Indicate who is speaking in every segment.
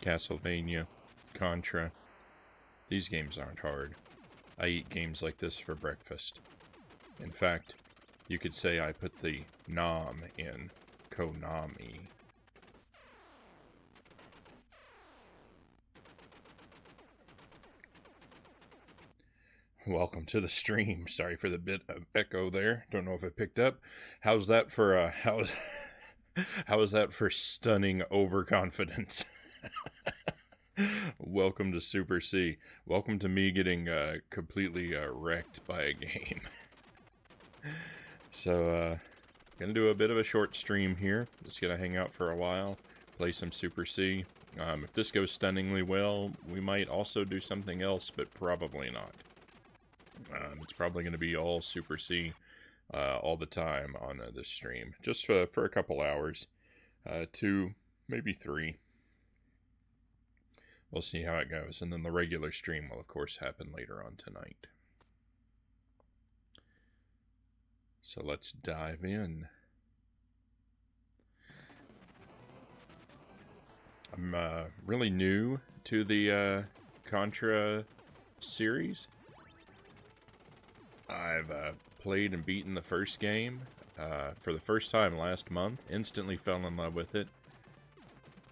Speaker 1: Castlevania, Contra. These games aren't hard. I eat games like this for breakfast. In fact, you could say I put the nom in Konami. Welcome to the stream. Sorry for the bit of echo there. Don't know if it picked up. How's that for how is that for stunning overconfidence? Welcome to Super C. Welcome to me getting completely wrecked by a game. So, gonna do a bit of a short stream here. Just gonna hang out for a while, play some Super C. If this goes stunningly well, we might also do something else, but probably not. It's probably going to be all Super C all the time on this stream. Just for a couple hours. 2, maybe 3. We'll see how it goes. And then the regular stream will, of course, happen later on tonight. So let's dive in. I'm really new to the Contra series. I've played and beaten the first game for the first time last month. Instantly fell in love with it.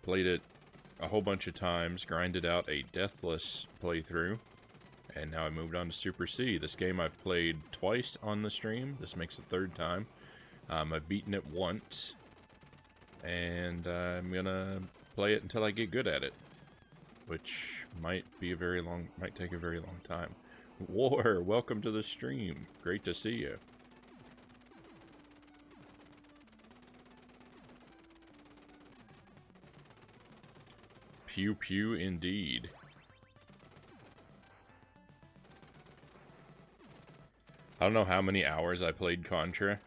Speaker 1: Played it a whole bunch of times. Grinded out a deathless playthrough. And now I moved on to Super C. This game I've played twice on the stream. This makes the third time. I've beaten it once. And I'm going to play it until I get good at it. Which might take a very long time. War, welcome to the stream. Great to see you. Pew pew indeed. I don't know how many hours I played Contra,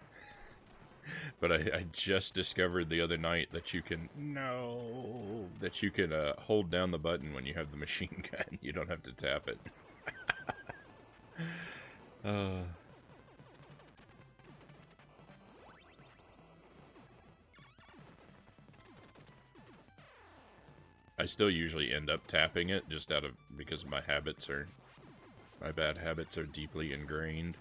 Speaker 1: but I just discovered the other night that you can hold down the button when you have the machine gun. You don't have to tap it. I still usually end up tapping it just because my bad habits are deeply ingrained.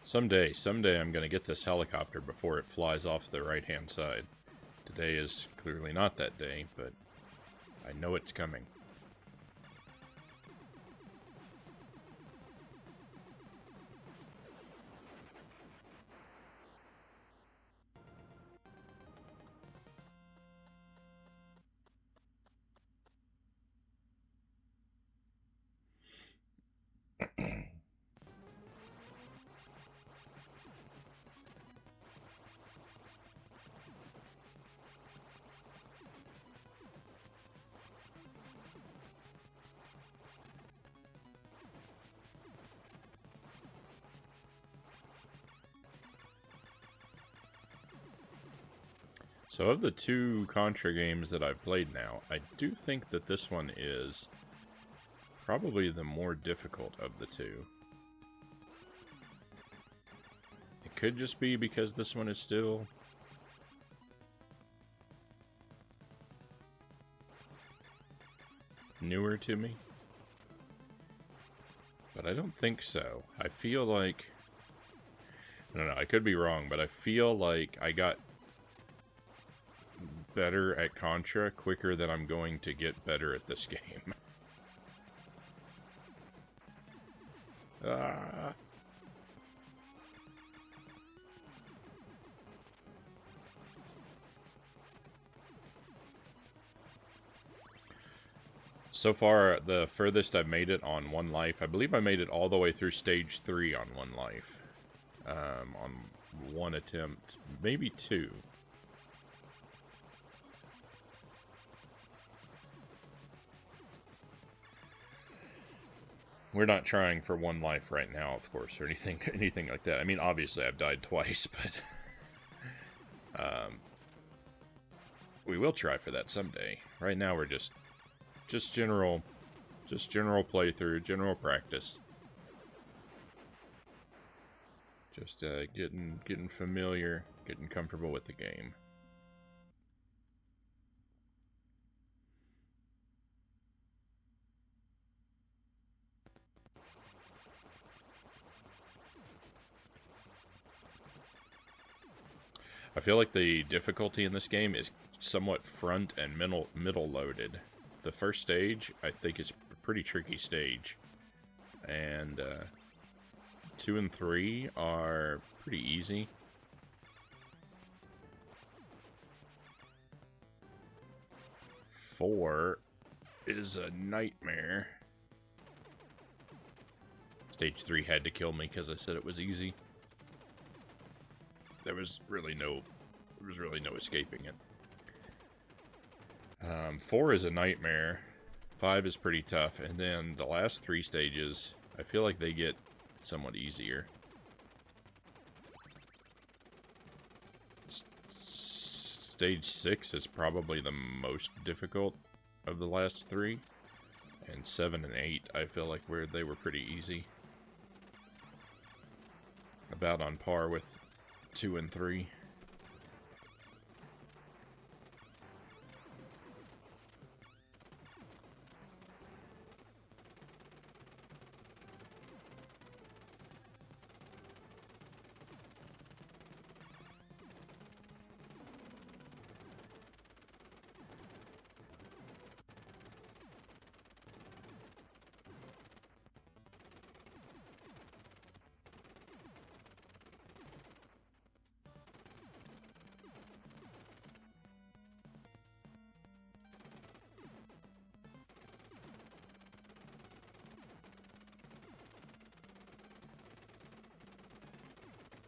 Speaker 1: Someday I'm going to get this helicopter before it flies off the right-hand side. Today is clearly not that day, but I know it's coming. So of the 2 Contra games that I've played now, I do think that this one is probably the more difficult of the 2. It could just be because this one is still newer to me. But I don't think so. I feel like... I don't know, I could be wrong, but I feel like I got better at Contra quicker than I'm going to get better at this game. So far, the furthest I've made it on one life, I believe I made it all the way through stage 3 on one life. On one attempt, maybe two. We're not trying for one life right now, of course, or anything like that. I mean, obviously I've died twice, but we will try for that someday. Right now we're just general playthrough, general practice. Just getting familiar, getting comfortable with the game. I feel like the difficulty in this game is somewhat front and middle loaded. The first stage, I think, is a pretty tricky stage. And 2 and 3 are pretty easy. 4 is a nightmare. Stage 3 had to kill me because I said it was easy. There was really no escaping it. 4 is a nightmare. 5 is pretty tough, and then the last 3 stages, I feel like they get somewhat easier. Stage 6 is probably the most difficult of the last 3, and 7 and 8 I feel like they were pretty easy. About on par with 2 and 3.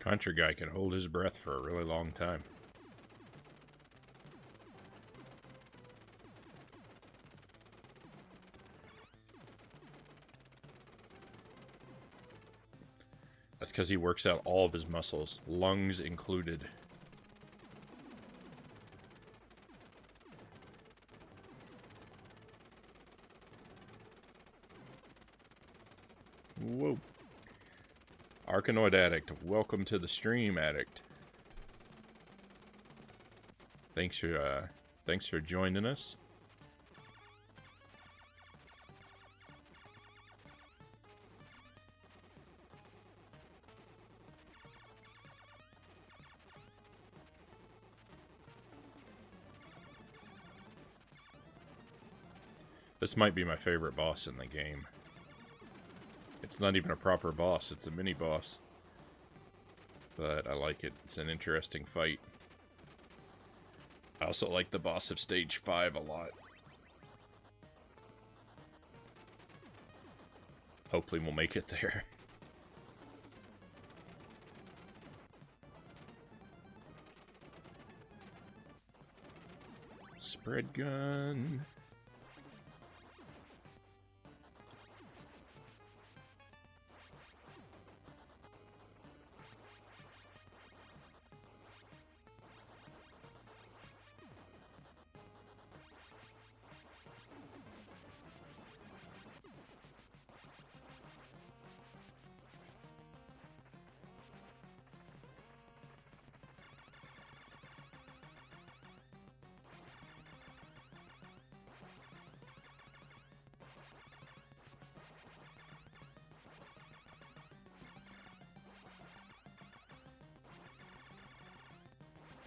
Speaker 1: Contra guy can hold his breath for a really long time. That's because he works out all of his muscles, lungs included. Whoa. Arkanoid Addict, welcome to the stream, Addict. Thanks for joining us. This might be my favorite boss in the game. It's not even a proper boss, it's a mini-boss. But I like it. It's an interesting fight. I also like the boss of Stage 5 a lot. Hopefully we'll make it there. Spread gun.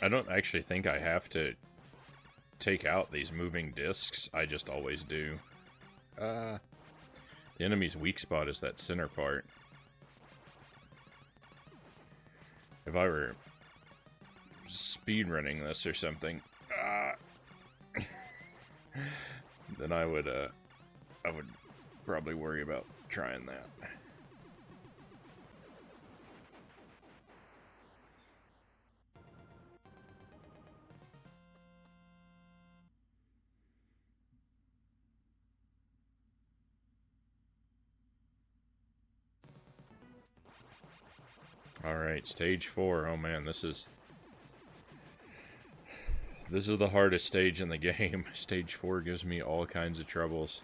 Speaker 1: I don't actually think I have to take out these moving discs. I just always do. The enemy's weak spot is that center part. If I were speedrunning this or something, then I would I would probably worry about trying that. Alright, stage 4. Oh man, this is the hardest stage in the game. Stage 4 gives me all kinds of troubles.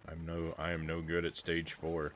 Speaker 1: I am no good at stage 4.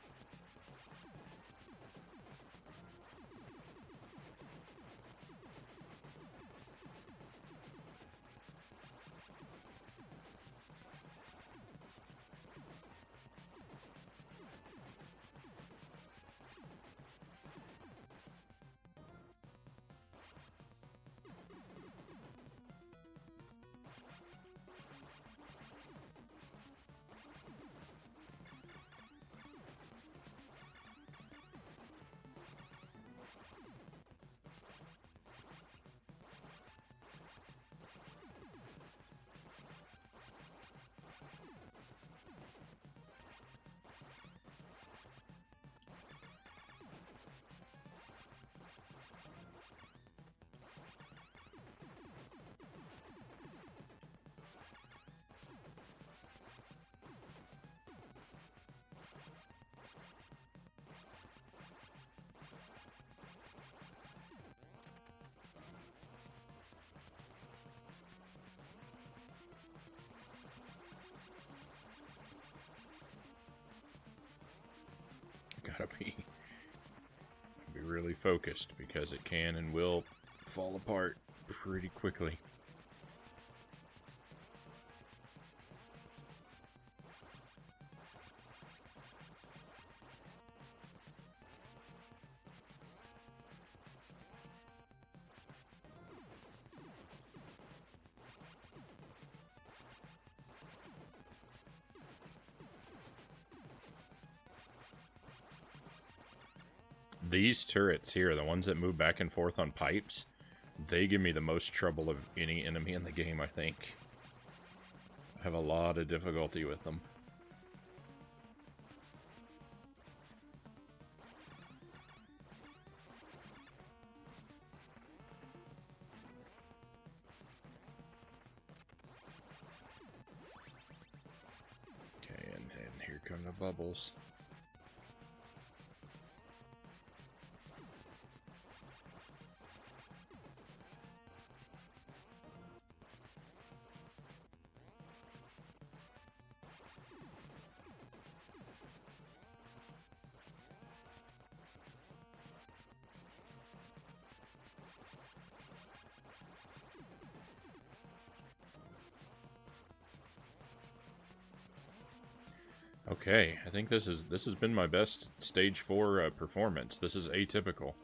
Speaker 1: Gotta be really focused because it can and will fall apart pretty quickly. These turrets here, the ones that move back and forth on pipes, they give me the most trouble of any enemy in the game, I think. I have a lot of difficulty with them. Okay, and here come the bubbles. Okay, I think this has been my best stage 4 performance. This is atypical.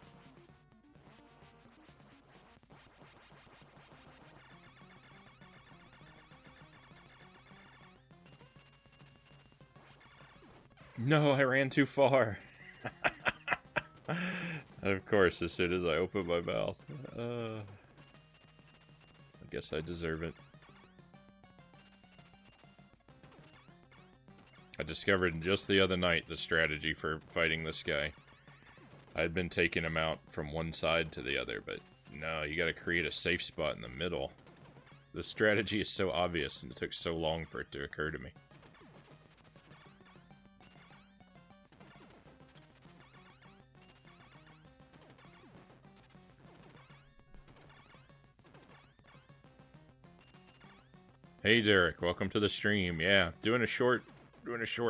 Speaker 1: No, I ran too far. Of course, as soon as I open my mouth. I guess I deserve it. I discovered just the other night the strategy for fighting this guy. I had been taking him out from one side to the other, but no, you gotta create a safe spot in the middle. The strategy is so obvious, and it took so long for it to occur to me. Hey Derek, welcome to the stream. Yeah, doing a short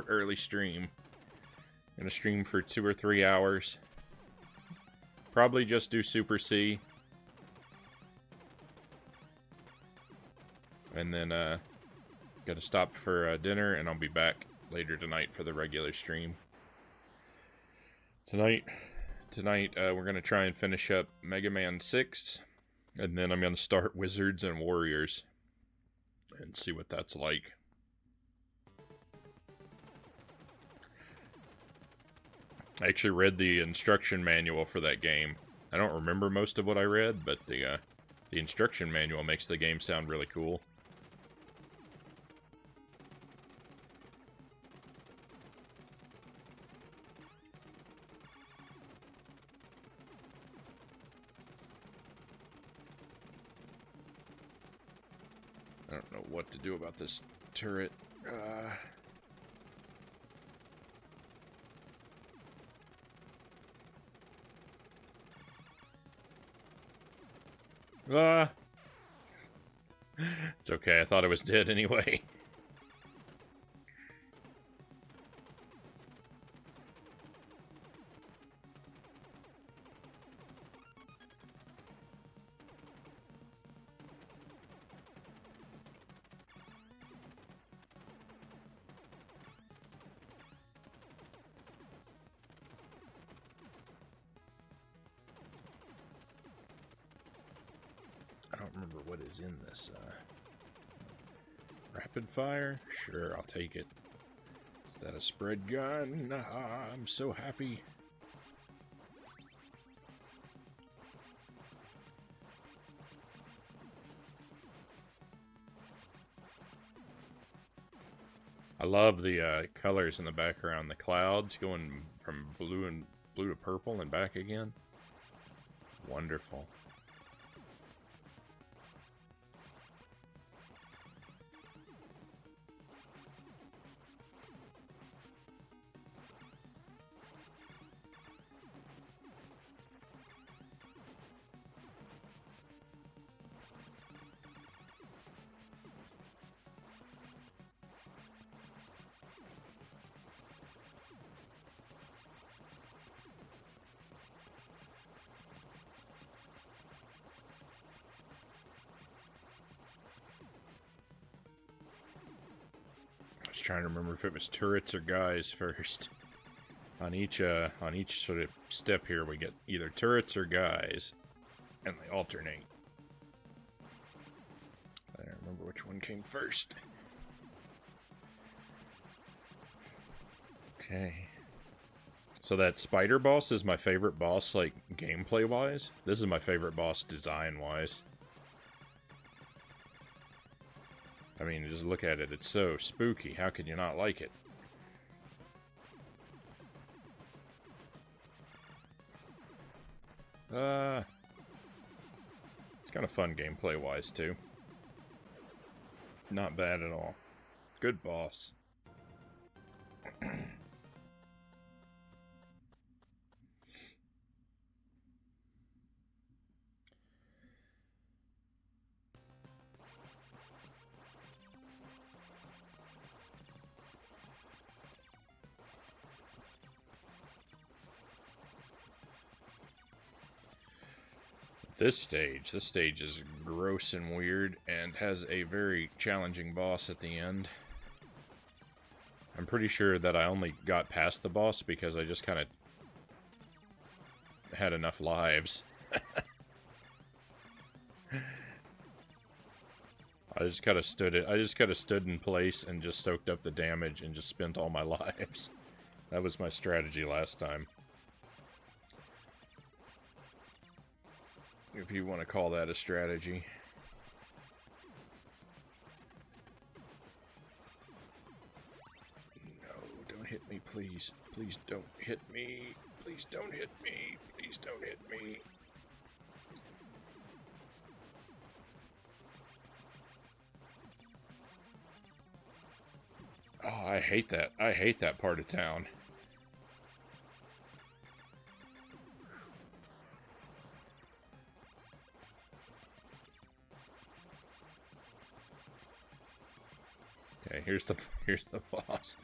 Speaker 1: early stream. Gonna stream for 2 or 3 hours. Probably just do Super C. And then gotta stop for dinner, and I'll be back later tonight for the regular stream. Tonight we're gonna try and finish up Mega Man 6, and then I'm gonna start Wizards and Warriors and see what that's like. I actually read the instruction manual for that game. I don't remember most of what I read, but the instruction manual makes the game sound really cool. what to do about this turret. It's okay, I thought I was dead anyway. I don't remember what is in this. Rapid fire? Sure, I'll take it. Is that a spread gun? I'm so happy. I love the colors in the background. The clouds going from blue to purple and back again. Wonderful. I was trying to remember if it was turrets or guys first. On each sort of step here, we get either turrets or guys, and they alternate. I don't remember which one came first. Okay. So that spider boss is my favorite boss, like, gameplay-wise. This is my favorite boss design-wise. I mean, just look at it. It's so spooky. How could you not like it? It's kind of fun gameplay-wise, too. Not bad at all. Good boss. This stage is gross and weird and has a very challenging boss at the end. I'm pretty sure that I only got past the boss because I just kind of had enough lives. I just kind of stood in place and just soaked up the damage and just spent all my lives. That was my strategy last time. If you want to call that a strategy. No, don't hit me, please. Please don't hit me. Please don't hit me. Please don't hit me. Oh, I hate that. I hate that part of town. Okay, here's the boss.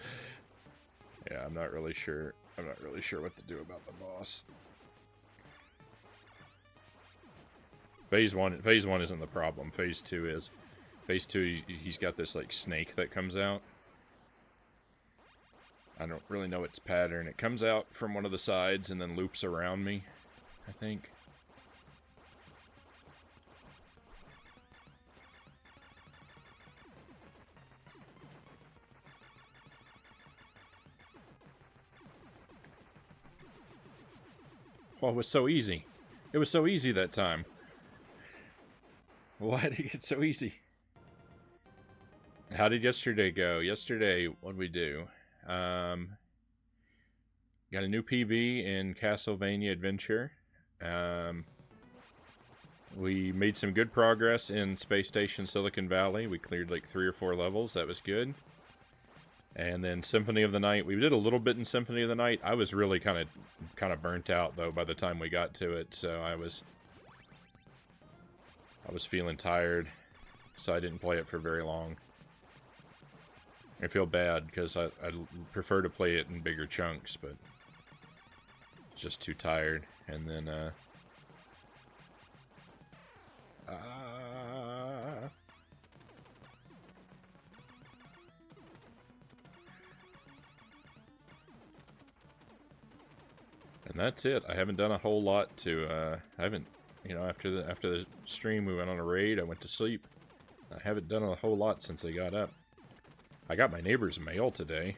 Speaker 1: Yeah, I'm not really sure what to do about the boss. Phase one isn't the problem. Phase 2 is. Phase 2, he's got this like snake that comes out. I don't really know its pattern. It comes out from one of the sides and then loops around me, I think. Oh, it was so easy. It was so easy that time. Why did it get so easy? How did yesterday go? Yesterday, what'd we do? Got a new PB in Castlevania Adventure. We made some good progress in Space Station Silicon Valley. We cleared like 3 or 4 levels. That was good. And then Symphony of the Night. We did a little bit in Symphony of the Night. I was really kind of burnt out though by the time we got to it, so I was feeling tired, so I didn't play it for very long. I feel bad because I prefer to play it in bigger chunks, but just too tired. And then and that's it. I haven't done a whole lot to I haven't, you know, after the stream we went on a raid, I went to sleep. I haven't done a whole lot since I got up. I got my neighbor's mail today.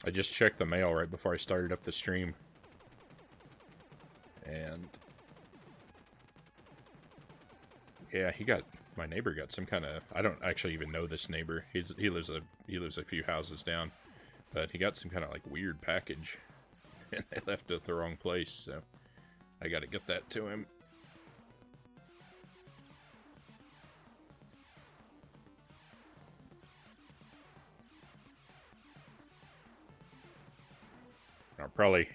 Speaker 1: I just checked the mail right before I started up the stream. And yeah, my neighbor got some kind of, I don't actually even know this neighbor. He lives a few houses down, but he got some kind of like weird package, and they left it at the wrong place, so I got to get that to him.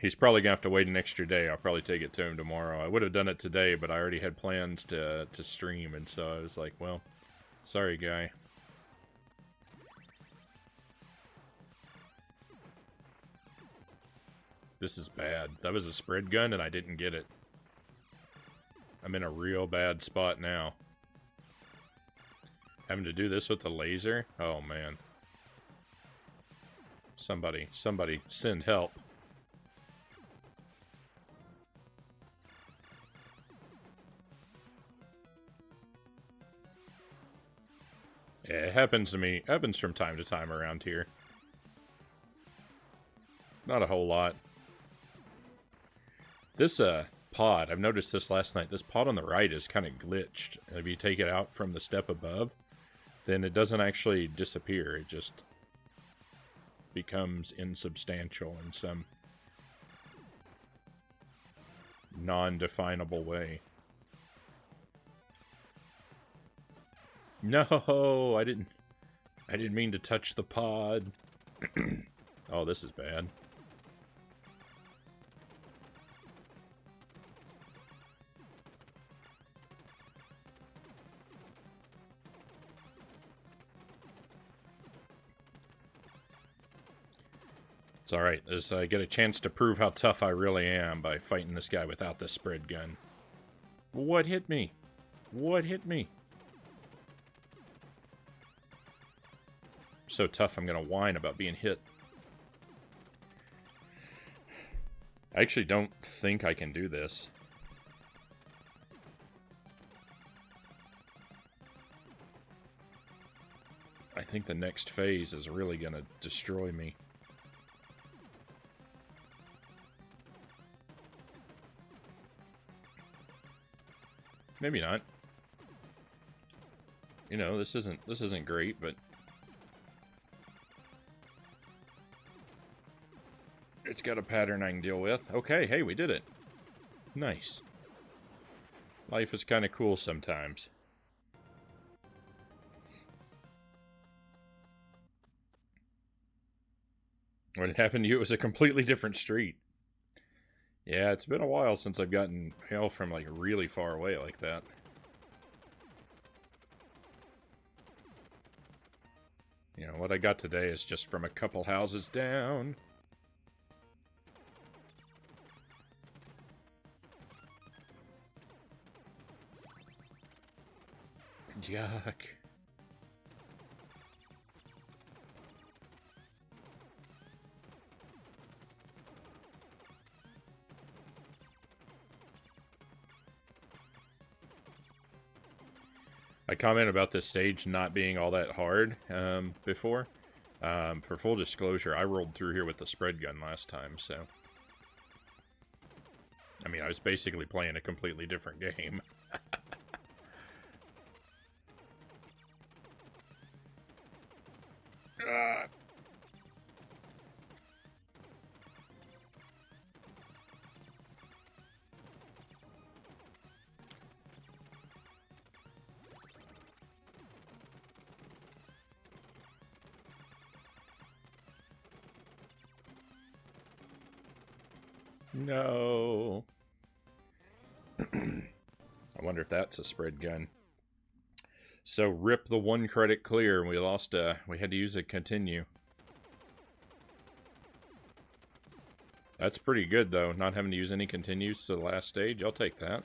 Speaker 1: He's probably gonna have to wait an extra day. I'll probably take it to him tomorrow. I would have done it today, but I already had plans to stream, and so I was like, well, sorry, guy. This is bad. That was a spread gun, and I didn't get it. I'm in a real bad spot now. Having to do this with the laser? Oh, man. Somebody, send help. Yeah, it happens to me. It happens from time to time around here. Not a whole lot. This, pod, I've noticed this last night. This pod on the right is kind of glitched. If you take it out from the step above, then it doesn't actually disappear. It just becomes insubstantial in some non-definable way. No, I didn't mean to touch the pod. Oh, this is bad. It's alright, as I get a chance to prove how tough I really am by fighting this guy without the spread gun. What hit me? What hit me? So tough I'm gonna whine about being hit. I actually don't think I can do this. I think the next phase is really gonna destroy me. Maybe not. You know, this isn't great, but it's got a pattern I can deal with. Okay, hey, we did it. Nice. Life is kind of cool sometimes. When it happened to you, it was a completely different street. Yeah, it's been a while since I've gotten mail from, like, really far away like that. You know, what I got today is just from a couple houses down. Yuck. I commented about this stage not being all that hard before. For full disclosure, I rolled through here with the spread gun last time, so... I mean, I was basically playing a completely different game. No. I wonder if that's a spread gun. So rip the 1 credit clear, and we lost. We had to use a continue. That's pretty good though, not having to use any continues to the last stage. I'll take that.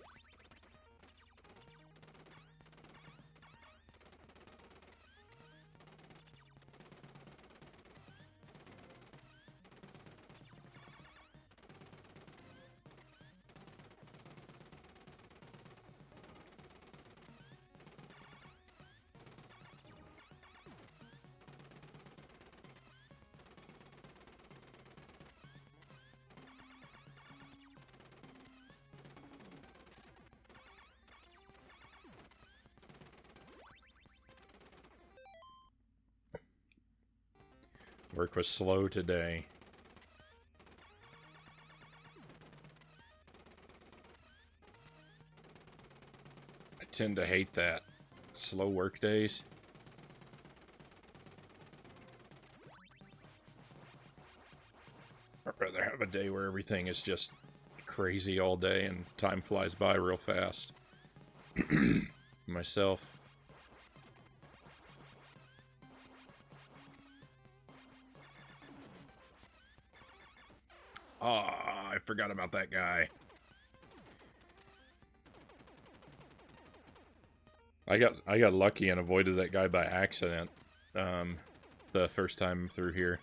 Speaker 1: Work was slow today. I tend to hate that. Slow work days. I'd rather have a day where everything is just crazy all day and time flies by real fast. Myself. Ah, I forgot about that guy. I got lucky and avoided that guy by accident. The first time through here.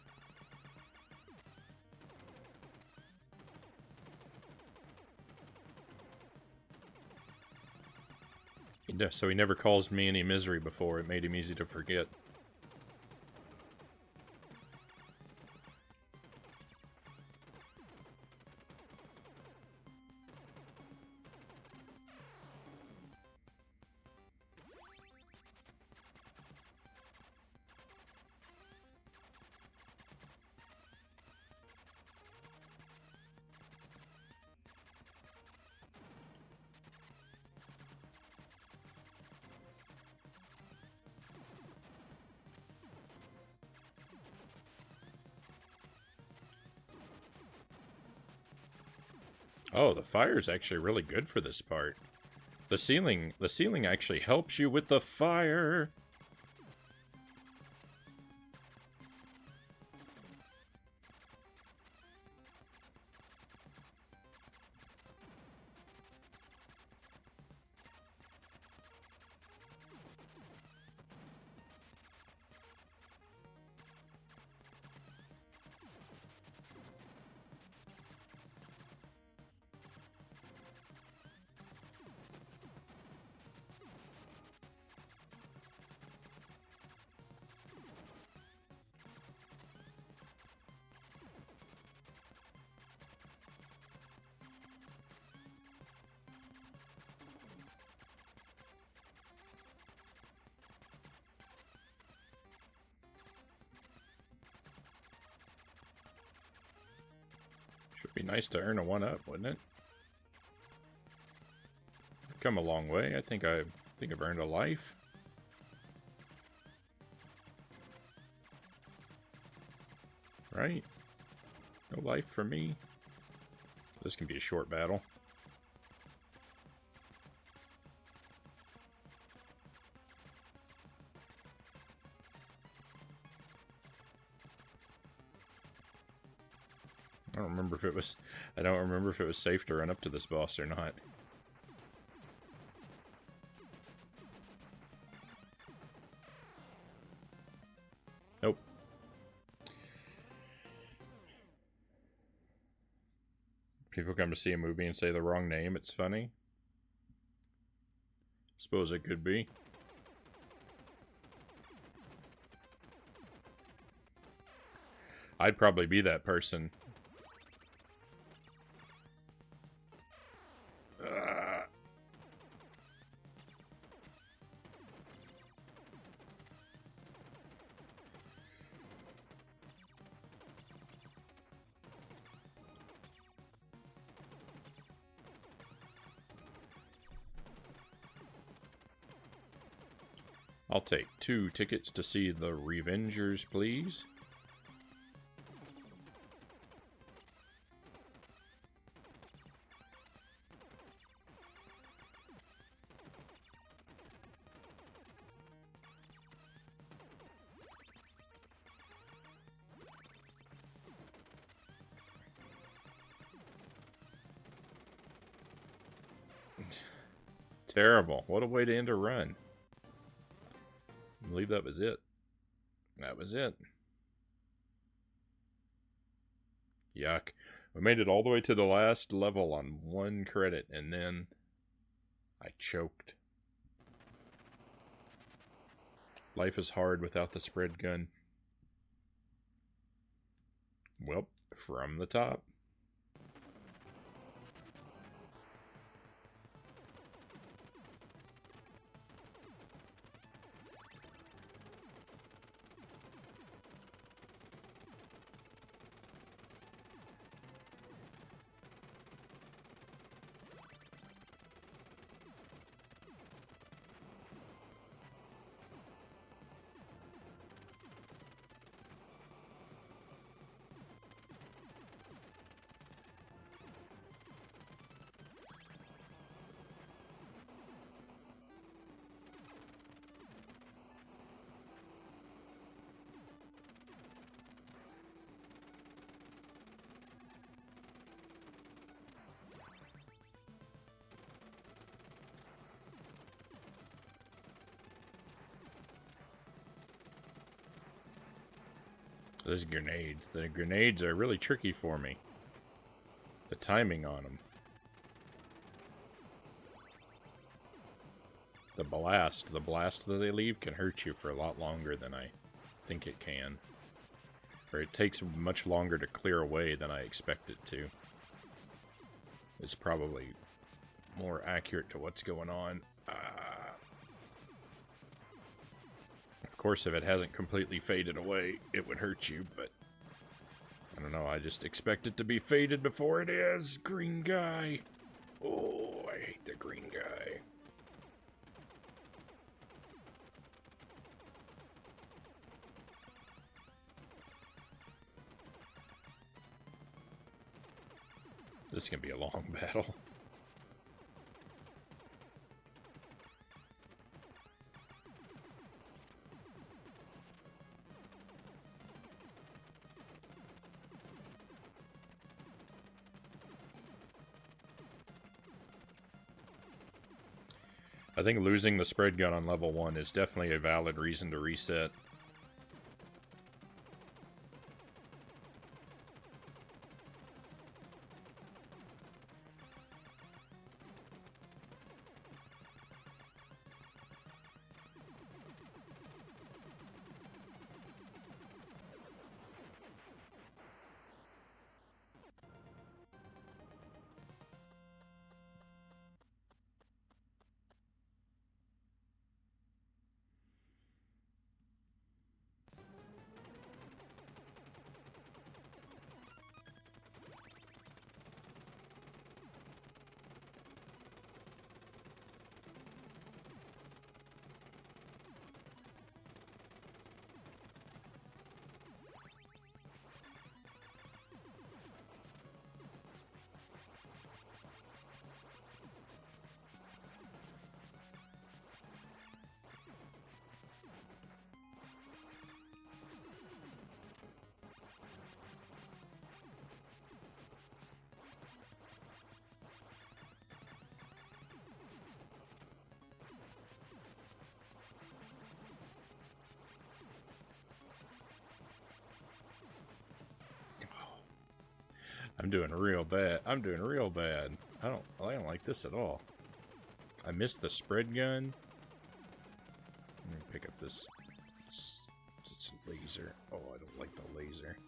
Speaker 1: So he never caused me any misery before. It made him easy to forget. Oh, the fire is actually really good for this part. The ceiling actually helps you with the fire. Should be nice to earn a 1-up, wouldn't it? I've come a long way. I think I've earned a life. Right? No life for me. This can be a short battle. I don't remember if it was safe to run up to this boss or not. Nope. People come to see a movie and say the wrong name, it's funny. Suppose it could be. I'd probably be that person. I'll take 2 tickets to see the Revengers, please. Terrible. What a way to end a run. I believe that was it. That was it. Yuck. We made it all the way to the last level on 1 credit, and then I choked. Life is hard without the spread gun. Well, from the top. Those grenades. The grenades are really tricky for me. The timing on them. The blast that they leave can hurt you for a lot longer than I think it can. Or it takes much longer to clear away than I expect it to. It's probably more accurate to what's going on. Of course, if it hasn't completely faded away, it would hurt you, but I don't know, I just expect it to be faded before it is. Green guy. Oh, I hate the green guy. This can be a long battle. I think losing the spread gun on level 1 is definitely a valid reason to reset. I'm doing real bad. I'm doing real bad. I don't like this at all. I missed the spread gun. Let me pick up this. It's laser. Oh, I don't like the laser.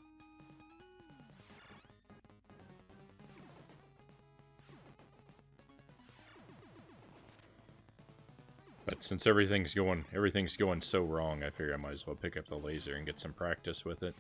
Speaker 1: But since everything's going so wrong, I figure I might as well pick up the laser and get some practice with it.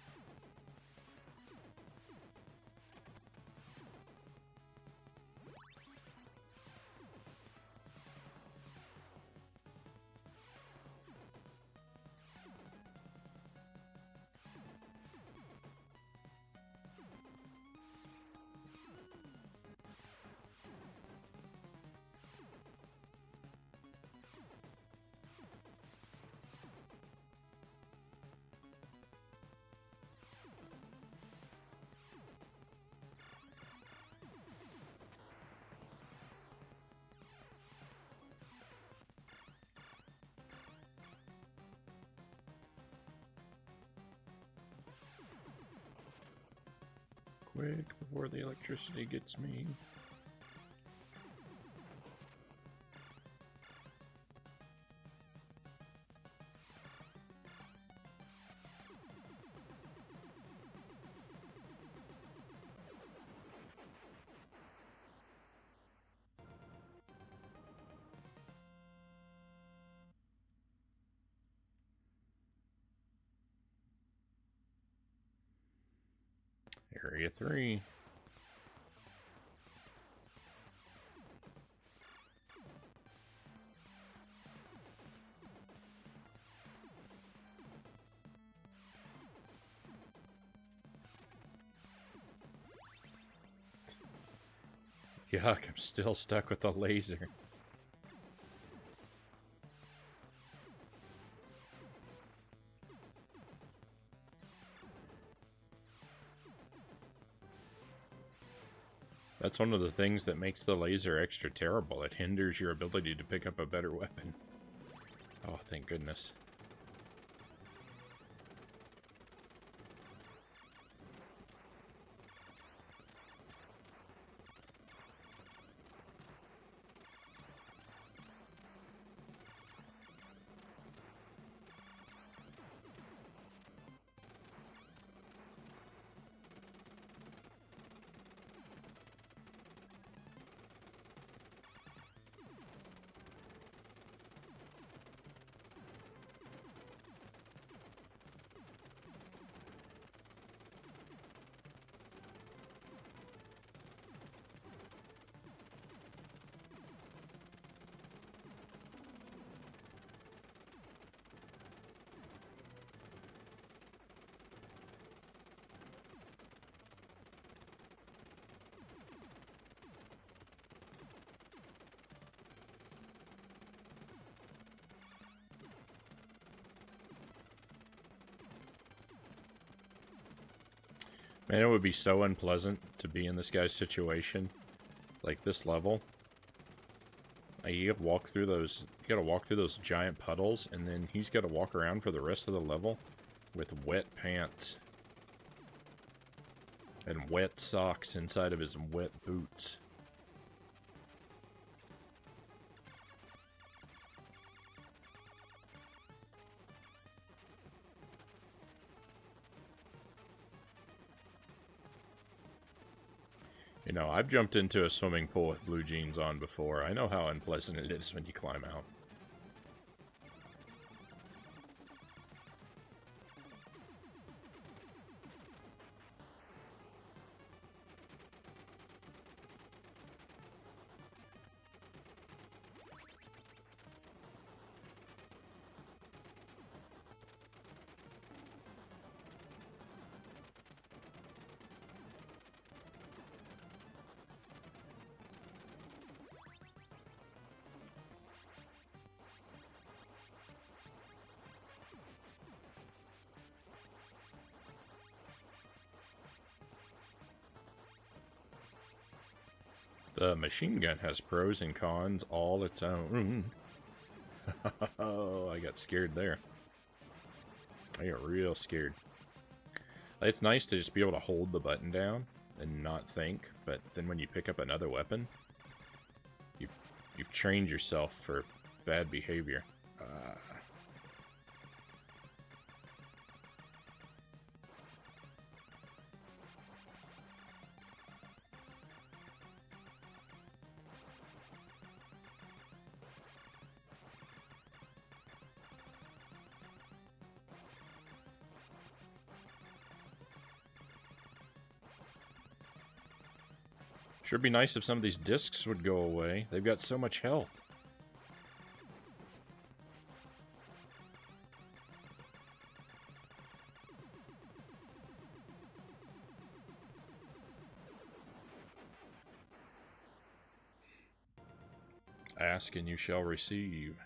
Speaker 1: quick before the electricity gets me. Area 3. Yuck, I'm still stuck with the laser. That's one of the things that makes the laser extra terrible. It hinders your ability to pick up a better weapon. Oh, thank goodness. Man, it would be so unpleasant to be in this guy's situation. Like this level. You gotta walk through those giant puddles, and then he's gotta walk around for the rest of the level with wet pants. And wet socks inside of his wet boots. You know, I've jumped into a swimming pool with blue jeans on before. I know how unpleasant it is when you climb out. The machine gun has pros and cons all its own. Oh, I got scared there. I got real scared. It's nice to just be able to hold the button down and not think, but then when you pick up another weapon, you've trained yourself for bad behavior. Sure be nice if some of these discs would go away. They've got so much health. Ask and you shall receive.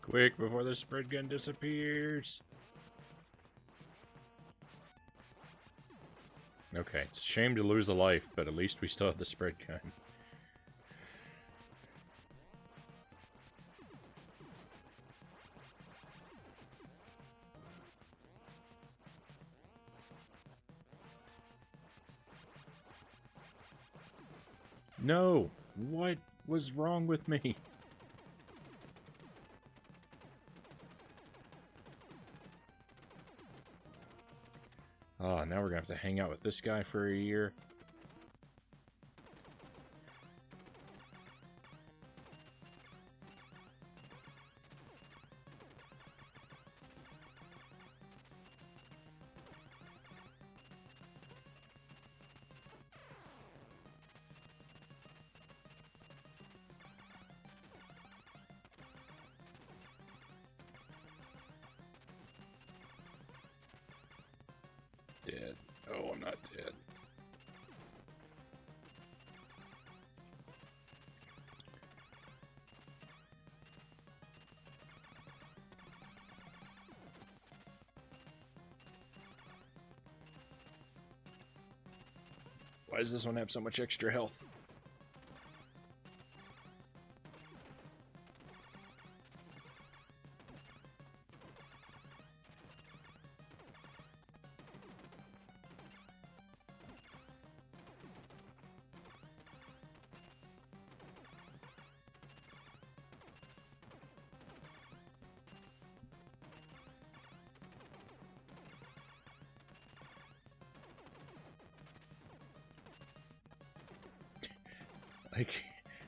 Speaker 1: Quick, before the spread gun disappears. Okay, it's a shame to lose a life, but at least we still have the spread gun. No! What was wrong with me? Oh, now we're gonna have to hang out with this guy for a year. Dead. Oh, I'm not dead. Why does this one have so much extra health?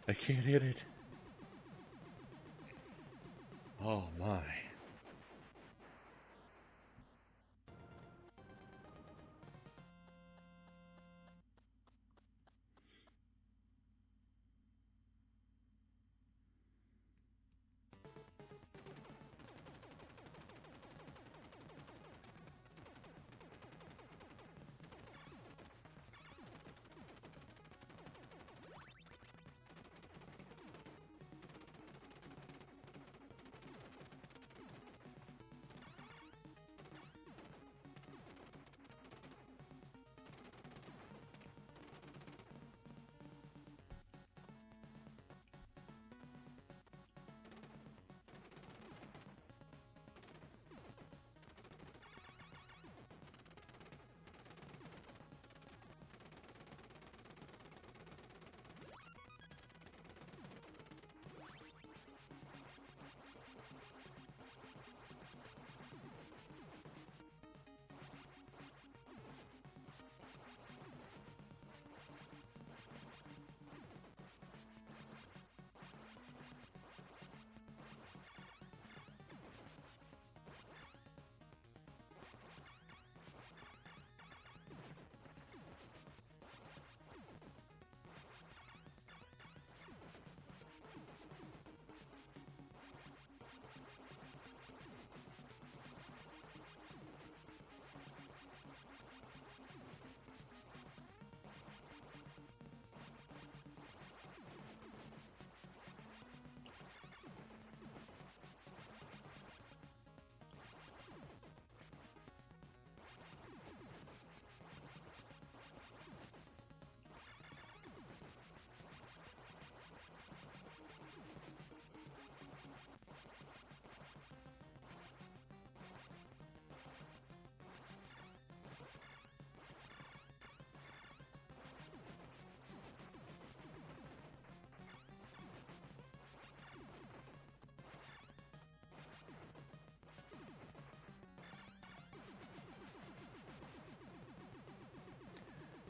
Speaker 1: I can't hit it. Oh my.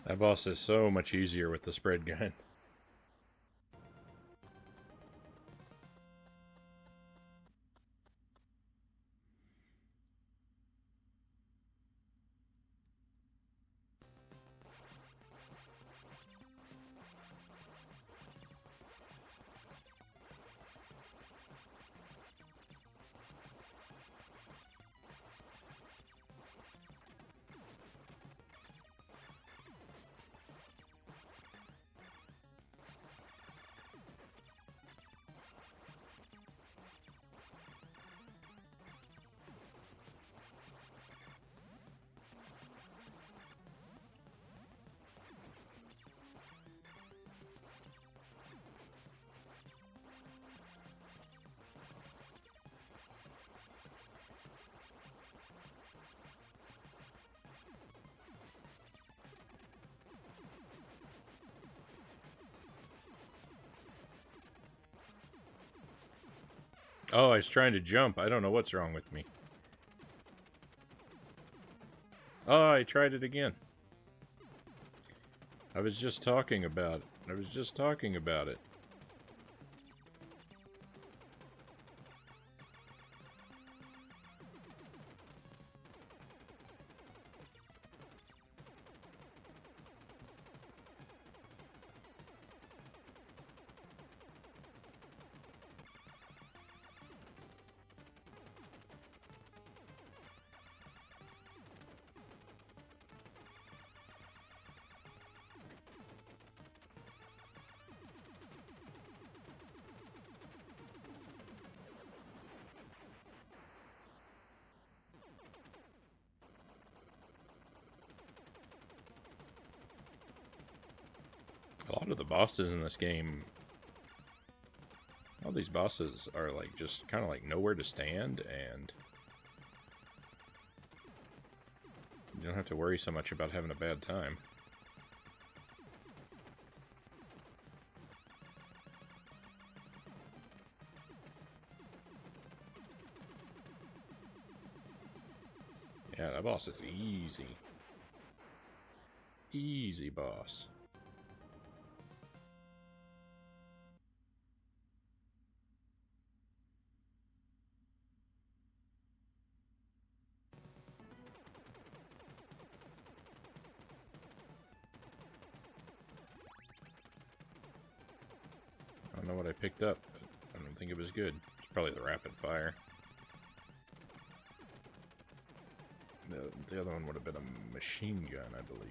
Speaker 1: That boss is so much easier with the spread gun. Oh, I was trying to jump. I don't know what's wrong with me. Oh, I tried it again. I was just talking about it. I was just talking about it. A lot of the bosses in this game, all these bosses are like just kind of like nowhere to stand, and you don't have to worry so much about having a bad time. Yeah, that boss is easy. Easy boss. I don't know what I picked up, but I don't think it was good. It's probably the rapid fire. The other one would have been a machine gun, I believe.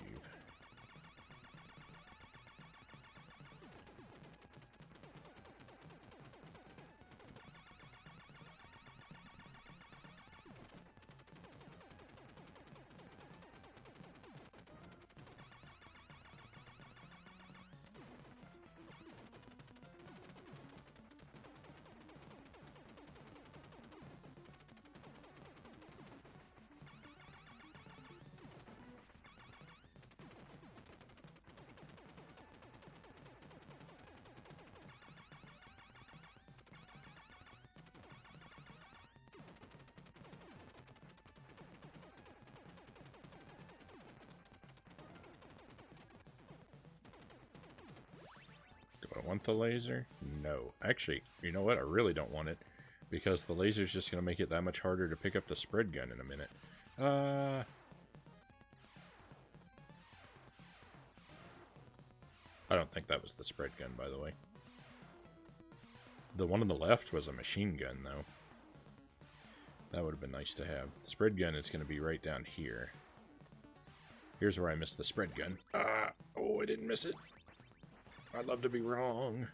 Speaker 1: Do I want the laser? No. Actually, you know what? I really don't want it, because the laser's just going to make it that much harder to pick up the spread gun in a minute. I don't think that was the spread gun, by the way. The one on the left was a machine gun, though. That would have been nice to have. The spread gun is going to be right down here. Here's where I missed the spread gun. Oh, I didn't miss it. I'd love to be wrong.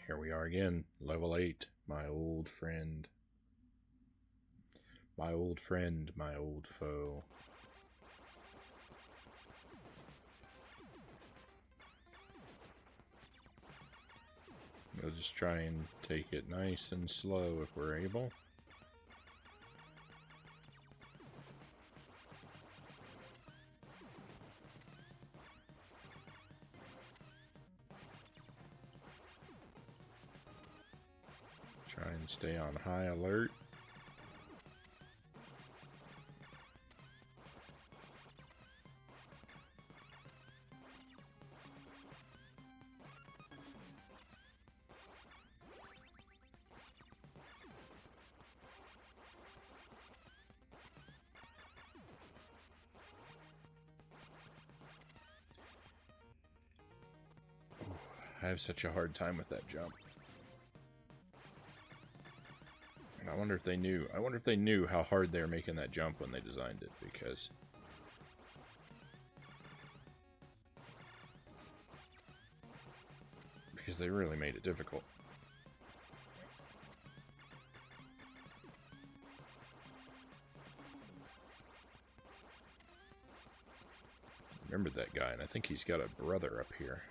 Speaker 1: here we are again. Level 8. My old friend. My old friend, my old foe. We'll just try and take it nice and slow if we're able. Try and stay on high alert. I have such a hard time with that jump. And I wonder if they knew. I wonder if they knew how hard they were making that jump when they designed it, because they really made it difficult. Remember that guy, and I think he's got a brother up here.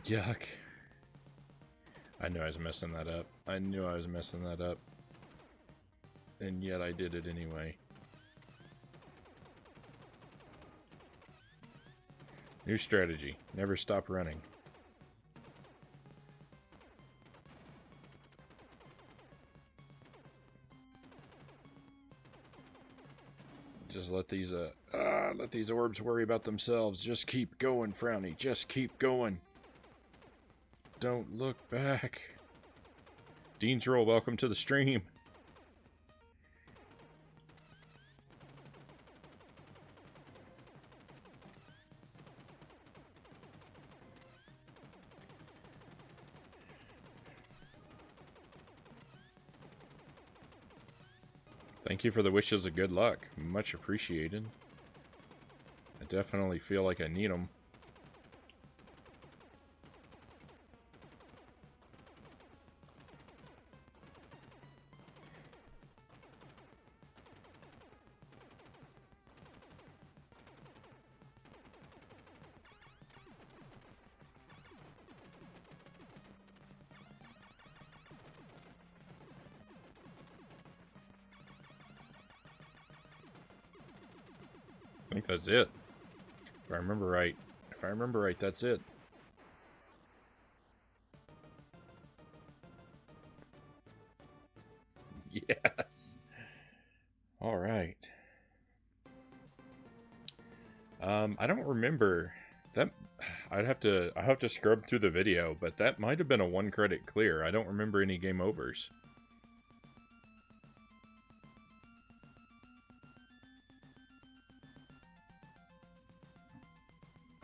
Speaker 1: Yuck. I knew I was messing that up. I knew I was messing that up. And yet I did it anyway. New strategy. Never stop running. Just let these orbs worry about themselves. Just keep going, Frownie. Just keep going. Don't look back. Dean's Roll, welcome to the stream. Thank you for the wishes of good luck. Much appreciated. I definitely feel like I need them. I think that's it. If I remember right. That's it. Yes. All right. I don't remember that. I'll have to scrub through the video, but that might have been a 1 credit clear. I don't remember any game overs.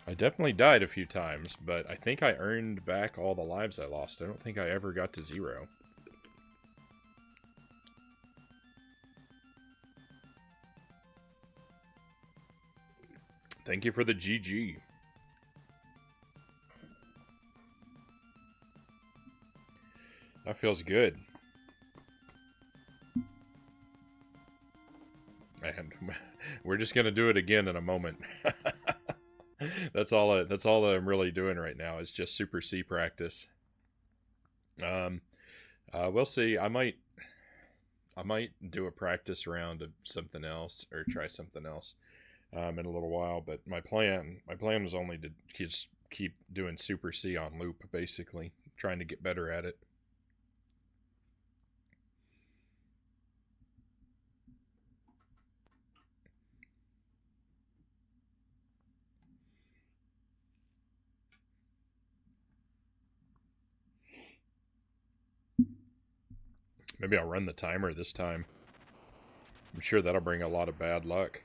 Speaker 1: I definitely died a few times, but I think I earned back all the lives I lost. I don't think I ever got to 0. Thank you for the GG. That feels good. And we're just gonna do it again in a moment. That's all I'm really doing right now is just Super C practice. We'll see. I might do a practice round of something else or try something else in a little while. But my plan was only to just keep doing Super C on loop, basically trying to get better at it. Maybe I'll run the timer this time. I'm sure that'll bring a lot of bad luck.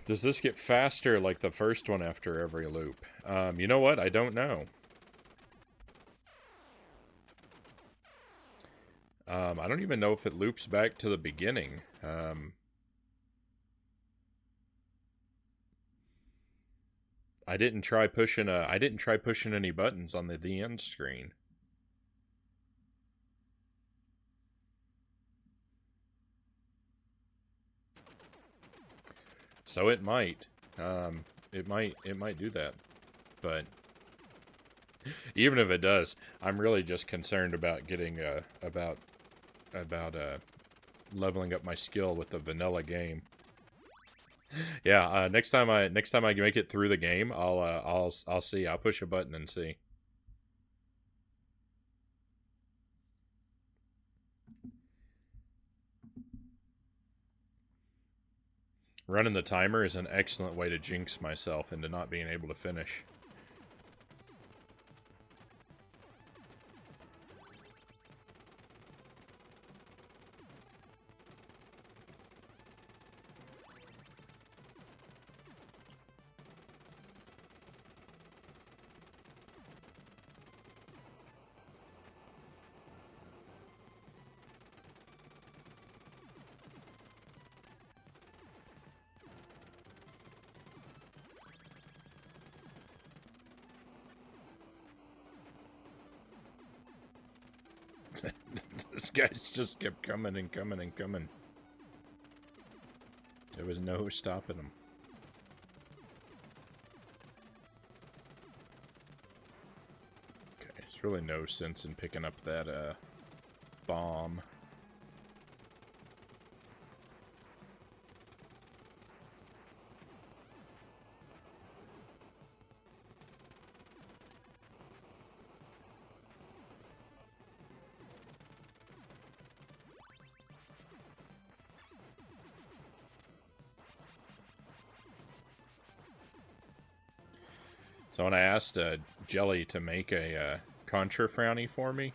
Speaker 1: Does this get faster like the first one after every loop? You know what? I don't know. I don't even know if it loops back to the beginning. I didn't try pushing any buttons on the end screen. So it might. It might do that. But even if it does, I'm really just concerned about getting about leveling up my skill with the vanilla game. Yeah, next time I make it through the game, I'll see. I'll push a button and see. Running the timer is an excellent way to jinx myself into not being able to finish. This guy's just kept coming and coming and coming. There was no stopping him. Okay, there's really no sense in picking up that bomb. So when I asked Jelly to make a Contra Frownie for me,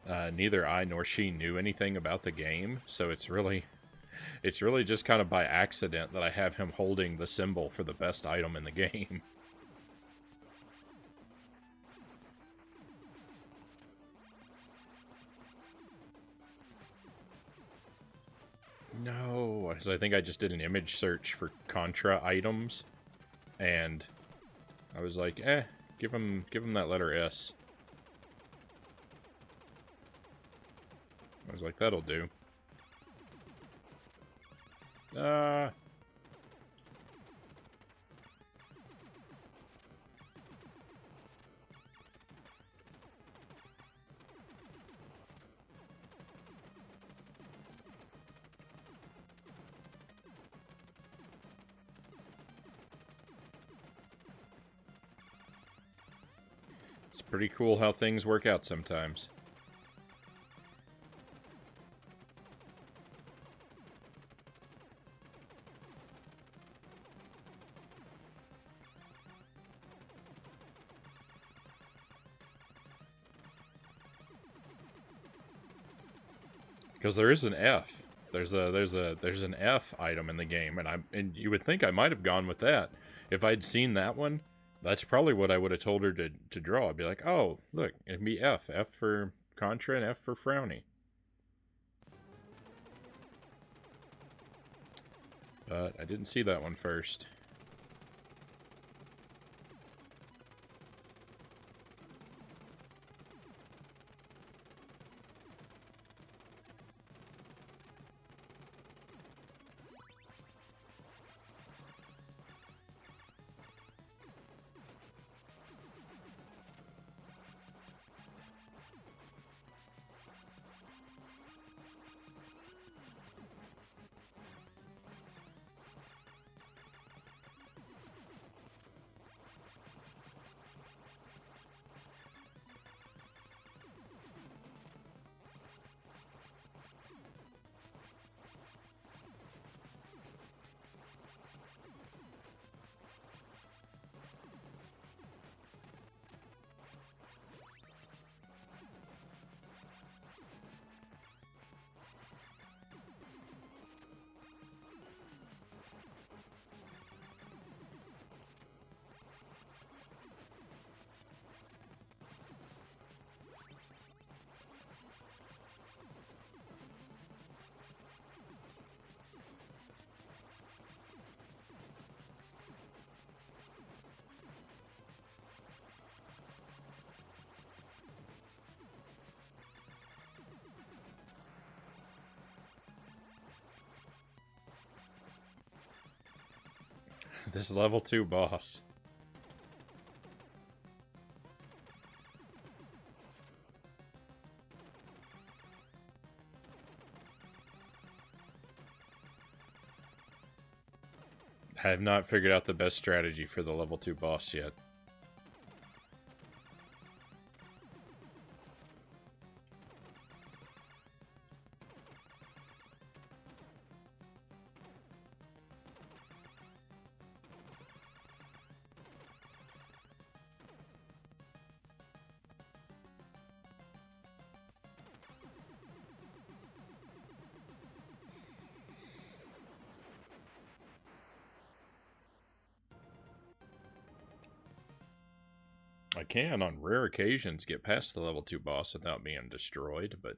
Speaker 1: neither I nor she knew anything about the game, so it's really just kind of by accident that I have him holding the symbol for the best item in the game. No, because I think I just did an image search for Contra items, and I was like, give him that letter S. I was like, that'll do. It's pretty cool how things work out sometimes. Because there is an F. There's an F item in the game, and you would think I might have gone with that. If I'd seen that one, that's probably what I would have told her to draw. I'd be like, oh, look, it'd be F. F for Contra and F for Frownie. But I didn't see that one first. This level 2 boss. I have not figured out the best strategy for the level 2 boss yet. I can, on rare occasions, get past the level 2 boss without being destroyed, but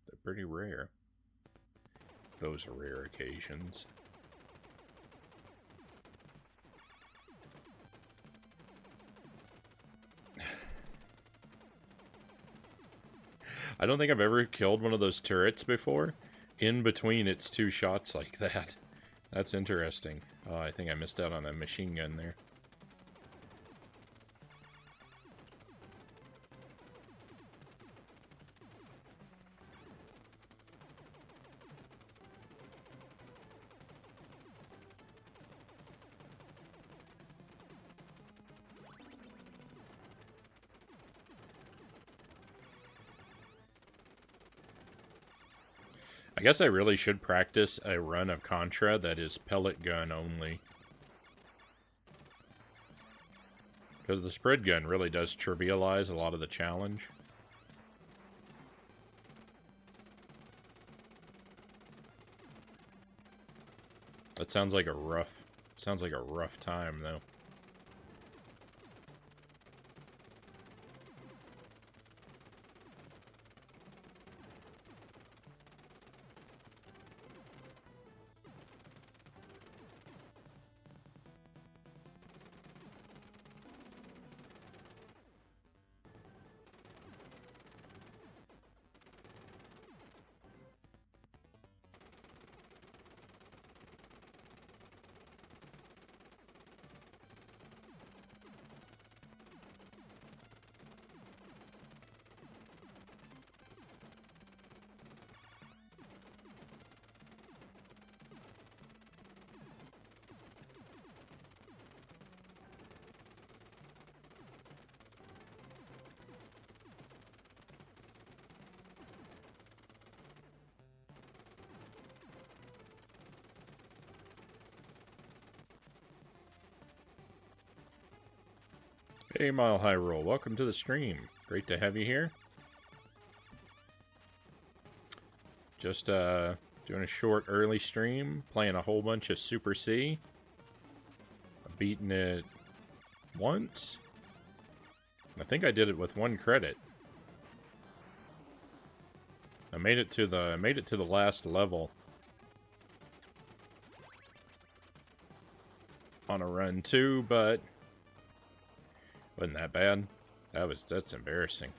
Speaker 1: they're pretty rare. Those are rare occasions. I don't think I've ever killed one of those turrets before, in between its two shots like that. That's interesting. Oh, I think I missed out on a machine gun there. I guess I really should practice a run of Contra that is pellet gun only. Because the spread gun really does trivialize a lot of the challenge. That sounds like a rough time though. Hey Mile High Roll, welcome to the stream. Great to have you here. Just doing a short early stream, playing a whole bunch of Super C. I've beaten it once. I think I did it with 1 credit. I made it to the last level on a run too, but wasn't that bad. That's embarrassing.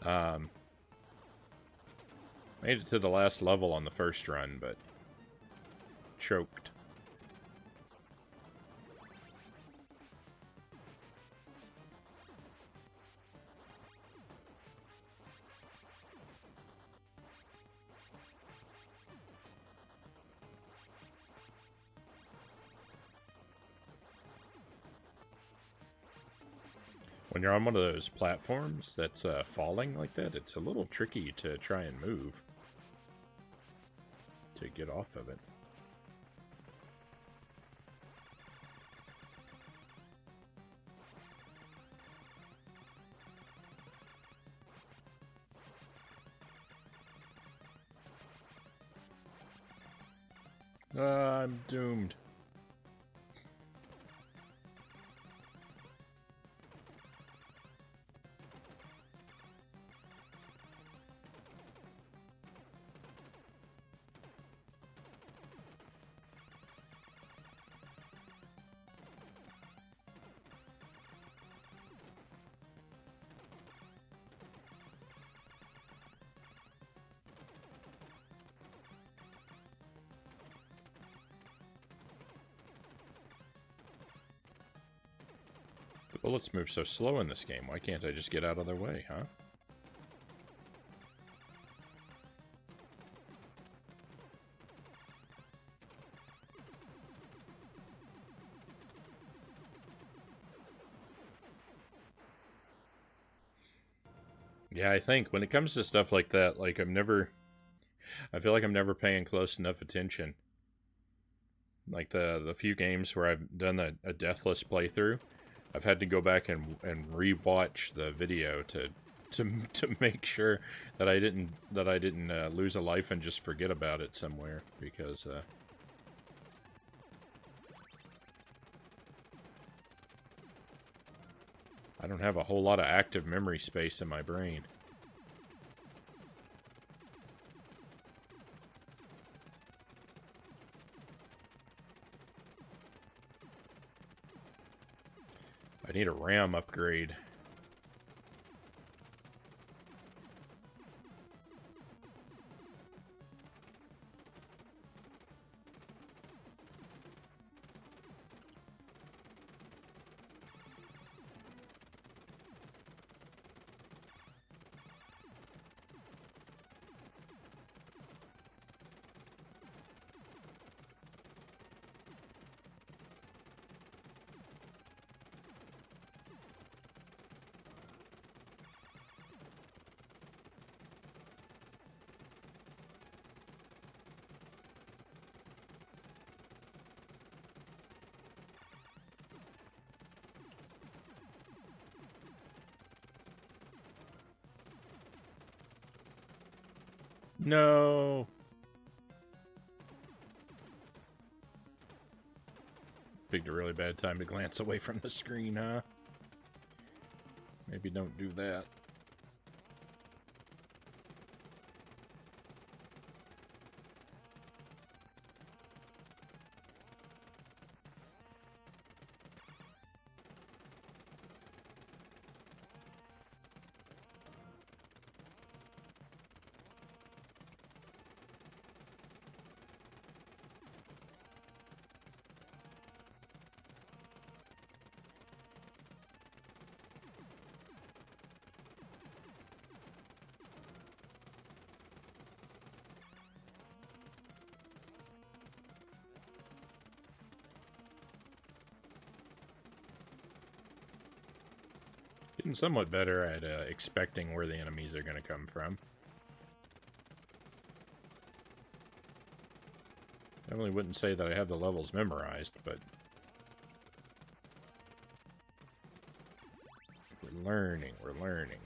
Speaker 1: Made it to the last level on the first run, but choked. When you're on one of those platforms that's falling like that, it's a little tricky to try and move to get off of it. I'm doomed. Bullets move so slow in this game. Why can't I just get out of their way, huh? Yeah, I think when it comes to stuff like that, like I feel like I'm never paying close enough attention. Like the few games where I've done a deathless playthrough, I've had to go back and rewatch the video to make sure that I didn't lose a life and just forget about it somewhere, because I don't have a whole lot of active memory space in my brain. I need a RAM upgrade. No! Picked a really bad time to glance away from the screen, huh? Maybe don't do that. Getting somewhat better at expecting where the enemies are going to come from. I definitely wouldn't say that I have the levels memorized, but we're learning, we're learning.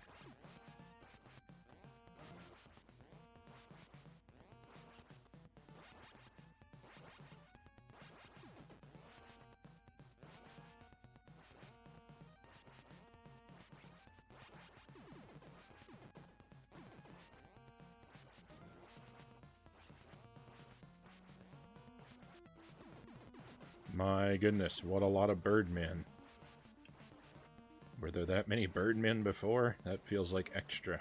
Speaker 1: My goodness, what a lot of birdmen. Were there that many birdmen before? That feels like extra.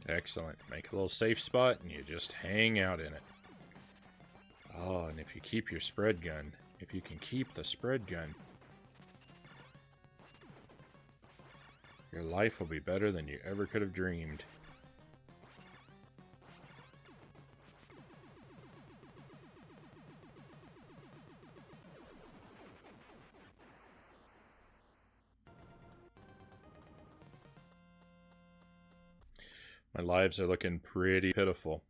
Speaker 1: Excellent. Make a little safe spot and you just hang out in it. Oh, and if you keep your spread gun, if you can keep the spread gun, your life will be better than you ever could have dreamed. My lives are looking pretty pitiful.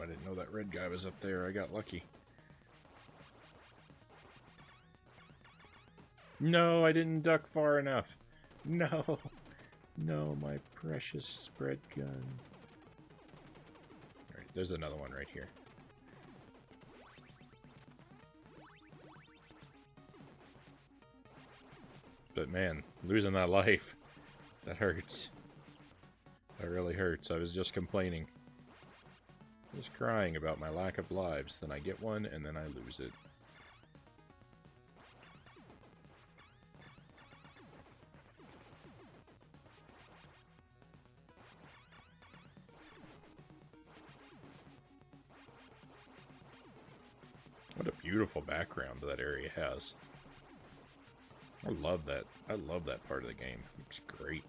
Speaker 1: I didn't know that red guy was up there. I got lucky. No, I didn't duck far enough. No. No, my precious spread gun. Alright, there's another one right here. But man, losing that life, that hurts. That really hurts. I was just complaining. Just crying about my lack of lives. Then I get one, and then I lose it. What a beautiful background that area has. I love that. I love that part of the game. It's great.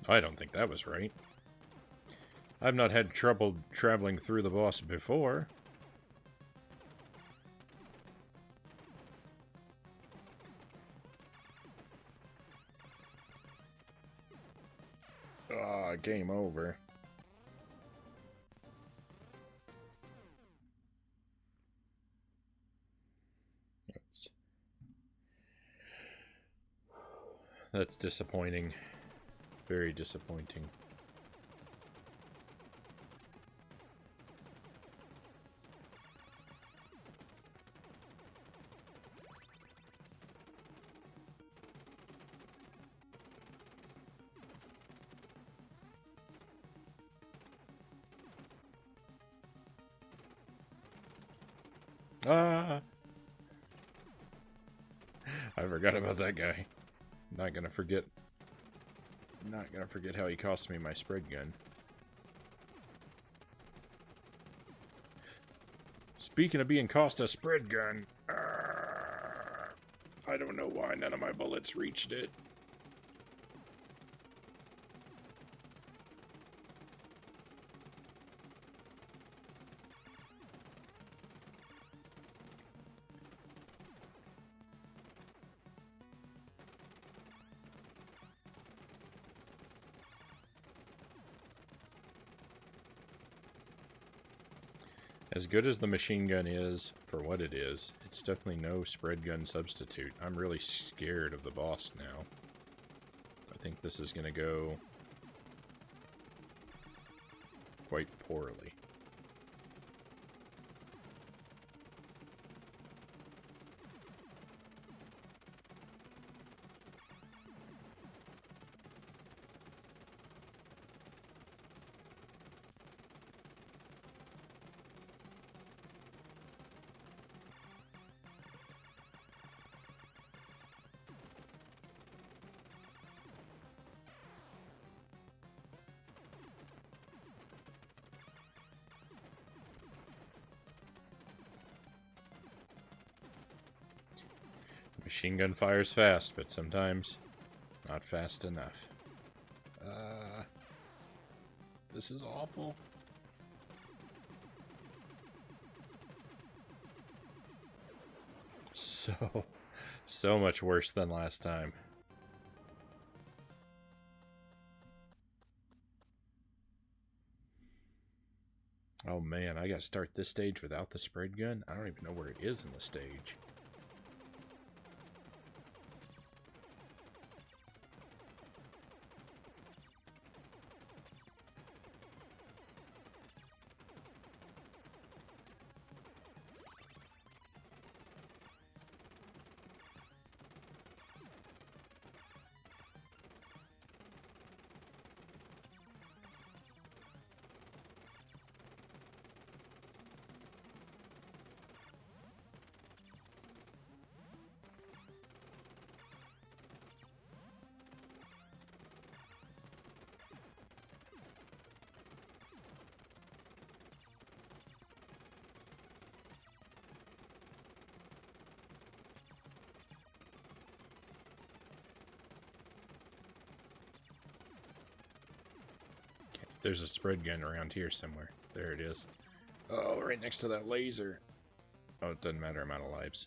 Speaker 1: I don't think that was right. I've not had trouble traveling through the boss before. Ah, game over. That's disappointing. Very disappointing. Ah! I forgot about that guy. Not gonna forget. Not gonna forget how he cost me my spread gun. Speaking of being cost a spread gun, I don't know why none of my bullets reached it. As good as the machine gun is, for what it is, it's definitely no spread gun substitute. I'm really scared of the boss now. I think this is going to go quite poorly. Machine gun fires fast, but sometimes not fast enough. This is awful. So much worse than last time. Oh man, I gotta start this stage without the spread gun? I don't even know where it is in the stage. There's a spread gun around here somewhere. There it is. Oh, right next to that laser. Oh, it doesn't matter. I'm out of lives.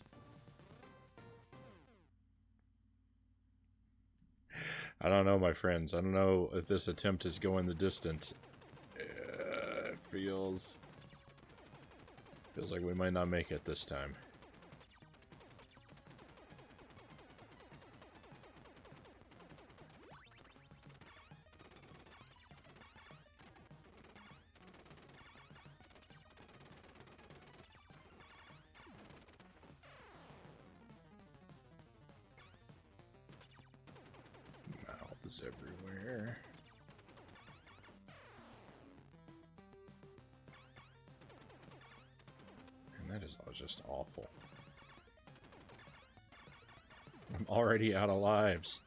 Speaker 1: I don't know, my friends. I don't know if this attempt is going the distance. It feels like we might not make it this time. Mouths everywhere. And that is just awful. I'm already out of lives.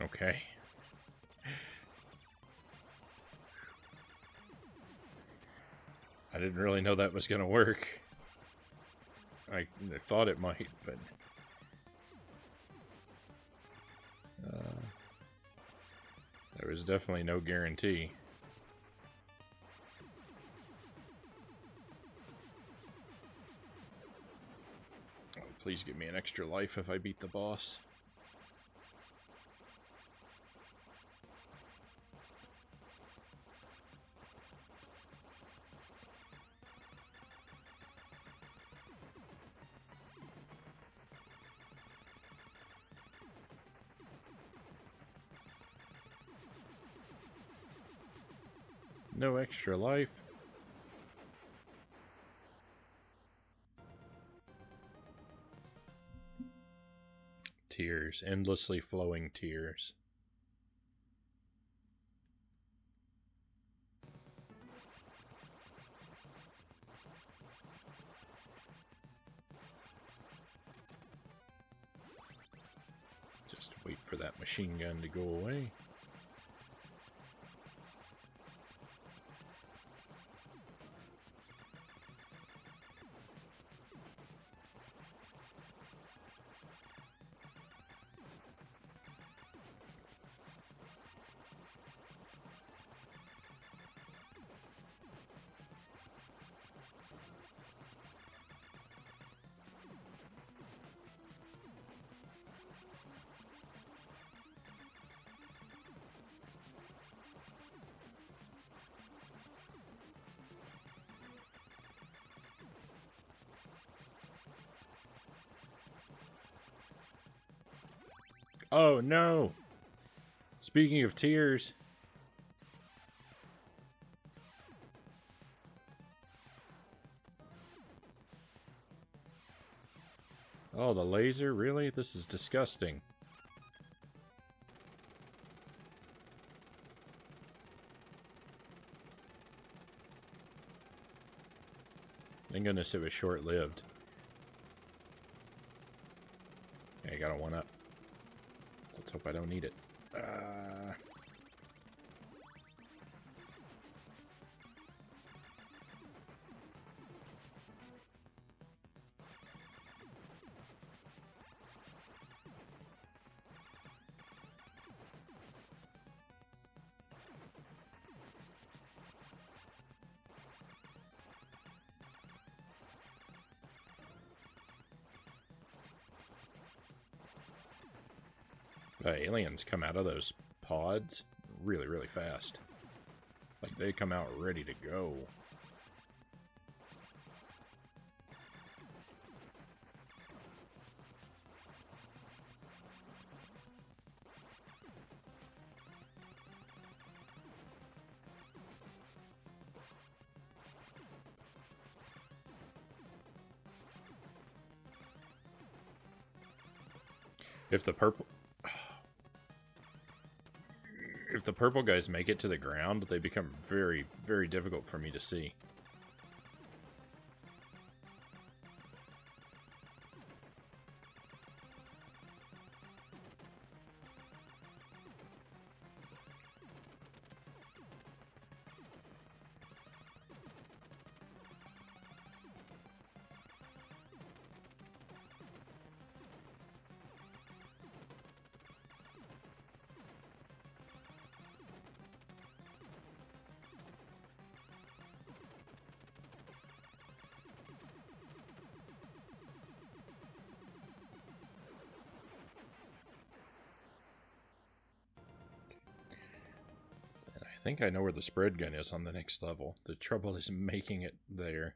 Speaker 1: Okay. I didn't really know that was going to work. I thought it might, but... there was definitely no guarantee. Oh, please give me an extra life if I beat the boss. No extra life. Tears. Endlessly flowing tears. Just wait for that machine gun to go away. Oh no! Speaking of tears... Oh, the laser? Really? This is disgusting. Thank goodness it was short-lived. Okay, I got a one-up. Let's hope I don't need it. The aliens come out of those pods really, really fast. Like, they come out ready to go. If the purple... If the purple guys make it to the ground, they become very, very difficult for me to see. I think I know where the spread gun is on the next level. The trouble is making it there.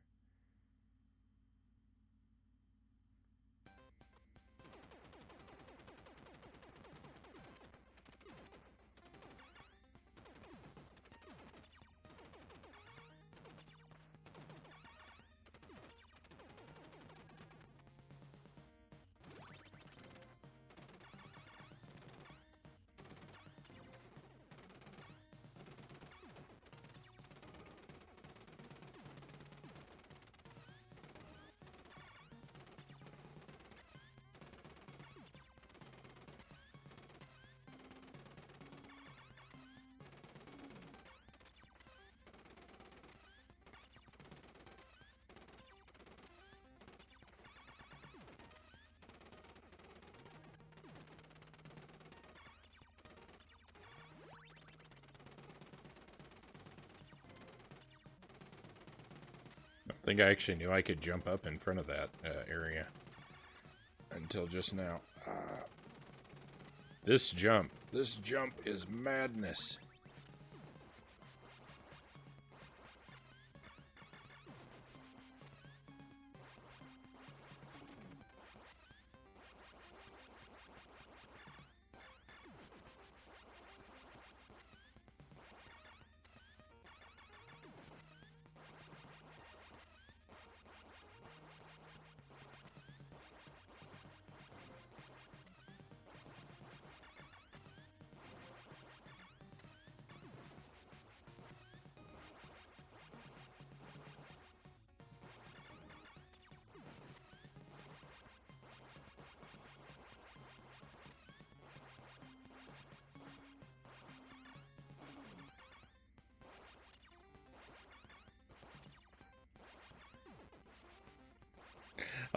Speaker 1: I think I actually knew I could jump up in front of that area until just now. This jump is madness.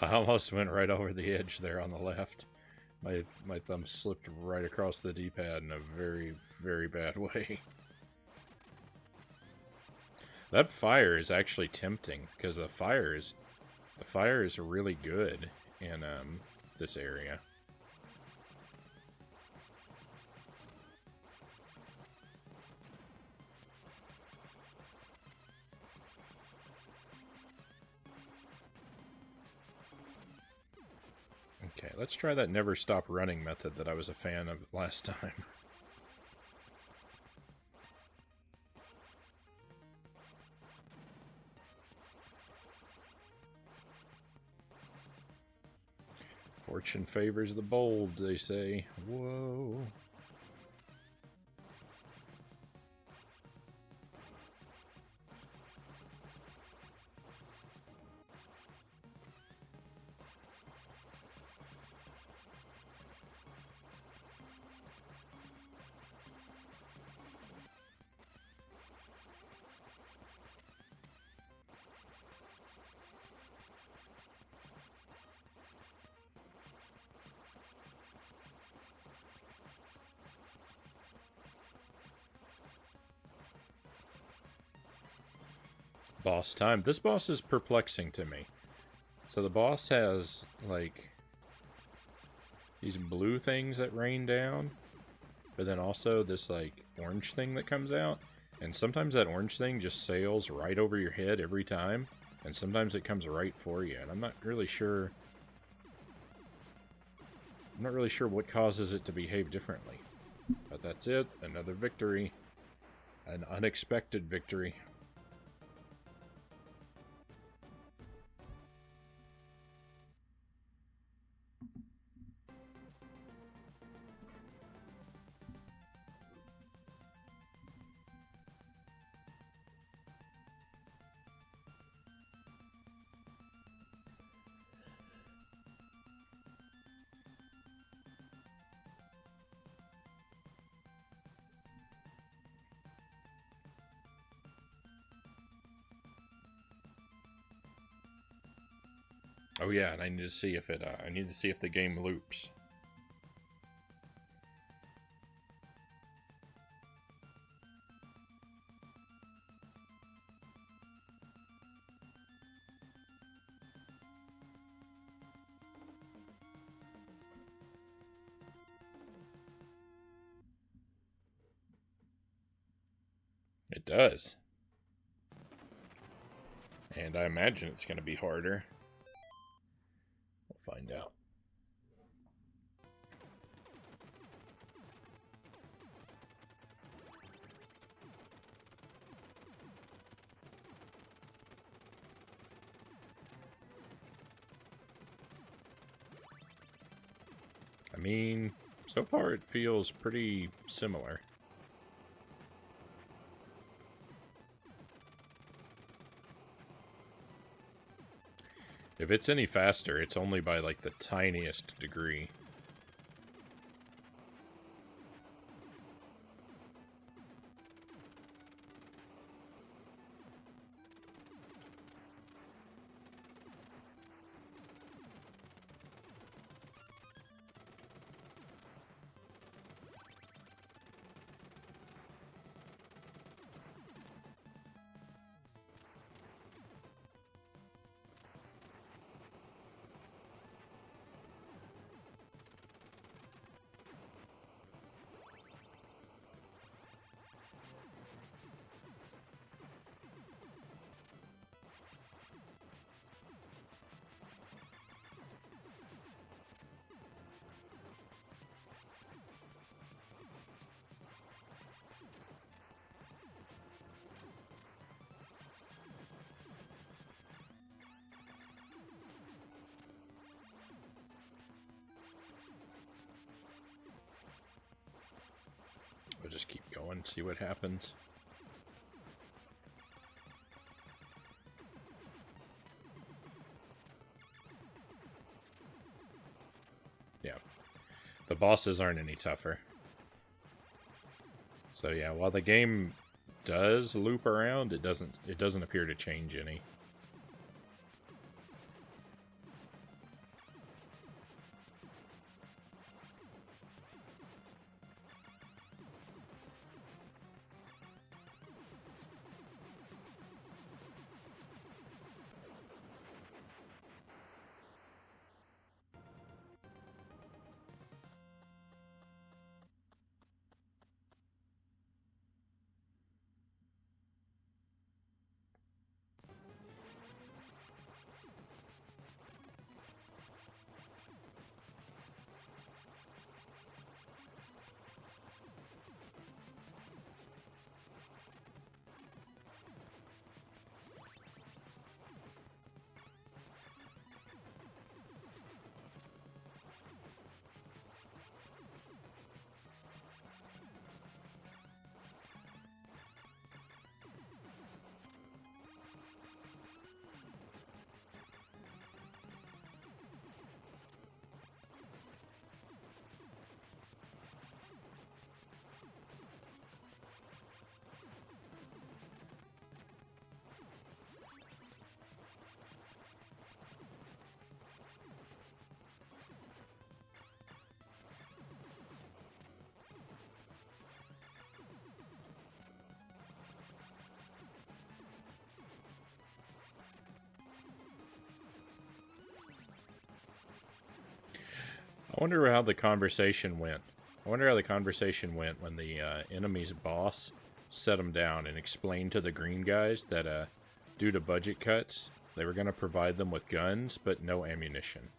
Speaker 1: I almost went right over the edge there on the left. My thumb slipped right across the D-pad in a very, very bad way. That fire is actually tempting because the fire is really good in this area. Okay, let's try that never stop running method that I was a fan of last time. Fortune favors the bold, they say. Whoa. Boss time. This boss is perplexing to me. So the boss has, like, these blue things that rain down, but then also this, like, orange thing that comes out. And sometimes that orange thing just sails right over your head every time, and sometimes it comes right for you. And I'm not really sure what causes it to behave differently. But that's it. Another victory. An unexpected victory. Oh yeah, and I need to see if it. I need to see if the game loops. It does. And I imagine it's going to be harder. We'll find out. I mean, so far it feels pretty similar. If it's any faster, it's only by like the tiniest degree. We'll just keep going, see what happens. Yeah. The bosses aren't any tougher. So yeah, while the game does loop around, it doesn't appear to change any. I wonder how the conversation went. I wonder how the conversation went when the enemy's boss set him down and explained to the green guys that due to budget cuts, they were going to provide them with guns, but no ammunition.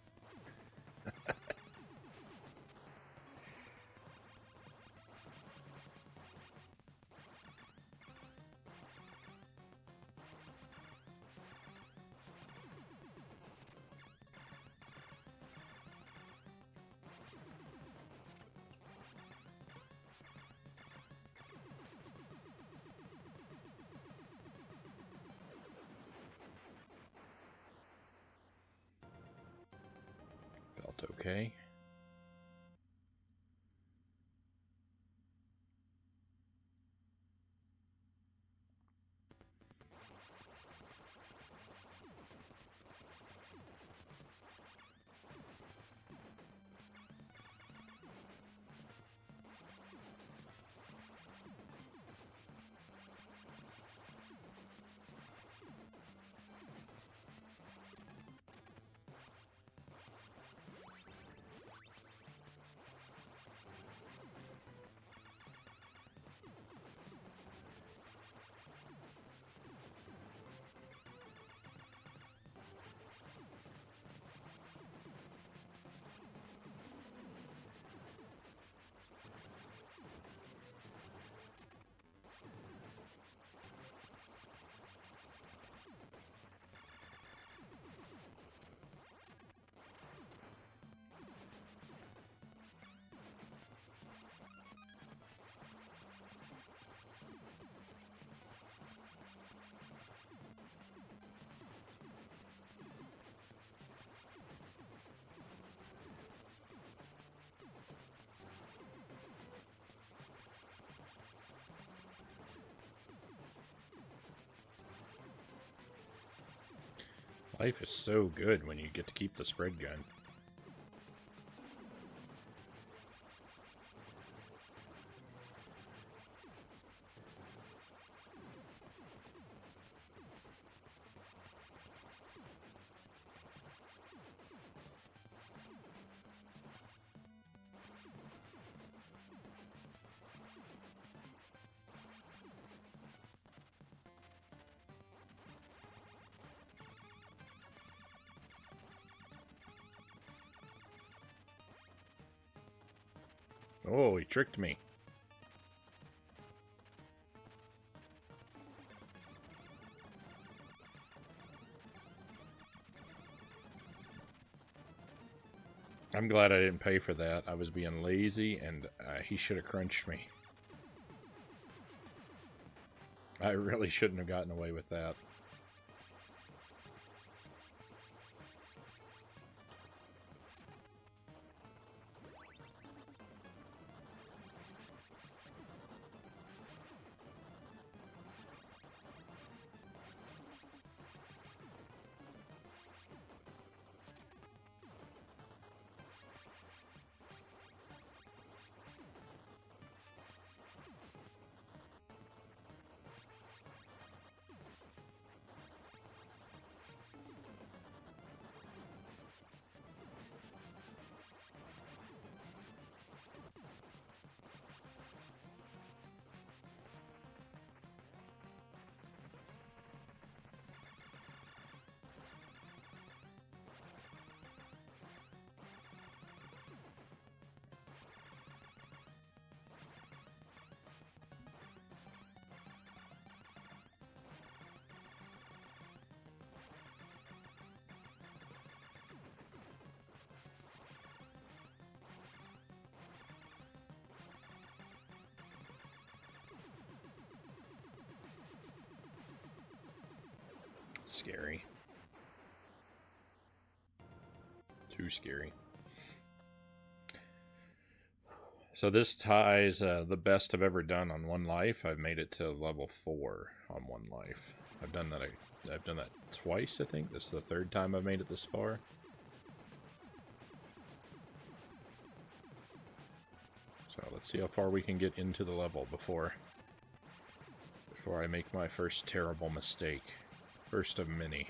Speaker 1: Felt okay. Life is so good when you get to keep the spread gun. Oh, he tricked me. I'm glad I didn't pay for that. I was being lazy, and he should have crunched me. I really shouldn't have gotten away with that. Scary. Too scary. So this ties the best I've ever done on one life. I've made it to level 4 on one life. I've done that twice, I think. This is the third time I've made it this far. So let's see how far we can get into the level before I make my first terrible mistake. First of many.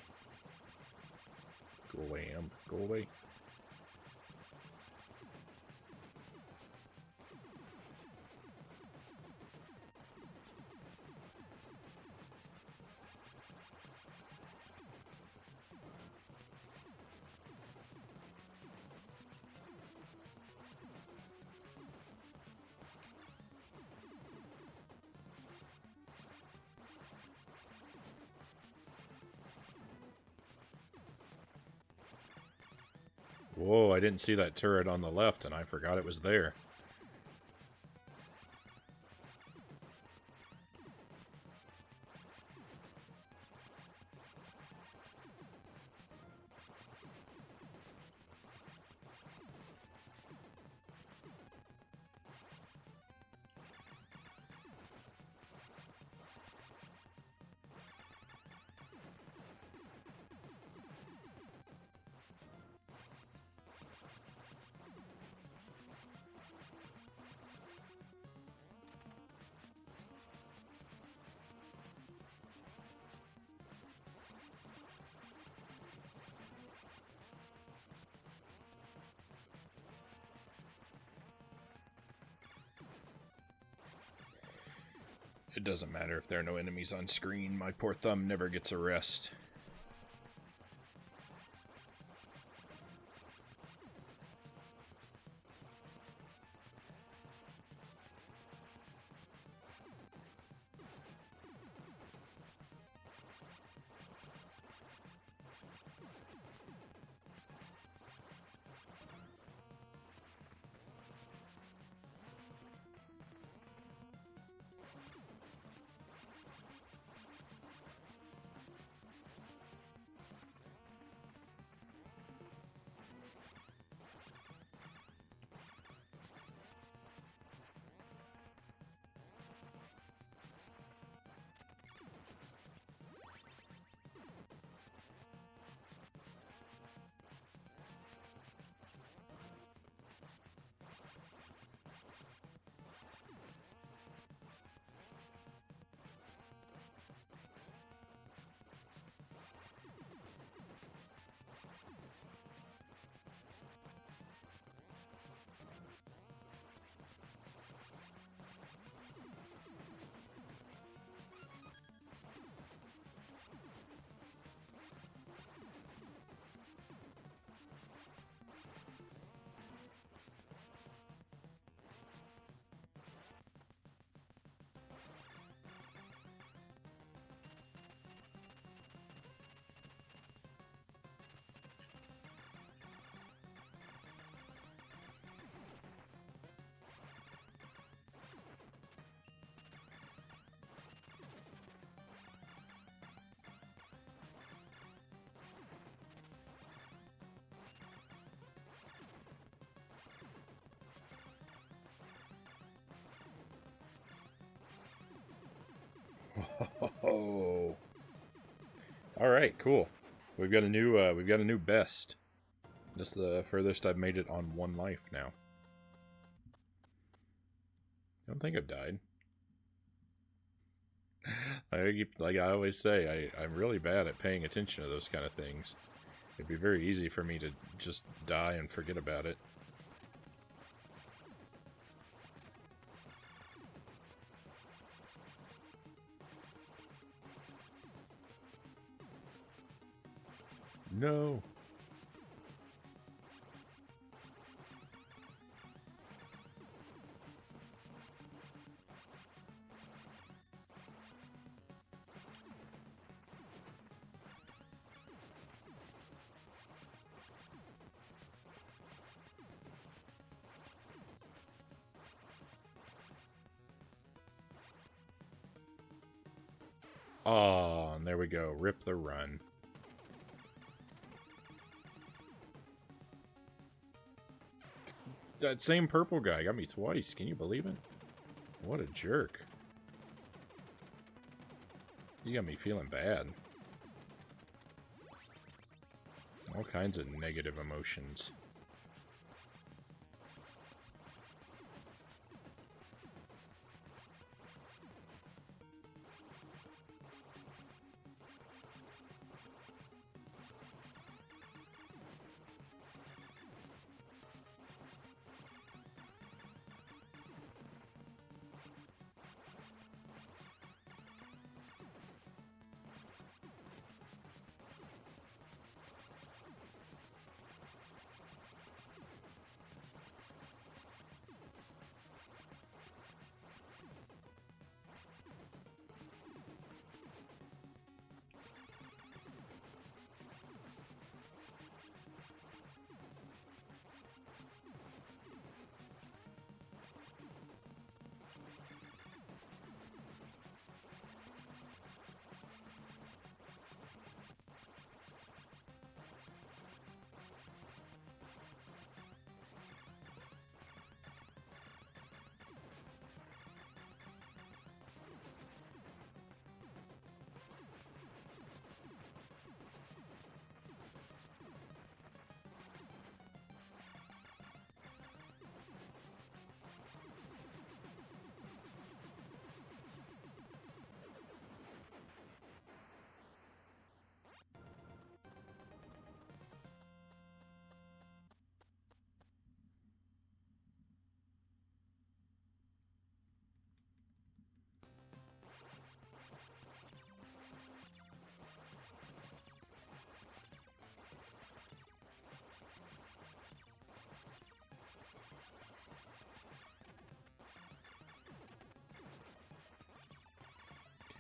Speaker 1: Go away, Em. Go away. Whoa, I didn't see that turret on the left, and I forgot it was there. It doesn't matter if there are no enemies on screen. My poor thumb never gets a rest. Oh. All right, cool. We've got a new best. This is the furthest I've made it on one life now. I don't think I've died. Like I always say, I'm really bad at paying attention to those kind of things. It'd be very easy for me to just die and forget about it. No. Oh, and there we go. Rip the run. That same purple guy got me twice. Can you believe it? What a jerk. You got me feeling bad. All kinds of negative emotions.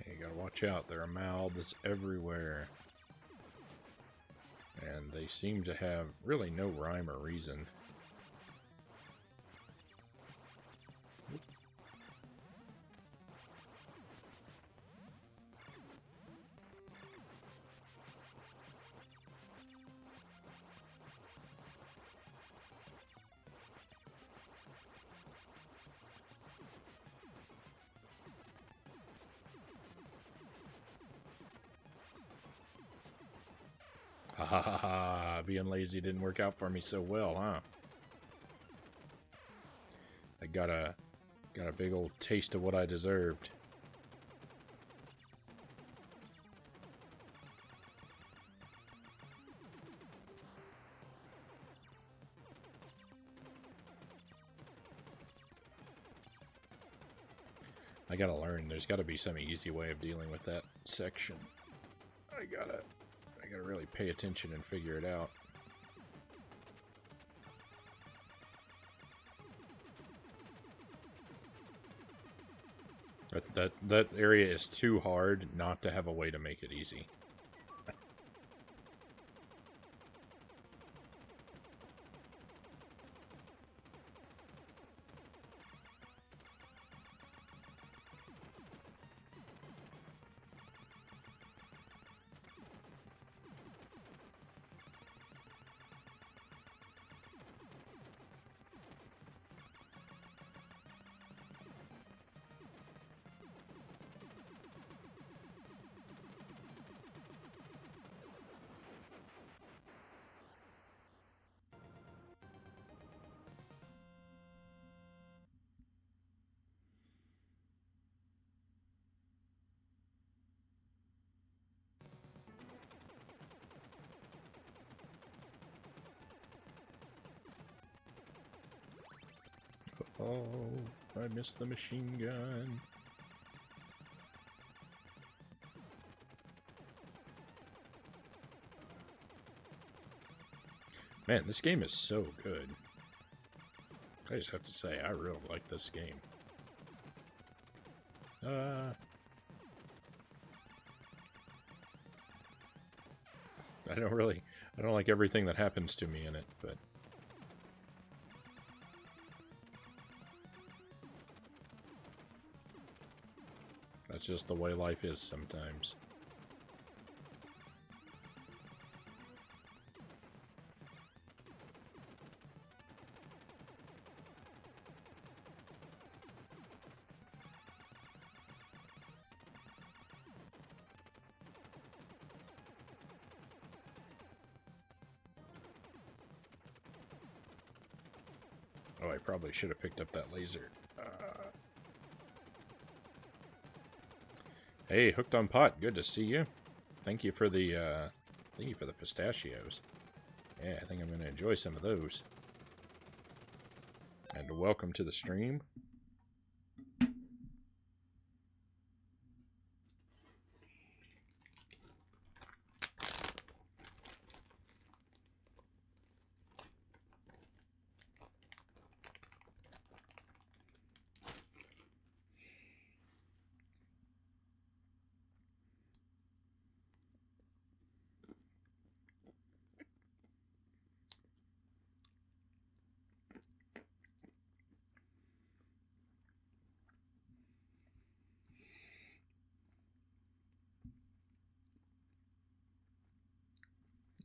Speaker 1: Okay, you gotta watch out. There are mouths everywhere. And they seem to have really no rhyme or reason. Ha ha ha ha. Being lazy didn't work out for me so well, huh? I got a big old taste of what I deserved. I gotta learn. There's gotta be some easy way of dealing with that section. I gotta really pay attention and figure it out. That area is too hard not to have a way to make it easy. Oh, I missed the machine gun. Man, this game is so good. I just have to say, I really like this game. I don't like everything that happens to me in it, but... that's just the way life is sometimes. Oh, I probably should have picked up that laser. Hey, Hooked on Pot, good to see you. Thank you for the pistachios. Yeah, I think I'm going to enjoy some of those. And welcome to the stream.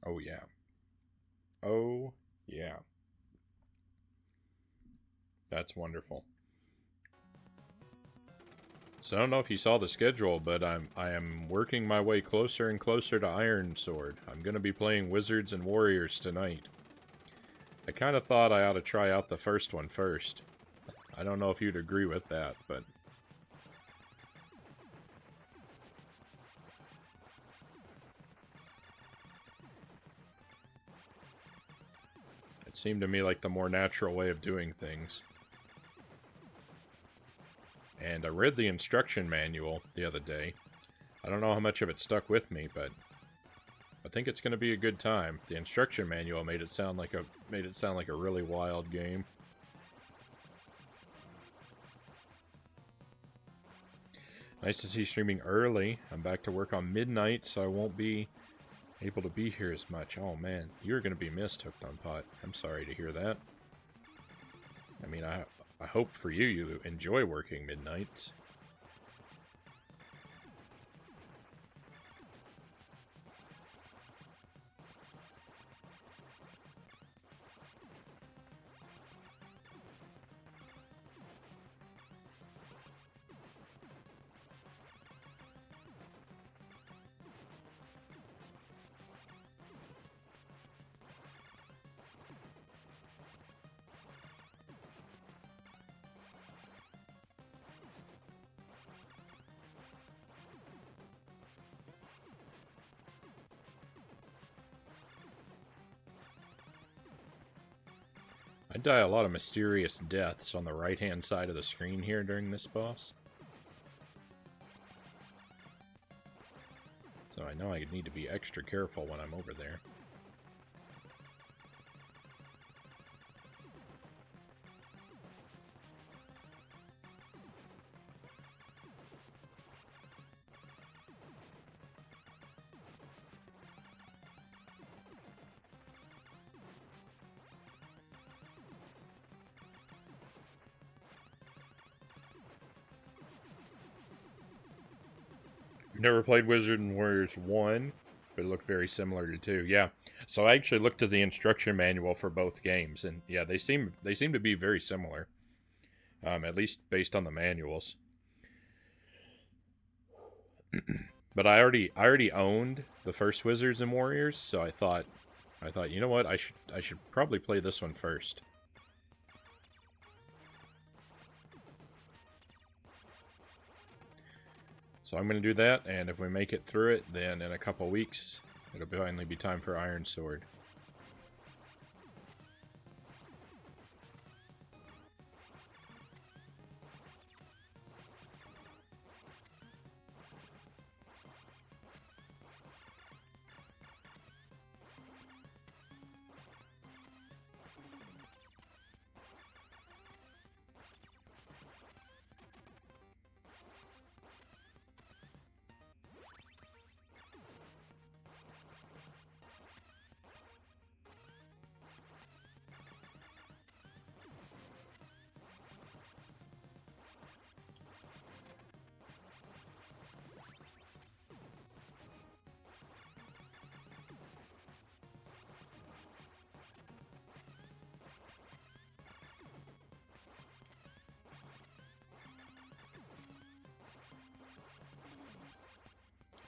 Speaker 1: Oh, yeah. Oh, yeah. That's wonderful. So I don't know if you saw the schedule, but I am working my way closer and closer to Iron Sword. I'm going to be playing Wizards and Warriors tonight. I kind of thought I ought to try out the first one first. I don't know if you'd agree with that, but... it seemed to me like the more natural way of doing things. And I read the instruction manual the other day. I don't know how much of it stuck with me, but I think it's going to be a good time. The instruction manual made it sound like a really wild game. Nice to see streaming early. I'm back to work on midnight, so I won't be able to be here as much. Oh man, you're going to be missed, Hooked on Pot. I'm sorry to hear that. I mean, I hope for you enjoy working midnights. I die a lot of mysterious deaths on the right-hand side of the screen here during this boss. So I know I need to be extra careful when I'm over there. Never played Wizard and Warriors 1, but it looked very similar to 2. Yeah, so I actually looked at the instruction manual for both games, and yeah, they seem to be very similar, at least based on the manuals. But I already owned the first Wizards and Warriors, so I thought, you know what, I should probably play this one first. So I'm going to do that, and if we make it through it, then in a couple weeks, it'll finally be time for Iron Sword.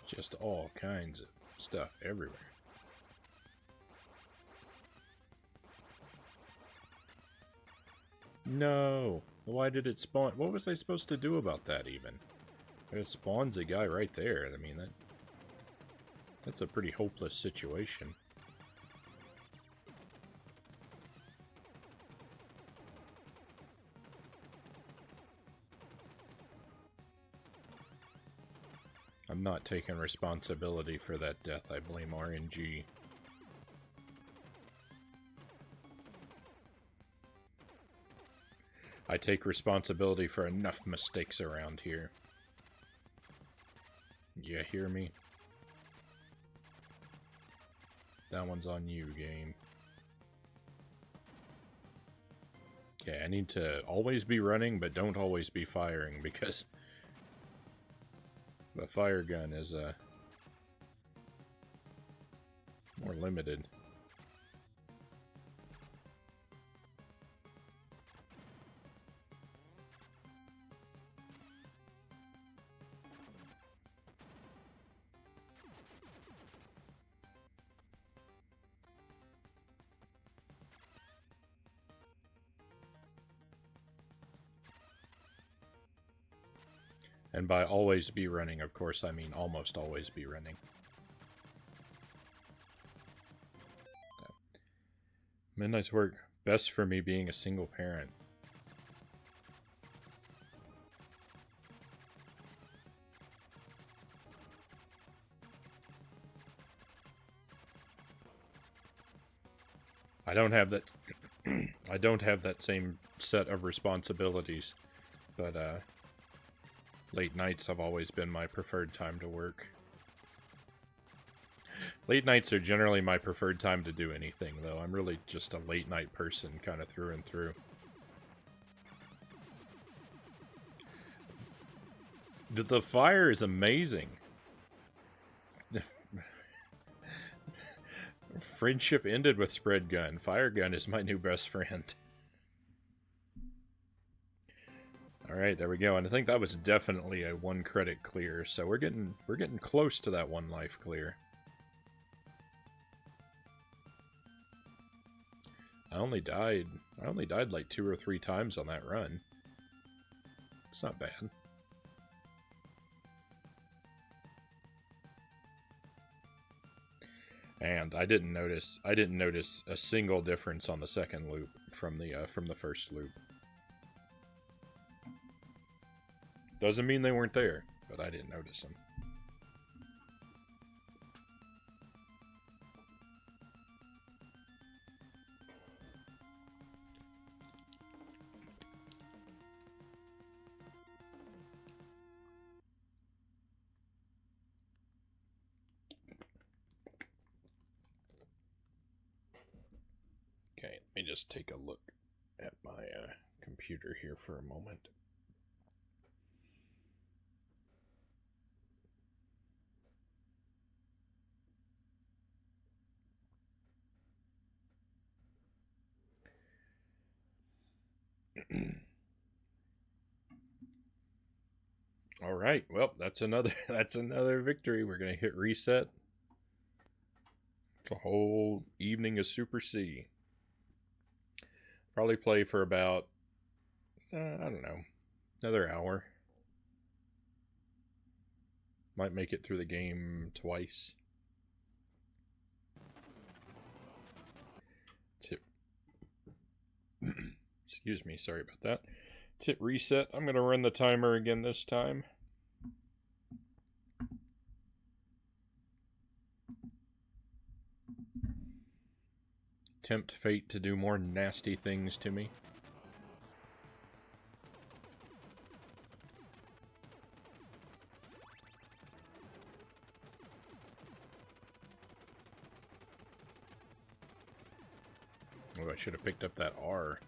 Speaker 1: Just all kinds of stuff everywhere. No! Why did it spawn? What was I supposed to do about that, even? It spawns a guy right there. I mean, that's a pretty hopeless situation. I'm not taking responsibility for that death. I blame RNG. I take responsibility for enough mistakes around here. You hear me? That one's on you, game. Okay, I need to always be running, but don't always be firing, because the fire gun is more limited. And by always be running, of course, I mean almost always be running. Midnight's work best for me being a single parent. I don't have that I don't have that same set of responsibilities, but late nights have always been my preferred time to work. Late nights are generally my preferred time to do anything, though. I'm really just a late night person, kind of through and through. The fire is amazing. Friendship ended with spread gun. Fire gun is my new best friend. Alright, there we go. And I think that was definitely a 1 credit clear, so we're getting close to that 1 life clear. I only died like 2 or 3 times on that run. It's not bad. And I didn't notice a single difference on the second loop from the first loop. Doesn't mean they weren't there, but I didn't notice them. Okay, let me just take a look at my computer here for a moment. All right, well, that's another victory. We're gonna hit reset. The whole evening of Super C. Probably play for about I don't know, another hour. Might make it through the game twice. Excuse me, sorry about that. Let's hit reset. I'm going to run the timer again this time. Tempt fate to do more nasty things to me. Oh, I should have picked up that R.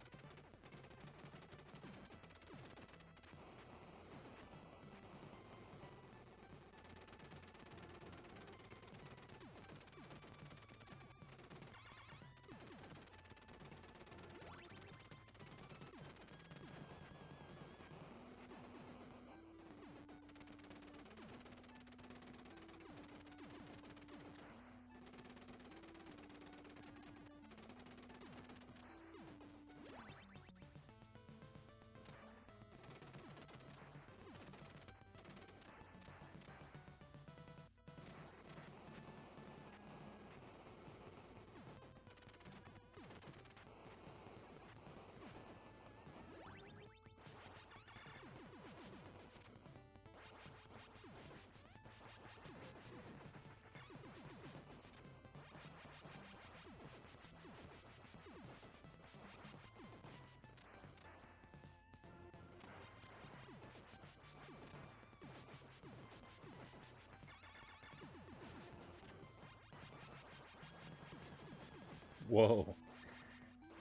Speaker 1: Whoa.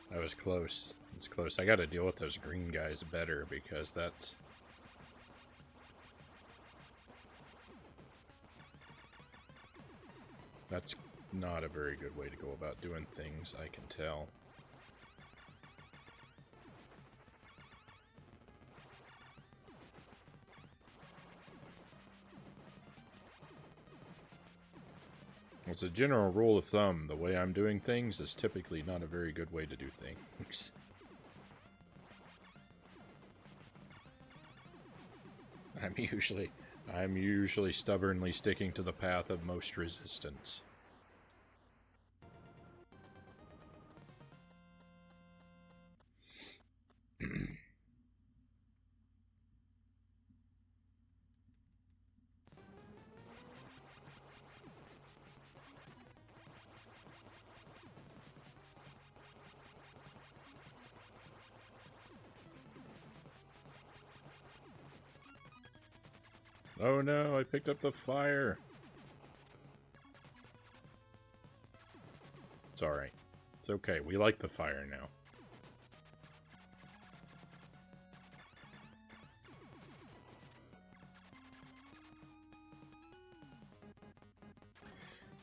Speaker 1: That was close. It's close. I gotta deal with those green guys better because that's... That's not a very good way to go about doing things, I can tell. It's a general rule of thumb. The way I'm doing things is typically not a very good way to do things. I'm usually stubbornly sticking to the path of most resistance. Oh no, I picked up the fire. It's alright. It's okay. We like the fire now.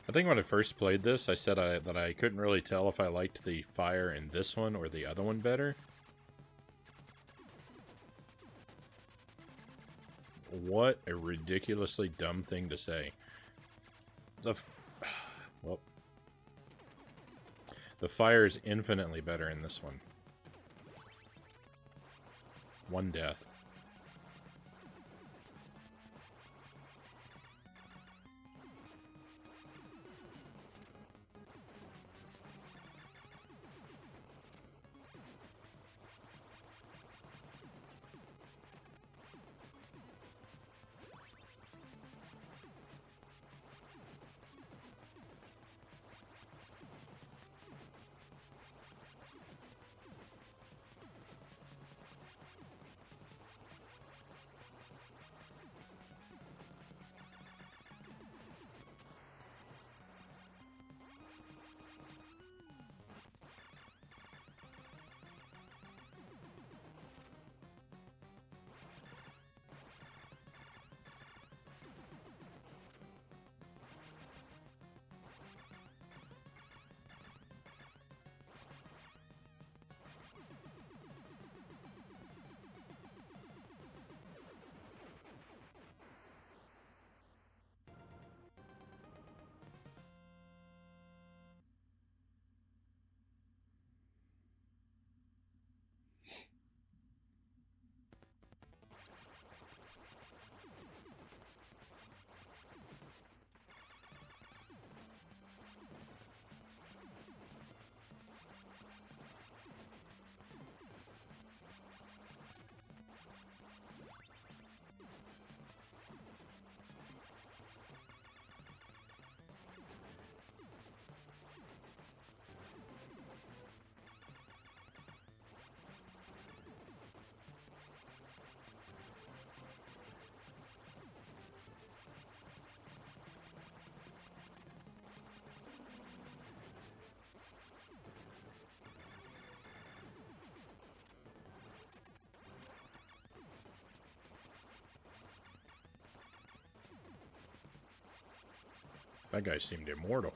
Speaker 1: I think when I first played this, I said that I couldn't really tell if I liked the fire in this one or the other one better. What a ridiculously dumb thing to say. Well, the fire is infinitely better in this one. One death. That guy seemed immortal.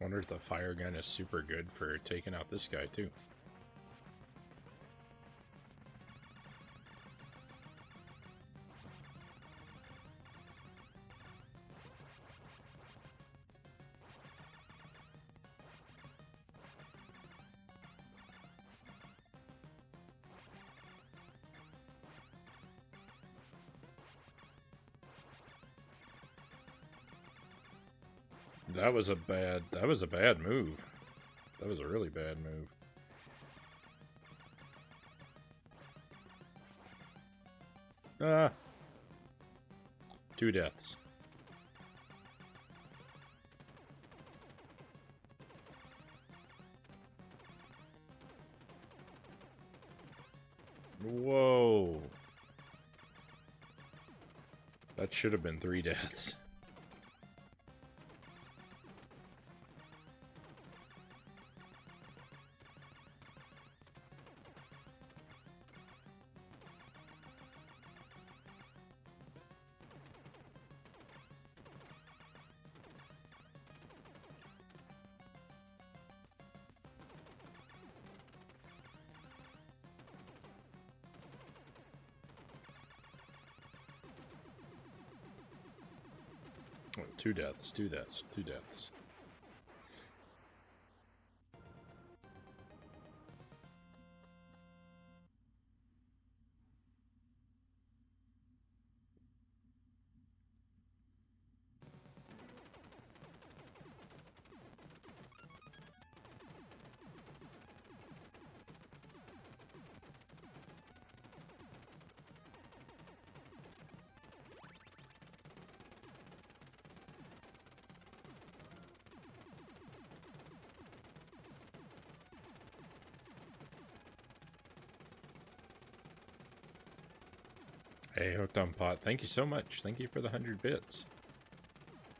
Speaker 1: Wonder if the fire gun is super good for taking out this guy, too. That was a bad move. That was a really bad move. Ah. 2 deaths. Whoa. That should have been 3 deaths. Oh, 2 deaths, 2 deaths, 2 deaths. Hey, Hooked on Pot, thank you so much. Thank you for the 100 bits.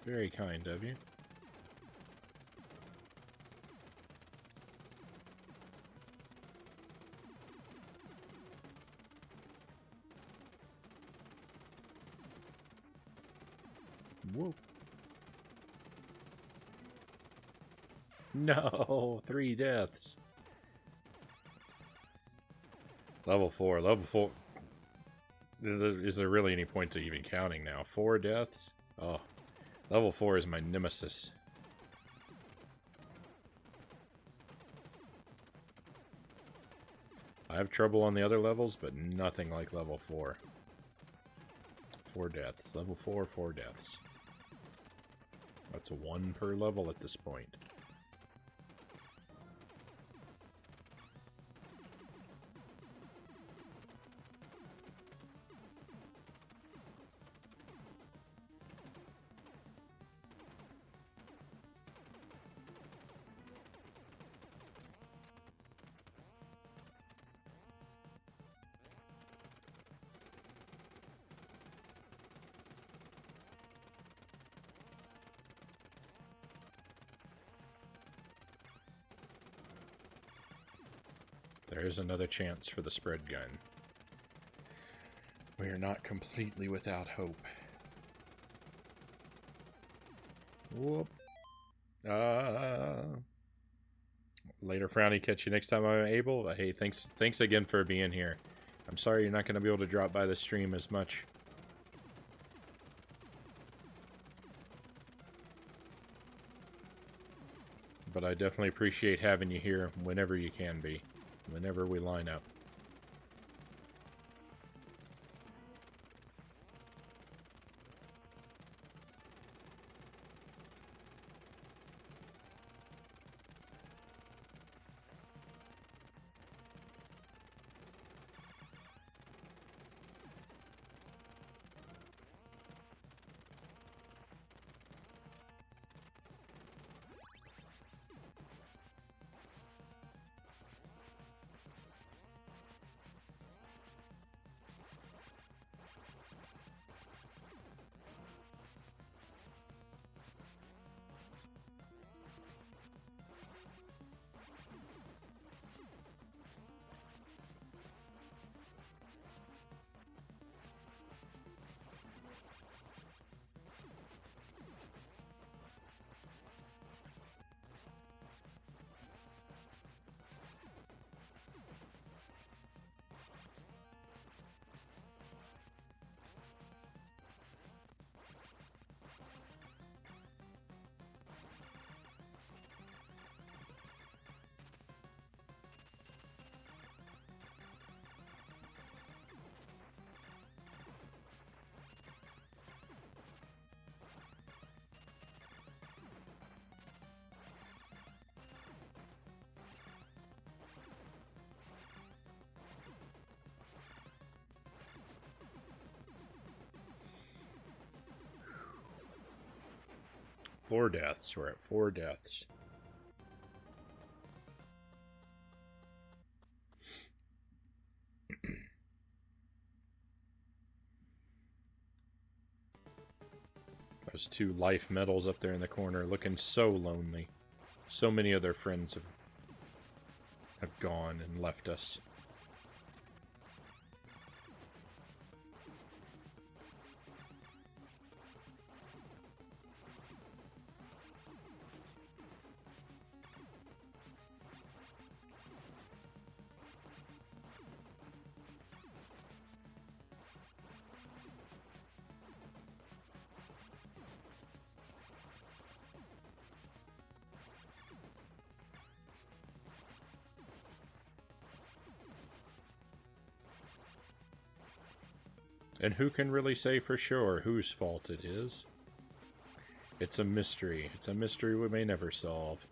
Speaker 1: Very kind of you. Whoa. No, 3 deaths. Level 4, level 4. Is there really any point to even counting now? 4 deaths? Oh, level 4 is my nemesis. I have trouble on the other levels, but nothing like level 4. 4 deaths. Level 4, 4 deaths. That's a 1 per level at this point. There is another chance for the spread gun. We are not completely without hope. Whoop. Later, Frownie. Catch you next time I'm able. Hey, thanks again for being here. I'm sorry you're not going to be able to drop by the stream as much. But I definitely appreciate having you here whenever you can be. Whenever we line up. 4 deaths. We're at 4 deaths. Those 2 life medals up there in the corner looking so lonely. So many of their friends have gone and left us. And who can really say for sure whose fault it is? It's a mystery. It's a mystery we may never solve.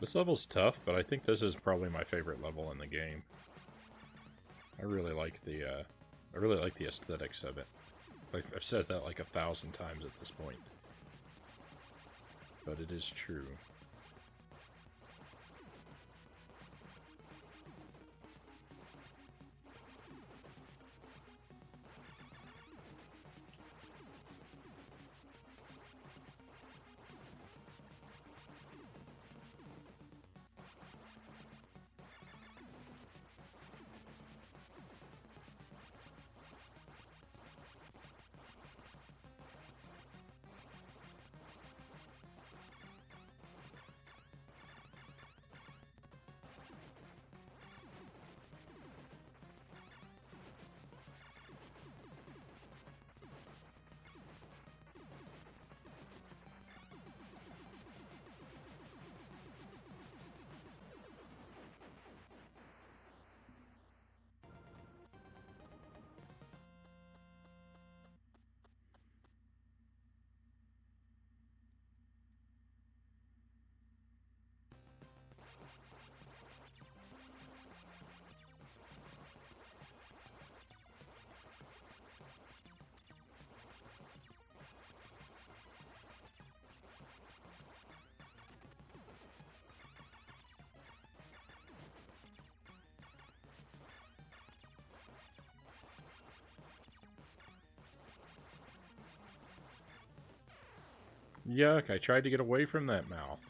Speaker 1: This level's tough, but I think this is probably my favorite level in the game. I really like the aesthetics of it. I've said that like 1,000 times at this point. But it is true. Yuck, I tried to get away from that mouth.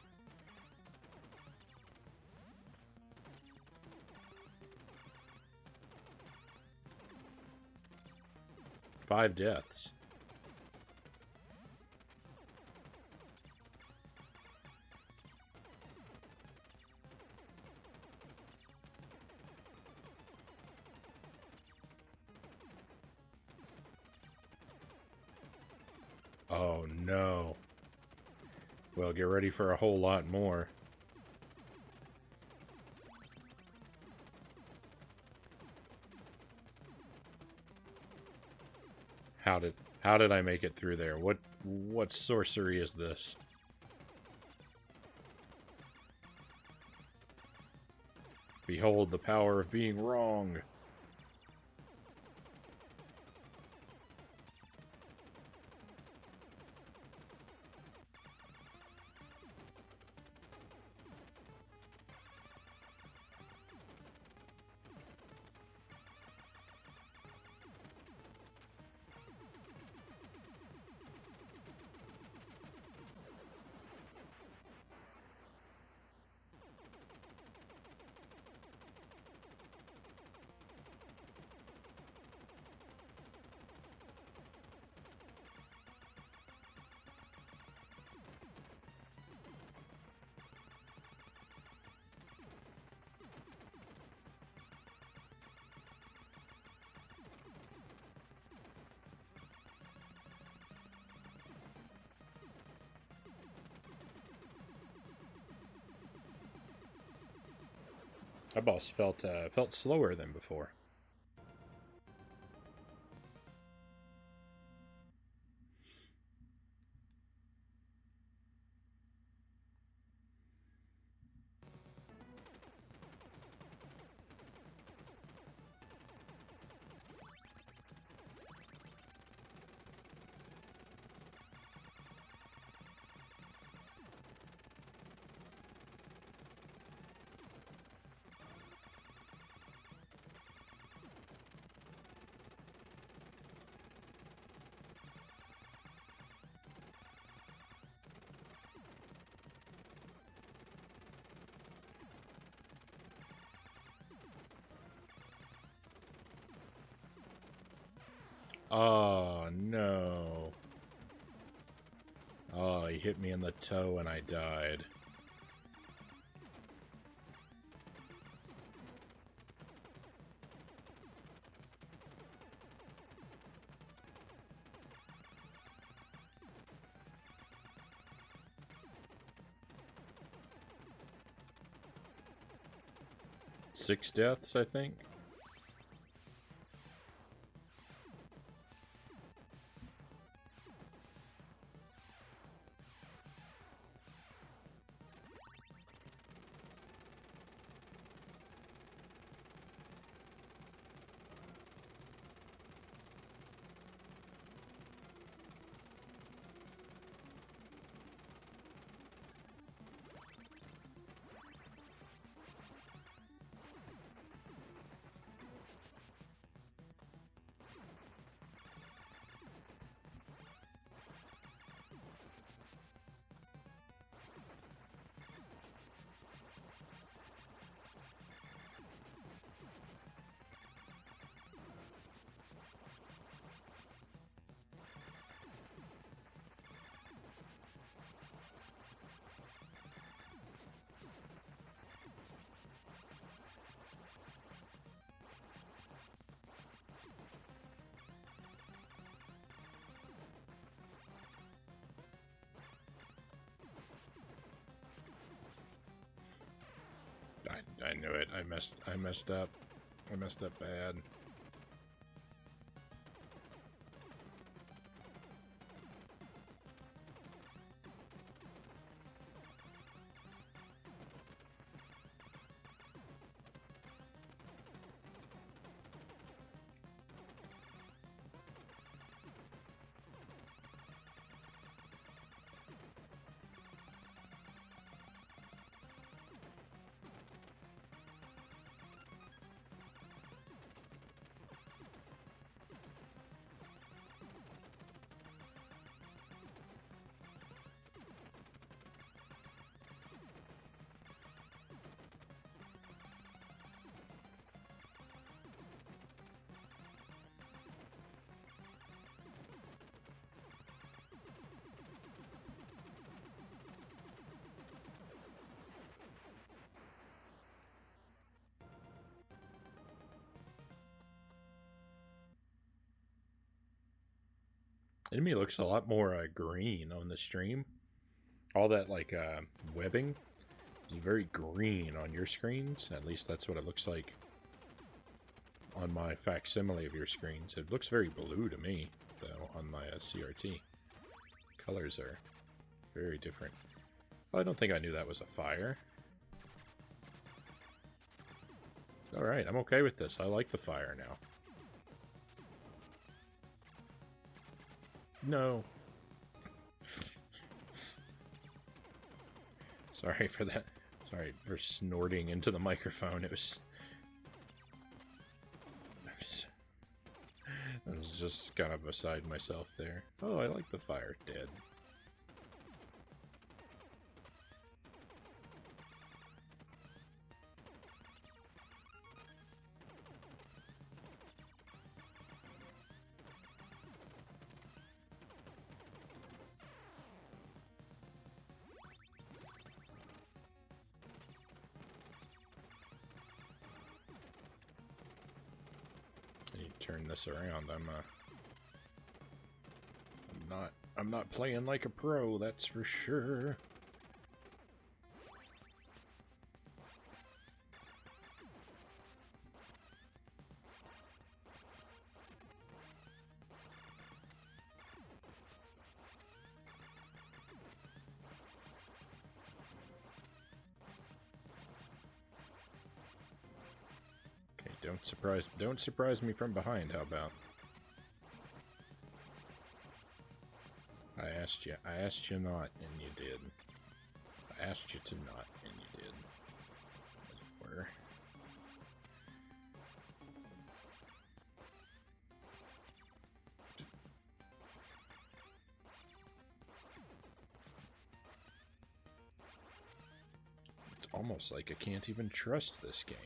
Speaker 1: Five deaths. Oh no. Well, get ready for a whole lot more. How did I make it through there? What sorcery is this? Behold the power of being wrong. That boss felt slower than before. Oh, no. Oh, he hit me in the toe and I died. Six deaths, I think. I knew it. I messed up. I messed up bad. Enemy looks a lot more green on the stream. All that like webbing is very green on your screens. At least that's what it looks like on my facsimile of your screens. It looks very blue to me, though, on my CRT. Colors are very different. Oh, I don't think I knew that was a fire. Alright, I'm okay with this. I like the fire now. No. Sorry for that. Sorry for snorting into the microphone. It was... I was just kind of beside myself there. Oh, I like the fire dead. Turn this around. I'm not playing like a pro, that's for sure. Don't surprise me from behind, how about? I asked you not, and you did. I asked you to not, and you did. As it were. It's almost like I can't even trust this game.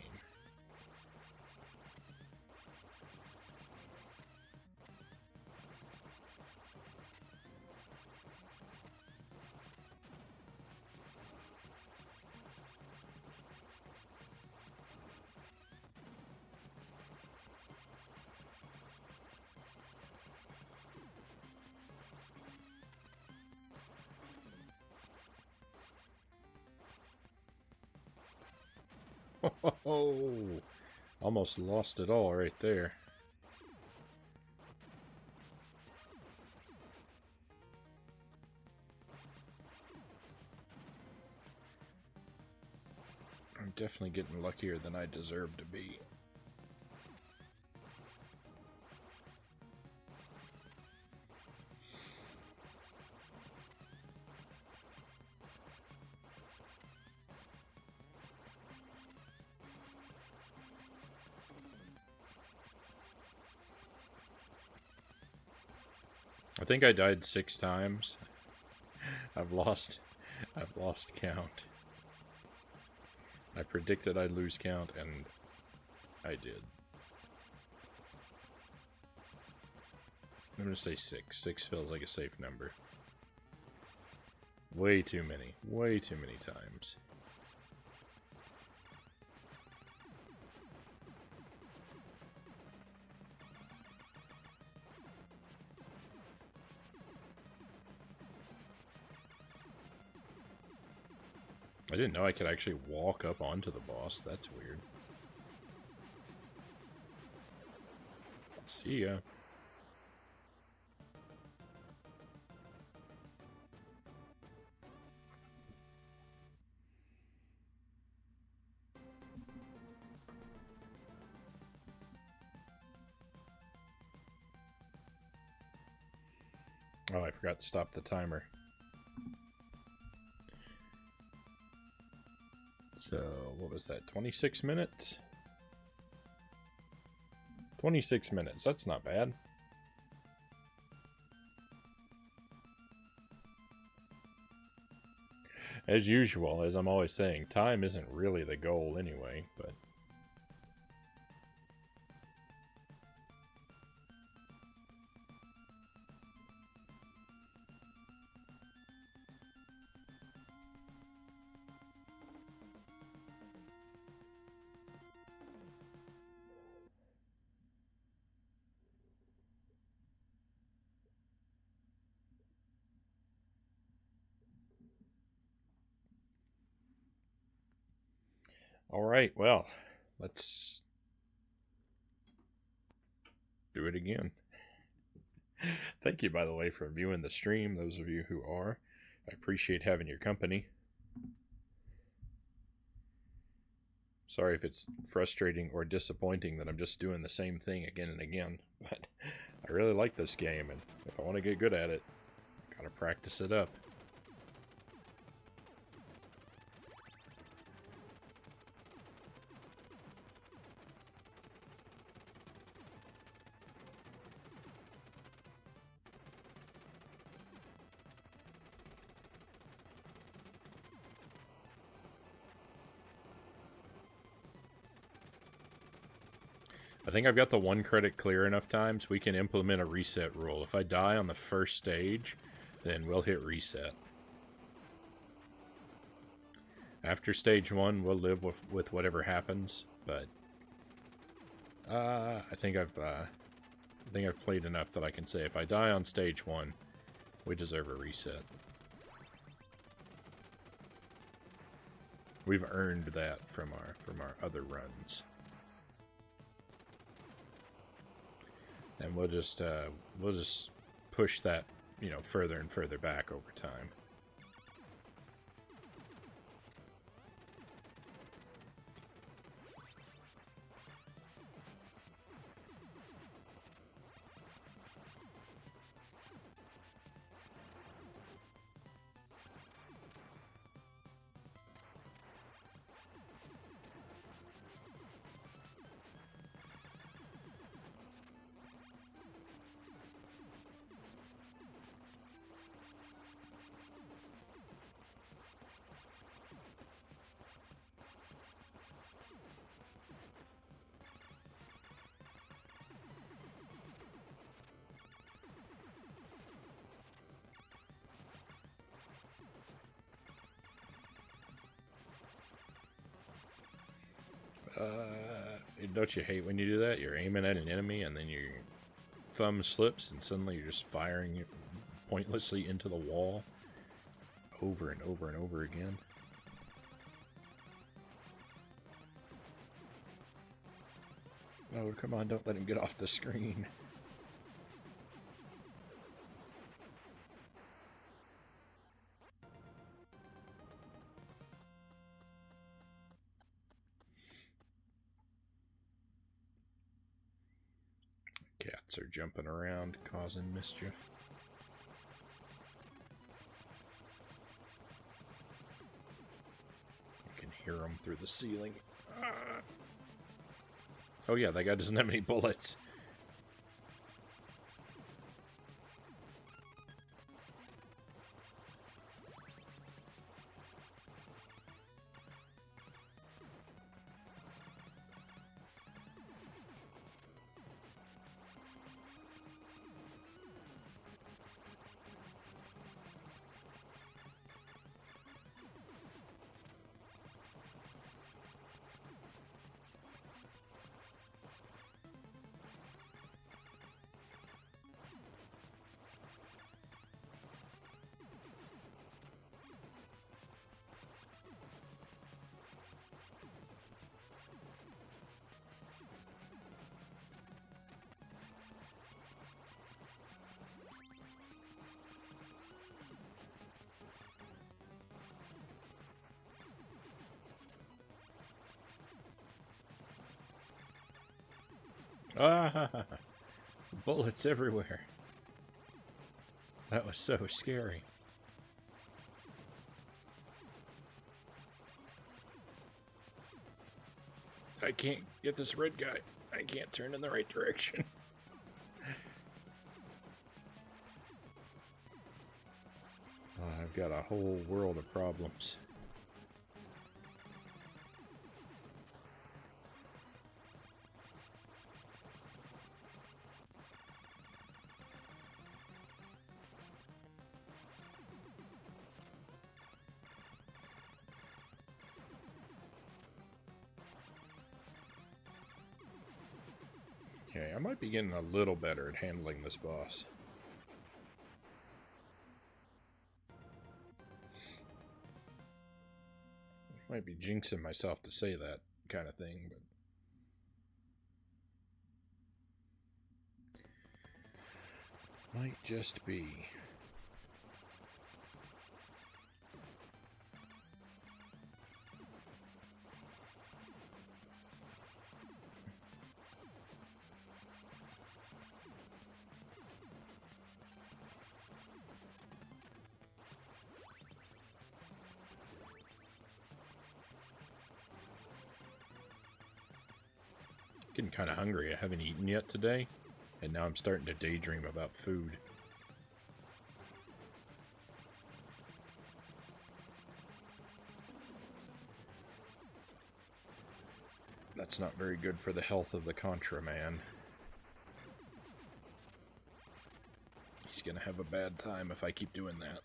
Speaker 1: Oh, almost lost it all right there. I'm definitely getting luckier than I deserve to be. I think I died 6 times. I've lost count. I predicted I'd lose count, and I did. I'm gonna say 6. 6 feels like a safe number. Way too many. Way too many times. I didn't know I could actually walk up onto the boss. That's weird. See ya. Oh, I forgot to stop the timer. So, what was that? 26 minutes? 26 minutes. That's not bad. As usual, as I'm always saying, time isn't really the goal anyway, but... Alright, well, let's do it again. Thank you, by the way, for viewing the stream, those of you who are. I appreciate having your company. Sorry if it's frustrating or disappointing that I'm just doing the same thing again and again, but I really like this game, and if I want to get good at it, I gotta practice it up. I think I've got the 1 credit clear enough times we can implement a reset rule. If I die on the first stage, then we'll hit reset. After stage 1, we'll live with whatever happens, but I think I've played enough that I can say if I die on stage 1, we deserve a reset. We've earned that from our other runs. And we'll just push that, you know, further and further back over time. Don't you hate when you do that? You're aiming at an enemy and then your thumb slips and suddenly you're just firing pointlessly into the wall over and over and over again. Oh, come on, don't let him get off the screen. Cats are jumping around, causing mischief. You can hear them through the ceiling. Ah. Oh yeah, that guy doesn't have any bullets. Ah, bullets everywhere. That was so scary. I can't get this red guy. I can't turn in the right direction. I've got a whole world of problems. Okay, I might be getting a little better at handling this boss. Might be jinxing myself to say that kind of thing, but might just be. Getting kind of hungry. I haven't eaten yet today, and now I'm starting to daydream about food. That's not very good for the health of the Contra man. He's gonna have a bad time if I keep doing that.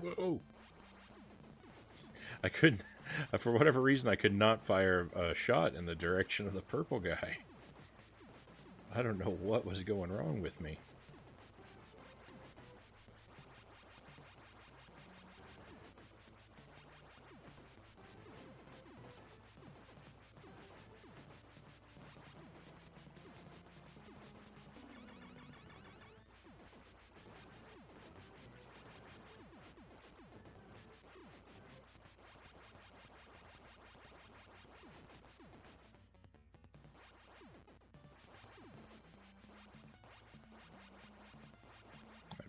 Speaker 1: Whoa! I couldn't, for whatever reason, I could not fire a shot in the direction of the purple guy. I don't know what was going wrong with me.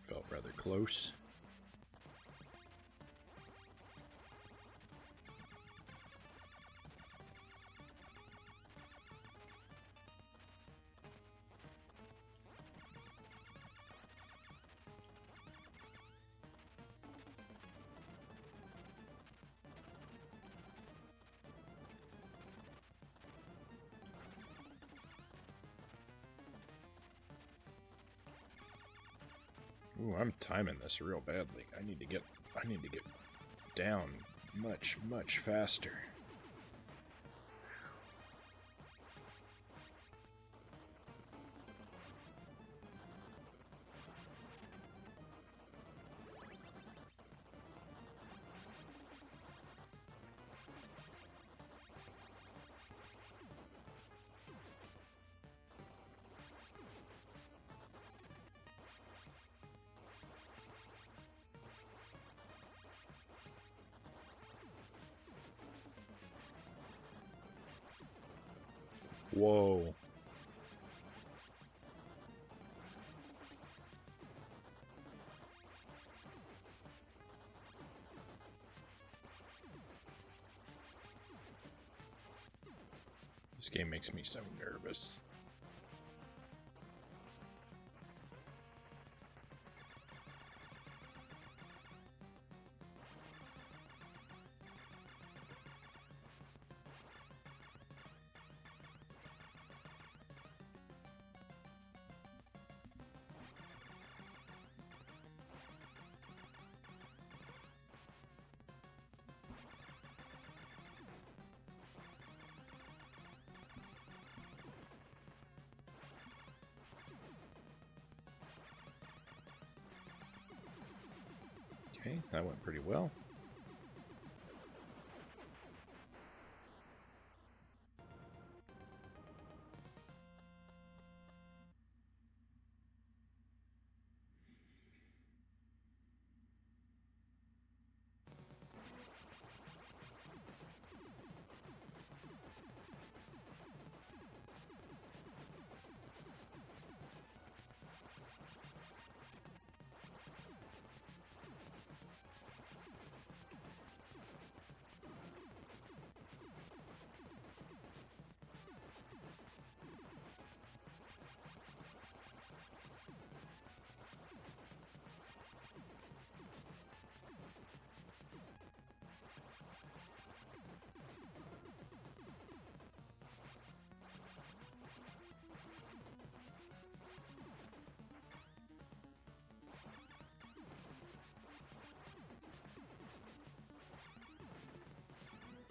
Speaker 1: Felt rather close. Ooh, I'm timing this real badly. I need to get down much faster. Whoa. This game makes me so nervous. Okay, that went pretty well.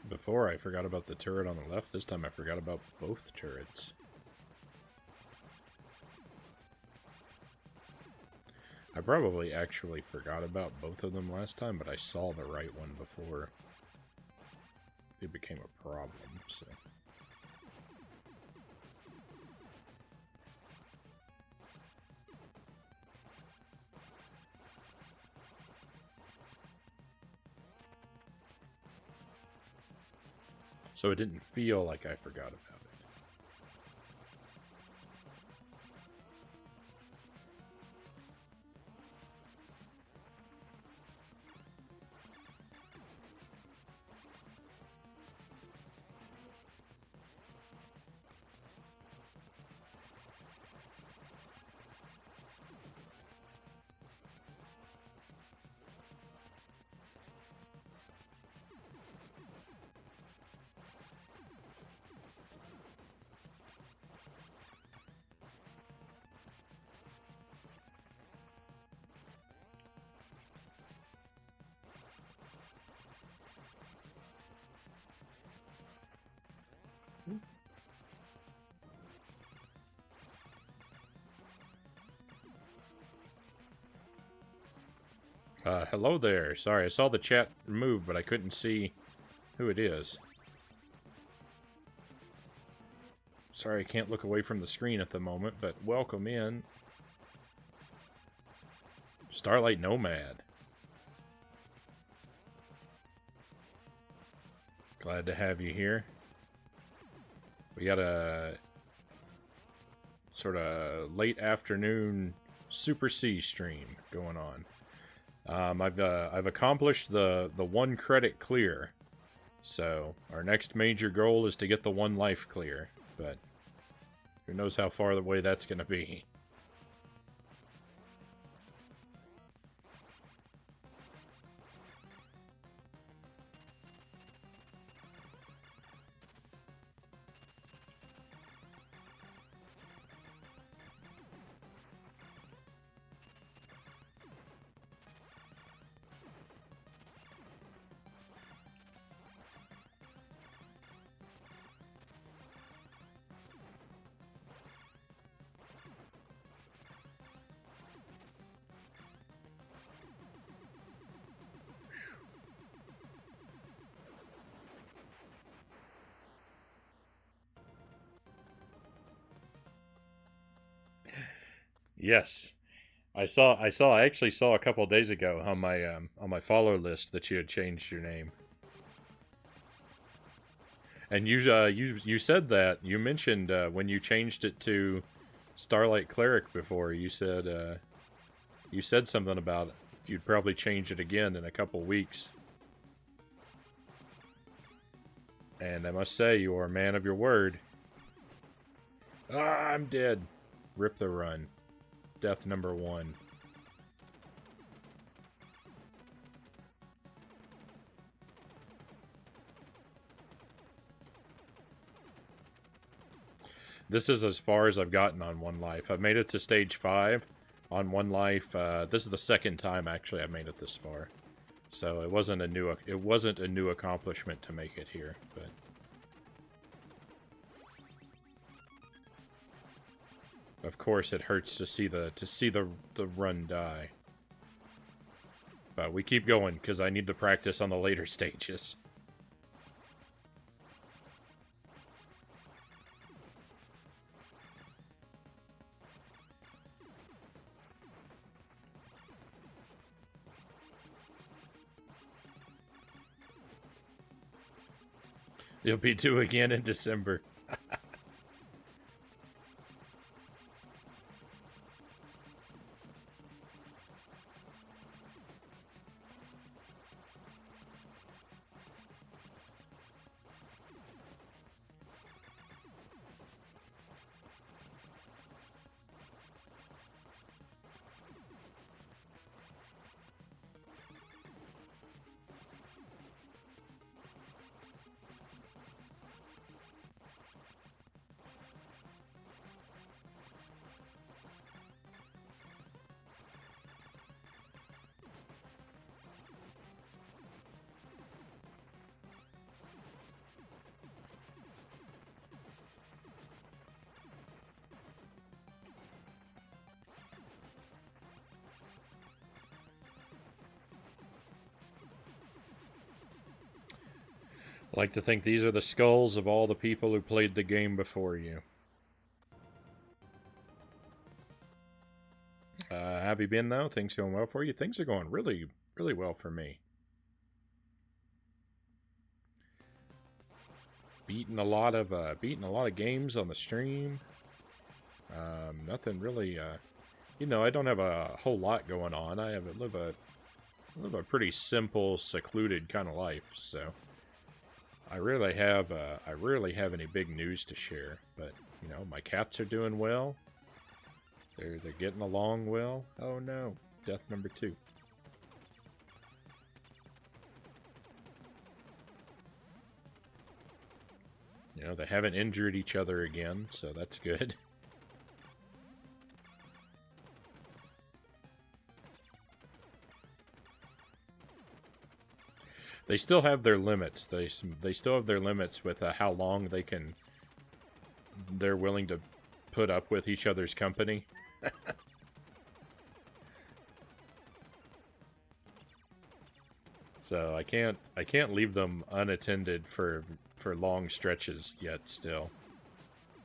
Speaker 1: Before, I forgot about the turret on the left. This time I forgot about both turrets. I probably actually forgot about both of them last time, but I saw the right one before it became a problem, so... So it didn't feel like I forgot about it. Hello there. Sorry, I saw the chat move, but I couldn't see who it is. Sorry, I can't look away from the screen at the moment, but welcome in. Starlight Nomad. Glad to have you here. We got a sort of late afternoon Super C stream going on. I've accomplished the 1 credit clear, so our next major goal is to get the 1 life clear, but who knows how far away that's going to be. Yes. I actually saw a couple of days ago on my follower list that you had changed your name. And you said that you mentioned when you changed it to Starlight Cleric before. You said something about you'd probably change it again in a couple weeks. And I must say, you are a man of your word. Ah, I'm dead. Rip the run. Death number 1. This is as far as I've gotten on One Life. I've made it to stage 5 on One Life. This is the second time actually I've made it this far. So it wasn't a new accomplishment to make it here, but of course it hurts to see the run die. But we keep going because I need the practice on the later stages. You'll be due again in December. I like to think these are the skulls of all the people who played the game before you. Have you been though? Things going well for you? Things are going really, really well for me. Beating a lot of games on the stream. Nothing really. I don't have a whole lot going on. I live a pretty simple, secluded kind of life. So I rarely have any big news to share. But my cats are doing well. They're getting along well. Oh no, death number 2. They haven't injured each other again, so that's good. They still have their limits. They still have their limits with how long they're willing to put up with each other's company. So I can't leave them unattended for long stretches yet still,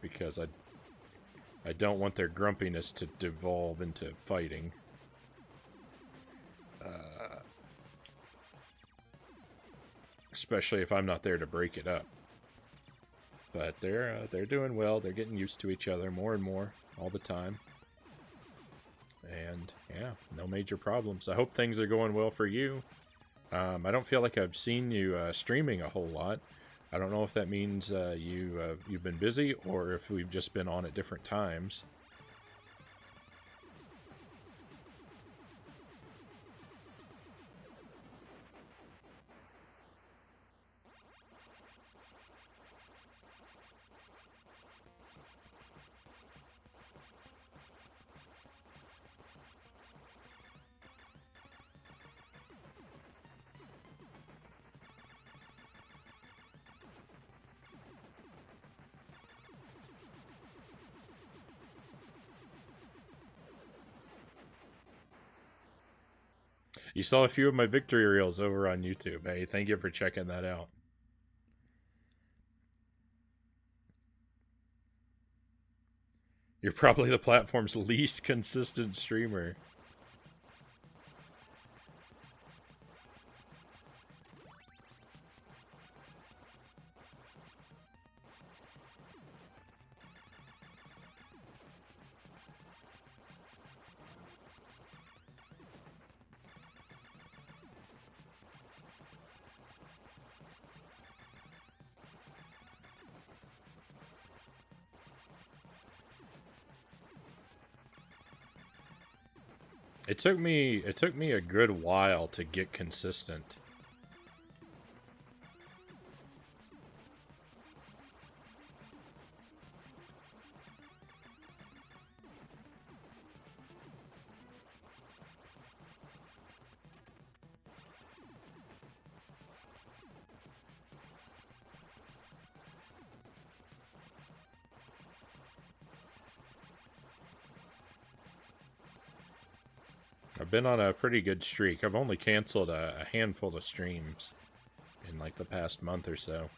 Speaker 1: because I don't want their grumpiness to devolve into fighting. Especially if I'm not there to break it up. But they're doing well. They're getting used to each other more and more all the time. And yeah, no major problems. I hope things are going well for you. I don't feel like I've seen you streaming a whole lot. I don't know if that means you've been busy or if we've just been on at different times. You saw a few of my victory reels over on YouTube. Hey, thank you for checking that out. You're probably the platform's least consistent streamer. It took me a good while to get consistent. I've been on a pretty good streak. I've only canceled a handful of streams in like the past month or so.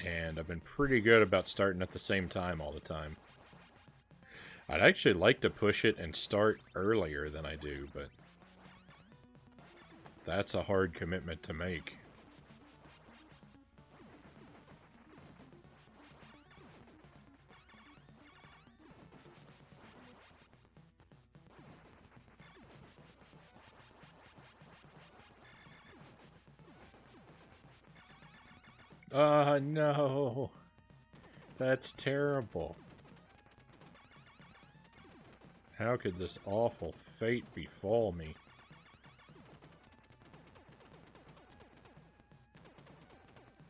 Speaker 1: And I've been pretty good about starting at the same time all the time. I'd actually like to push it and start earlier than I do, but that's a hard commitment to make. No. That's terrible. How could this awful fate befall me?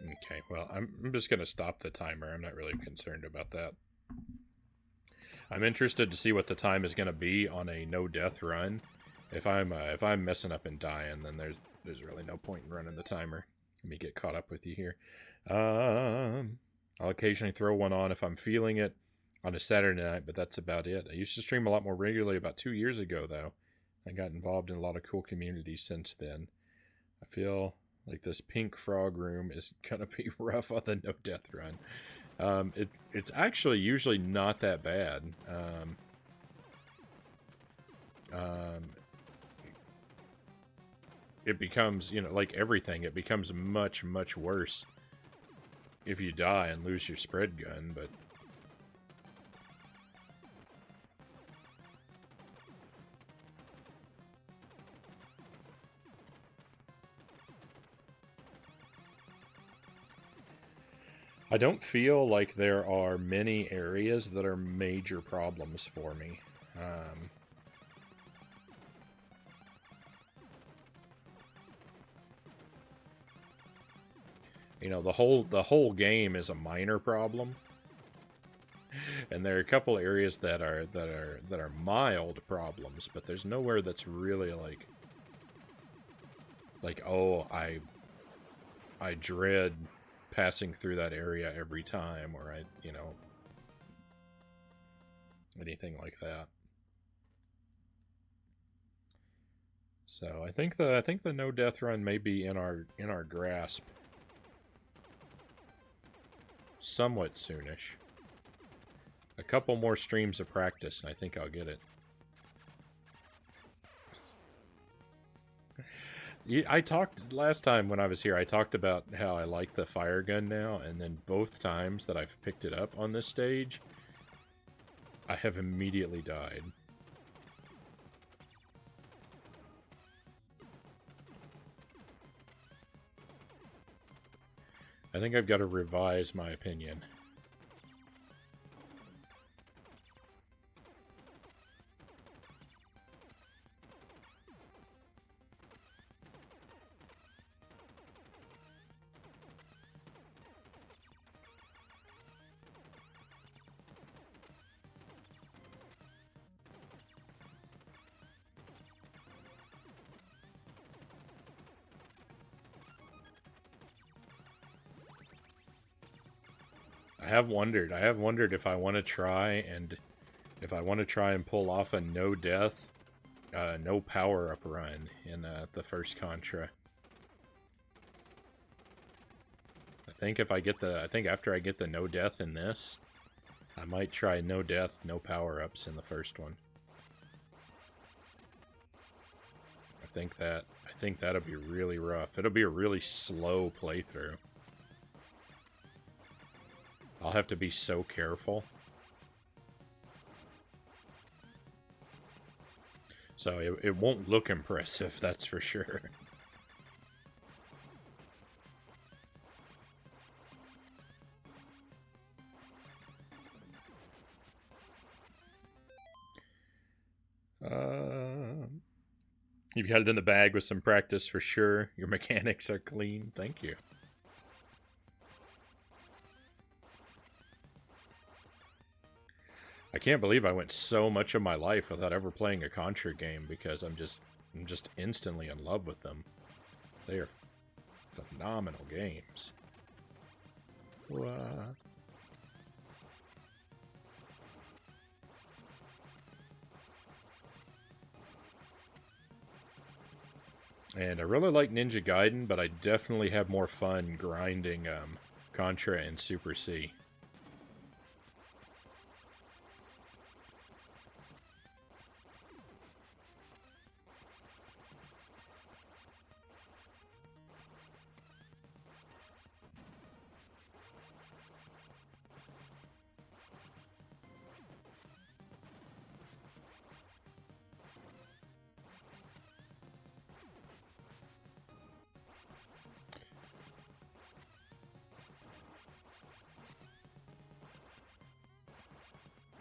Speaker 1: Okay, well, I'm just going to stop the timer. I'm not really concerned about that. I'm interested to see what the time is going to be on a no-death run. If I'm messing up and dying, then there's really no point in running the timer. Let me get caught up with you here. I'll occasionally throw one on if I'm feeling it on a Saturday night, but that's about it. I used to stream a lot more regularly about 2 years ago, though. I got involved in a lot of cool communities since then. I feel like this pink frog room is going to be rough on the no-death run. It's actually usually not that bad. It becomes, like everything, it becomes much, much worse if you die and lose your spread gun, but... I don't feel like there are many areas that are major problems for me. The whole game is a minor problem, and there are a couple areas that are mild problems, but there's nowhere that's really like oh, I dread passing through that area every time, or anything like that. So I think the no death run may be in our grasp somewhat soonish. A couple more streams of practice, and I think I'll get it. I talked last time when I was here, I talked about how I like the fire gun now, and then both times that I've picked it up on this stage, I have immediately died. I think I've got to revise my opinion. I have wondered if I want to try and pull off a no death, no power up run in the first Contra. think I think after I get the no death in this, I might try no death, no power-ups in the first one. I think that'll be really rough. It'll be a really slow playthrough. I'll have to be so careful. So it won't look impressive, that's for sure. You've got it in the bag with some practice for sure. Your mechanics are clean. Thank you. I can't believe I went so much of my life without ever playing a Contra game because I'm just instantly in love with them. They are phenomenal games. What? And I really like Ninja Gaiden, but I definitely have more fun grinding Contra and Super C.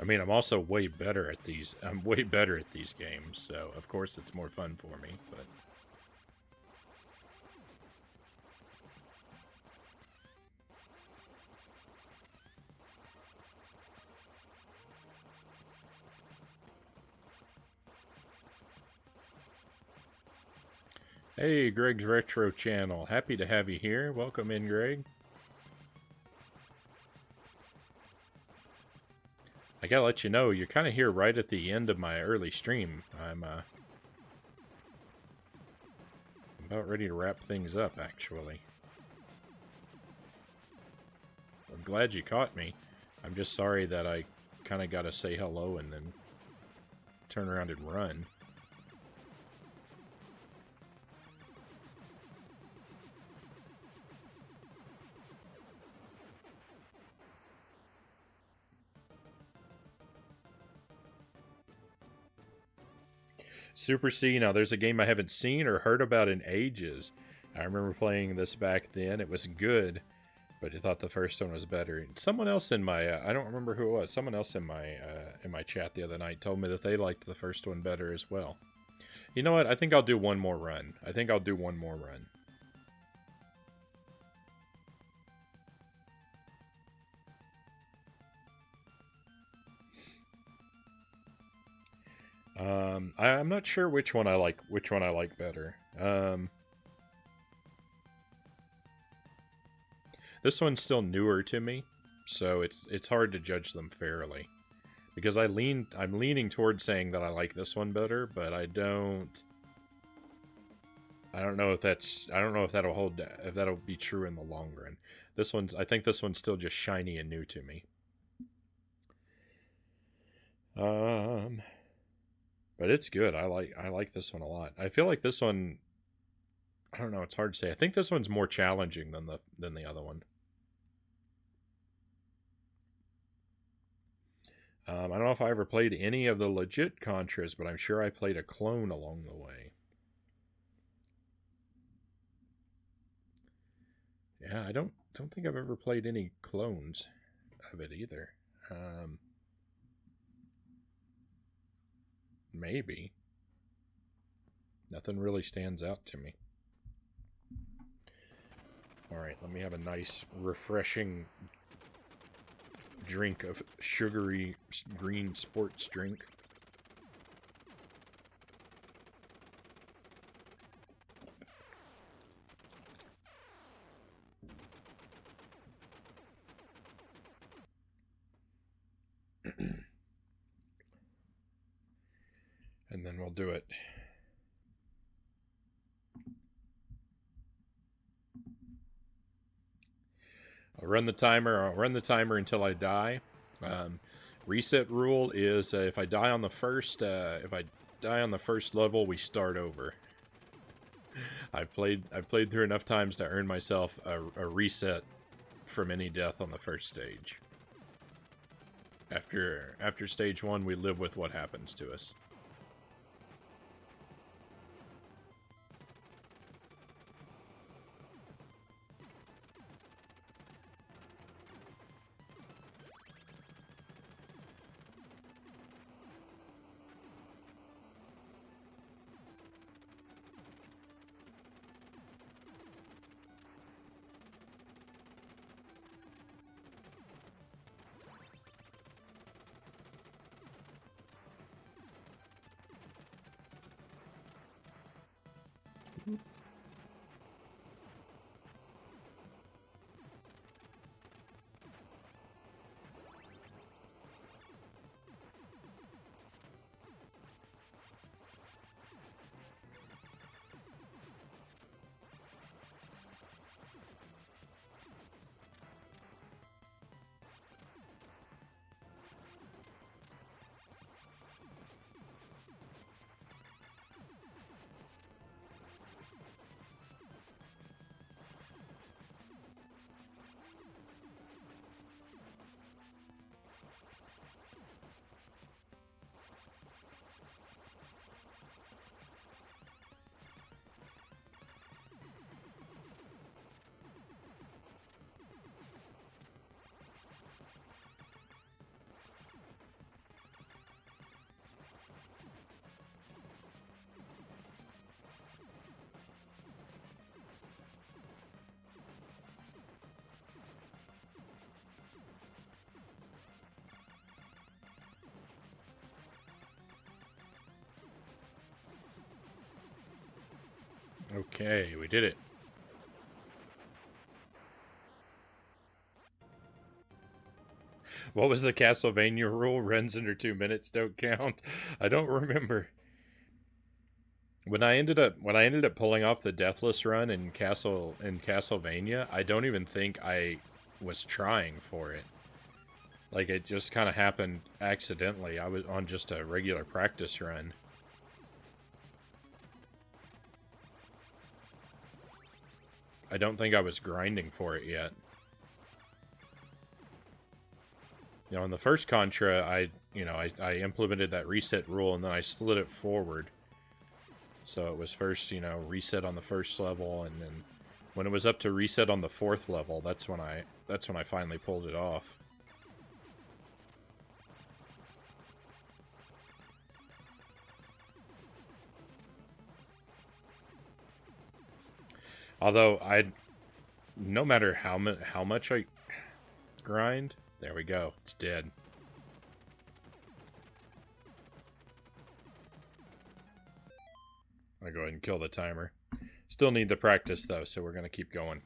Speaker 1: I mean, I'm also way better at these. I'm way better at these games, so of course it's more fun for me. But hey, Greg's Retro Channel, happy to have you here. Welcome in, Greg. I gotta let you know, you're kind of here right at the end of my early stream. I'm about ready to wrap things up, actually. I'm glad you caught me. I'm just sorry that I kind of gotta say hello and then turn around and run. Super C, now there's a game I haven't seen or heard about in ages. I remember playing this back then. It was good, but I thought the first one was better. Someone else in my, I don't remember who it was, someone else in my chat the other night told me that they liked the first one better as well. You know what? I think I'll do one more run. I think I'll do one more run. I'm not sure which one I like better. This one's still newer to me, so it's hard to judge them fairly. Because I'm leaning towards saying that I like this one better, but I don't know if that'll be true in the long run. I think this one's still just shiny and new to me. But it's good. I like this one a lot. I feel like this one, I don't know, it's hard to say. I think this one's more challenging than the other one. I don't know if I ever played any of the legit Contras, but I'm sure I played a clone along the way. Yeah, I don't think I've ever played any clones of it either. Maybe. Nothing really stands out to me. Alright, let me have a nice, refreshing drink of sugary green sports drink. And then we'll do it. I'll run the timer. I'll run the timer until I die. Reset rule is if I die on the first level, we start over. I've played through enough times to earn myself a reset from any death on the first stage. After stage 1, we live with what happens to us. Okay, we did it. What was the Castlevania rule? Runs under 2 minutes don't count. I don't remember. When I ended up pulling off the deathless run in Castlevania, I don't even think I was trying for it. Like, it just kind of happened accidentally. I was on just a regular practice run. I don't think I was grinding for it yet. You know, in the first Contra, I implemented that reset rule and then I slid it forward. So it was first, reset on the first level, and then when it was up to reset on the 4th level, that's when I finally pulled it off. Although no matter how much I grind, there we go, it's dead. I'll go ahead and kill the timer. Still need the practice though, so we're gonna keep going.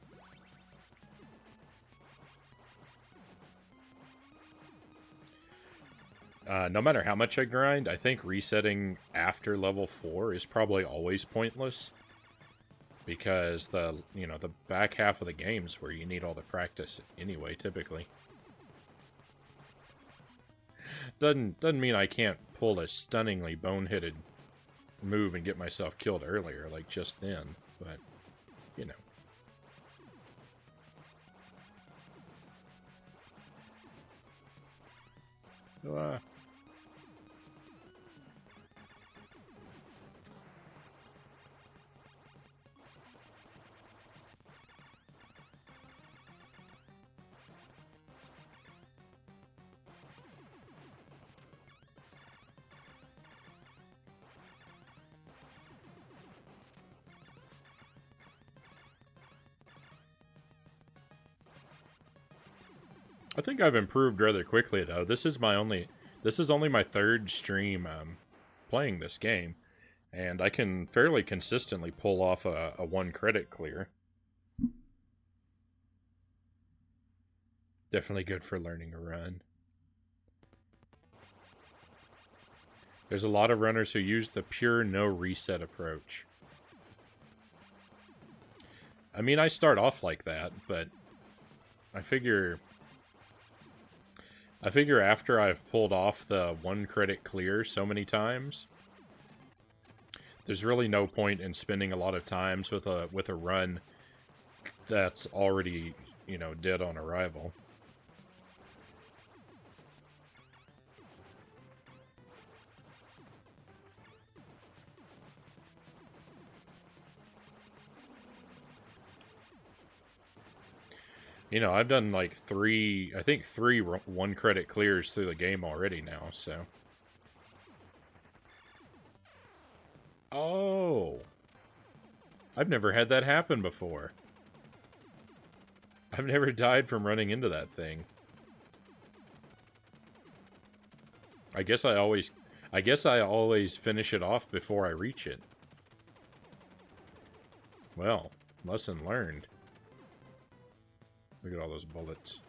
Speaker 1: No matter how much I grind, I think resetting after level 4 is probably always pointless. Because the back half of the game's where you need all the practice anyway, typically. Doesn't mean I can't pull a stunningly boneheaded move and get myself killed earlier, like just then, but, you know. I think I've improved rather quickly, though. This is only my 3rd stream playing this game, and I can fairly consistently pull off a 1 credit clear. Definitely good for learning a run. There's a lot of runners who use the pure no reset approach. I mean, I start off like that, but I figure after I've pulled off the 1 credit clear so many times, there's really no point in spending a lot of times with a run that's already, you know, dead on arrival. You know, I've done like three 1 credit clears through the game already now, so. Oh. I've never had that happen before. I've never died from running into that thing. I guess I always finish it off before I reach it. Well, lesson learned. Look at all those bullets.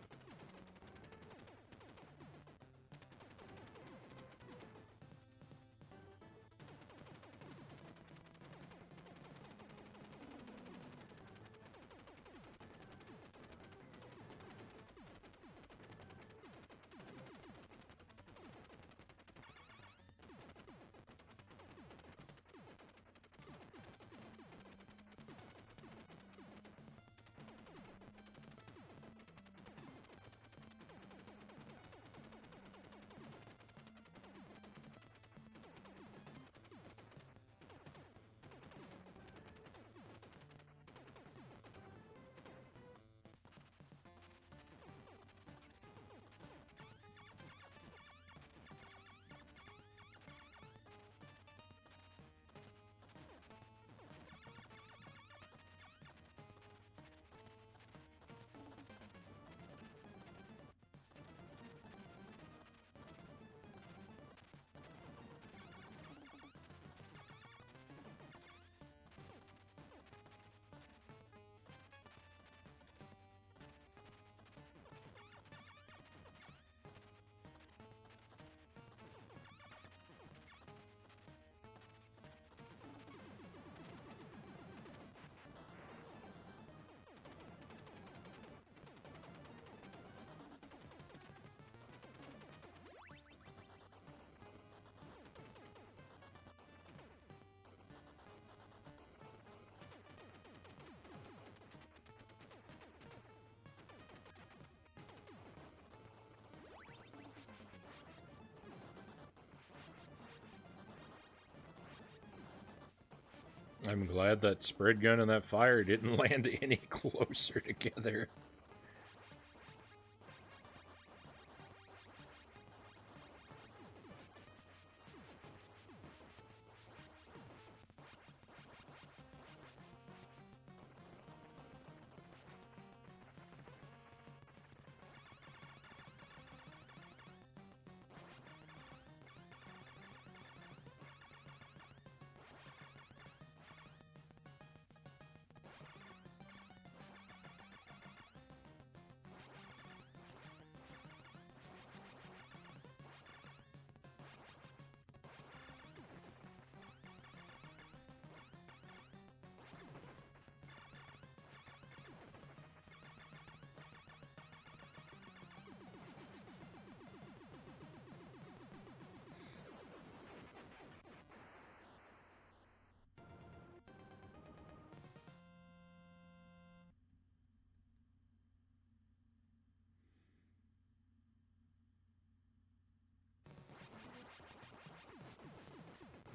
Speaker 1: I'm glad that spread gun and that fire didn't land any closer together.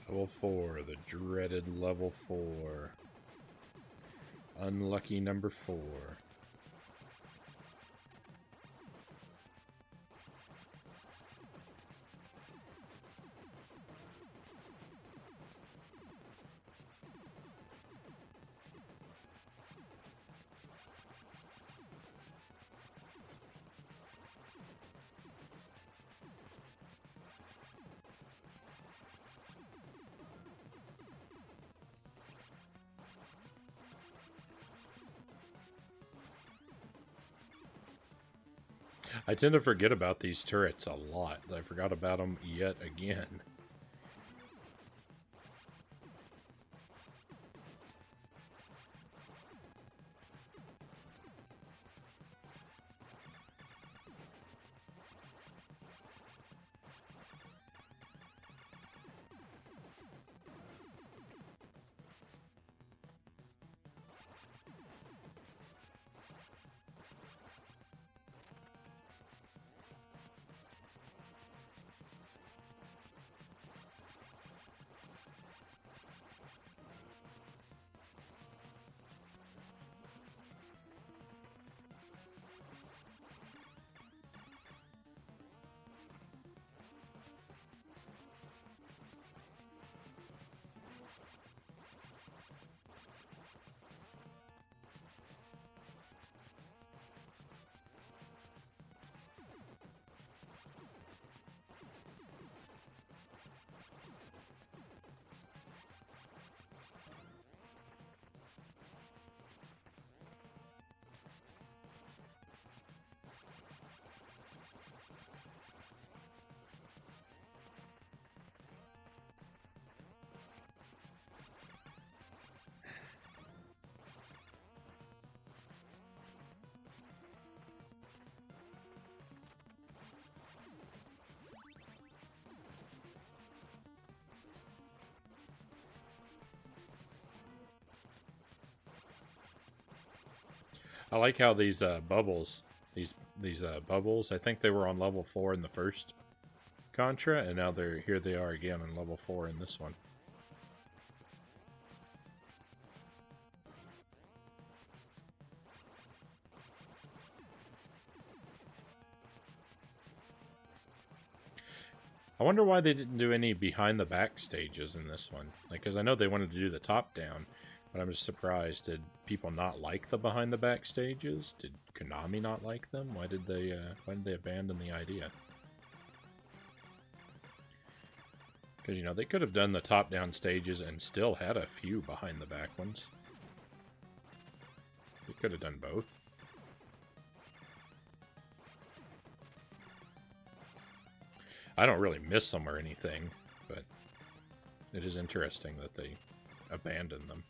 Speaker 1: Level 4, the dreaded level 4. Unlucky number 4. I tend to forget about these turrets a lot. I forgot about them yet again. I like how these bubbles, these bubbles, I think they were on level 4 in the first Contra, and now here they are again on level 4 in this one. I wonder why they didn't do any behind the back stages in this one. Like, because I know they wanted to do the top down, but I'm just surprised. Did people not like the behind the back stages? Did Konami not like them? Why did they abandon the idea? Because, you know, they could have done the top down stages and still had a few behind the back ones. They could have done both. I don't really miss them or anything, but it is interesting that they abandoned them.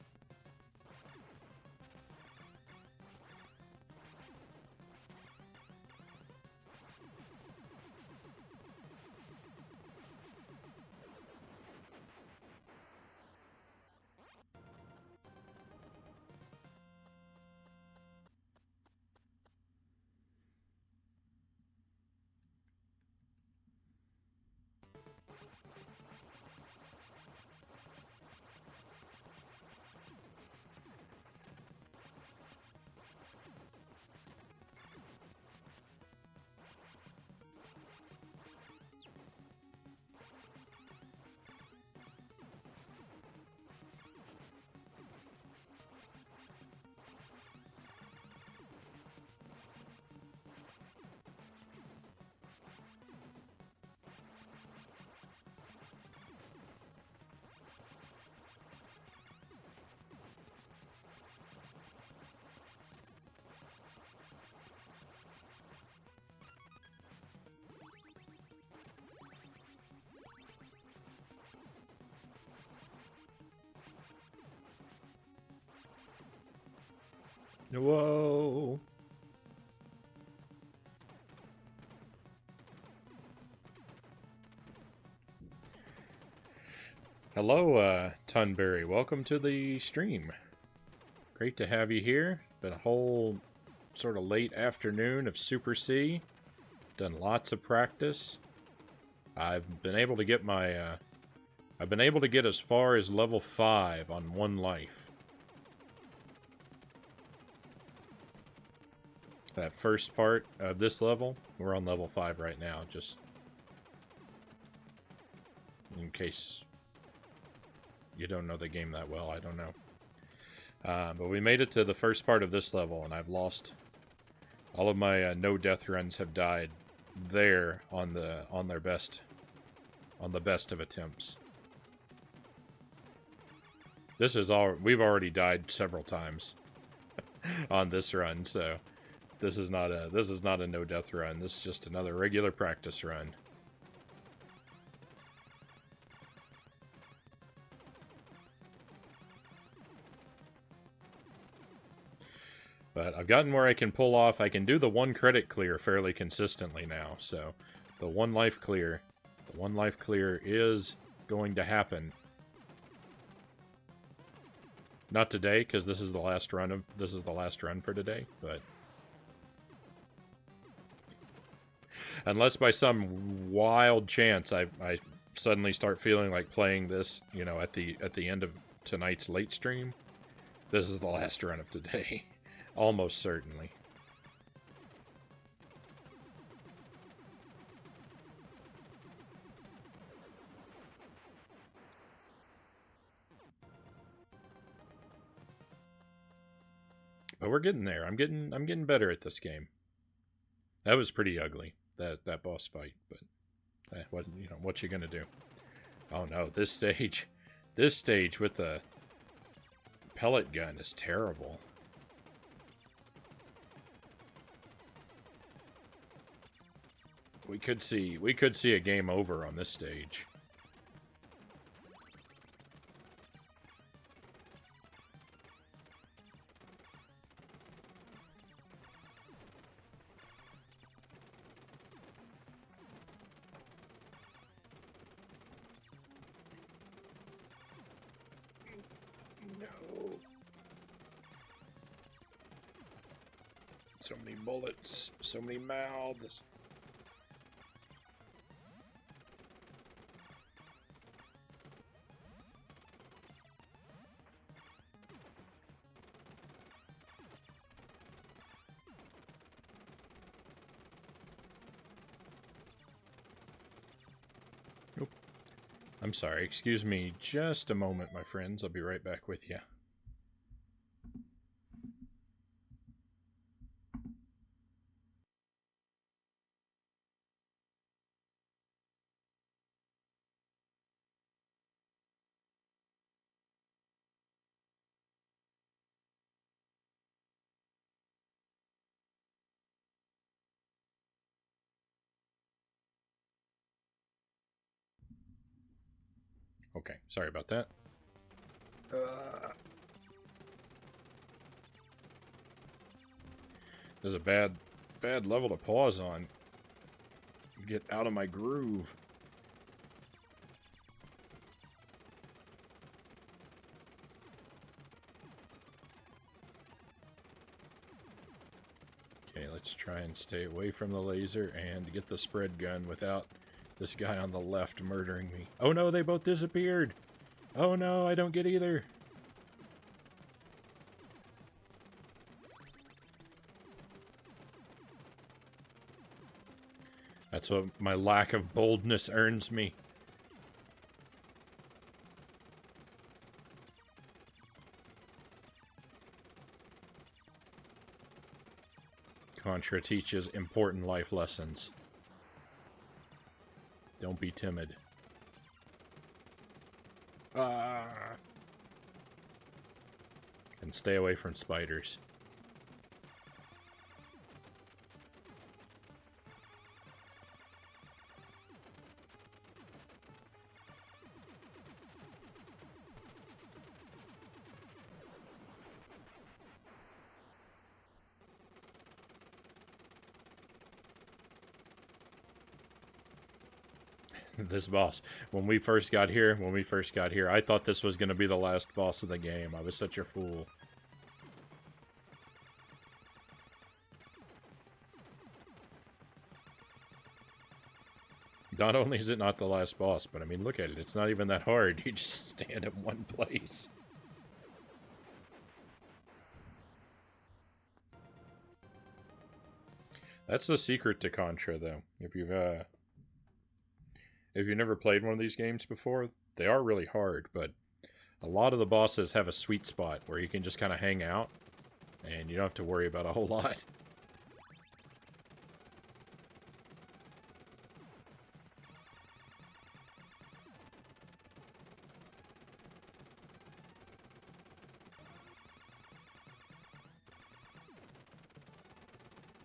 Speaker 1: Whoa! Hello, Tunberry. Welcome to the stream. Great to have you here. Been a whole sort of late afternoon of Super C. Done lots of practice. I've been able to get my... I've been able to get as far as level 5 on 1 life. That first part of this level, we're on level 5 right now, just in case you don't know the game that well, I don't know. But we made it to the first part of this level, and I've lost all of my no death runs have died there on the best of attempts. This is all we've already died several times on this run, so this is not a no death run. This is just another regular practice run. But I've gotten where I can pull off. I can do the 1 credit clear fairly consistently now. So the 1 life clear is going to happen. Not today, because this is the last run for today, but unless by some wild chance I suddenly start feeling like playing this, you know, at the end of tonight's late stream, this is the last run of today. Almost certainly. But we're getting there. I'm getting better at this game. That was pretty ugly, that boss fight, but what you gonna do? Oh no, this stage with the pellet gun is terrible. We could see a game over on this stage. So many bullets, so many mouths. Nope. I'm sorry, excuse me just a moment, my friends. I'll be right back with you. Okay, sorry about that. There's a bad level to pause on. Get out of my groove. Okay, let's try and stay away from the laser and get the spread gun without this guy on the left murdering me. Oh no, they both disappeared! Oh no, I don't get either! That's what my lack of boldness earns me. Contra teaches important life lessons. Don't be timid. And stay away from spiders. This boss, when we first got here, I thought this was going to be the last boss of the game. I was such a fool. Not only is it not the last boss, but I mean, look at it. It's not even that hard. You just stand in one place. That's the secret to Contra, though. If you've never played one of these games before, they are really hard, but a lot of the bosses have a sweet spot where you can just kind of hang out, and you don't have to worry about a whole lot.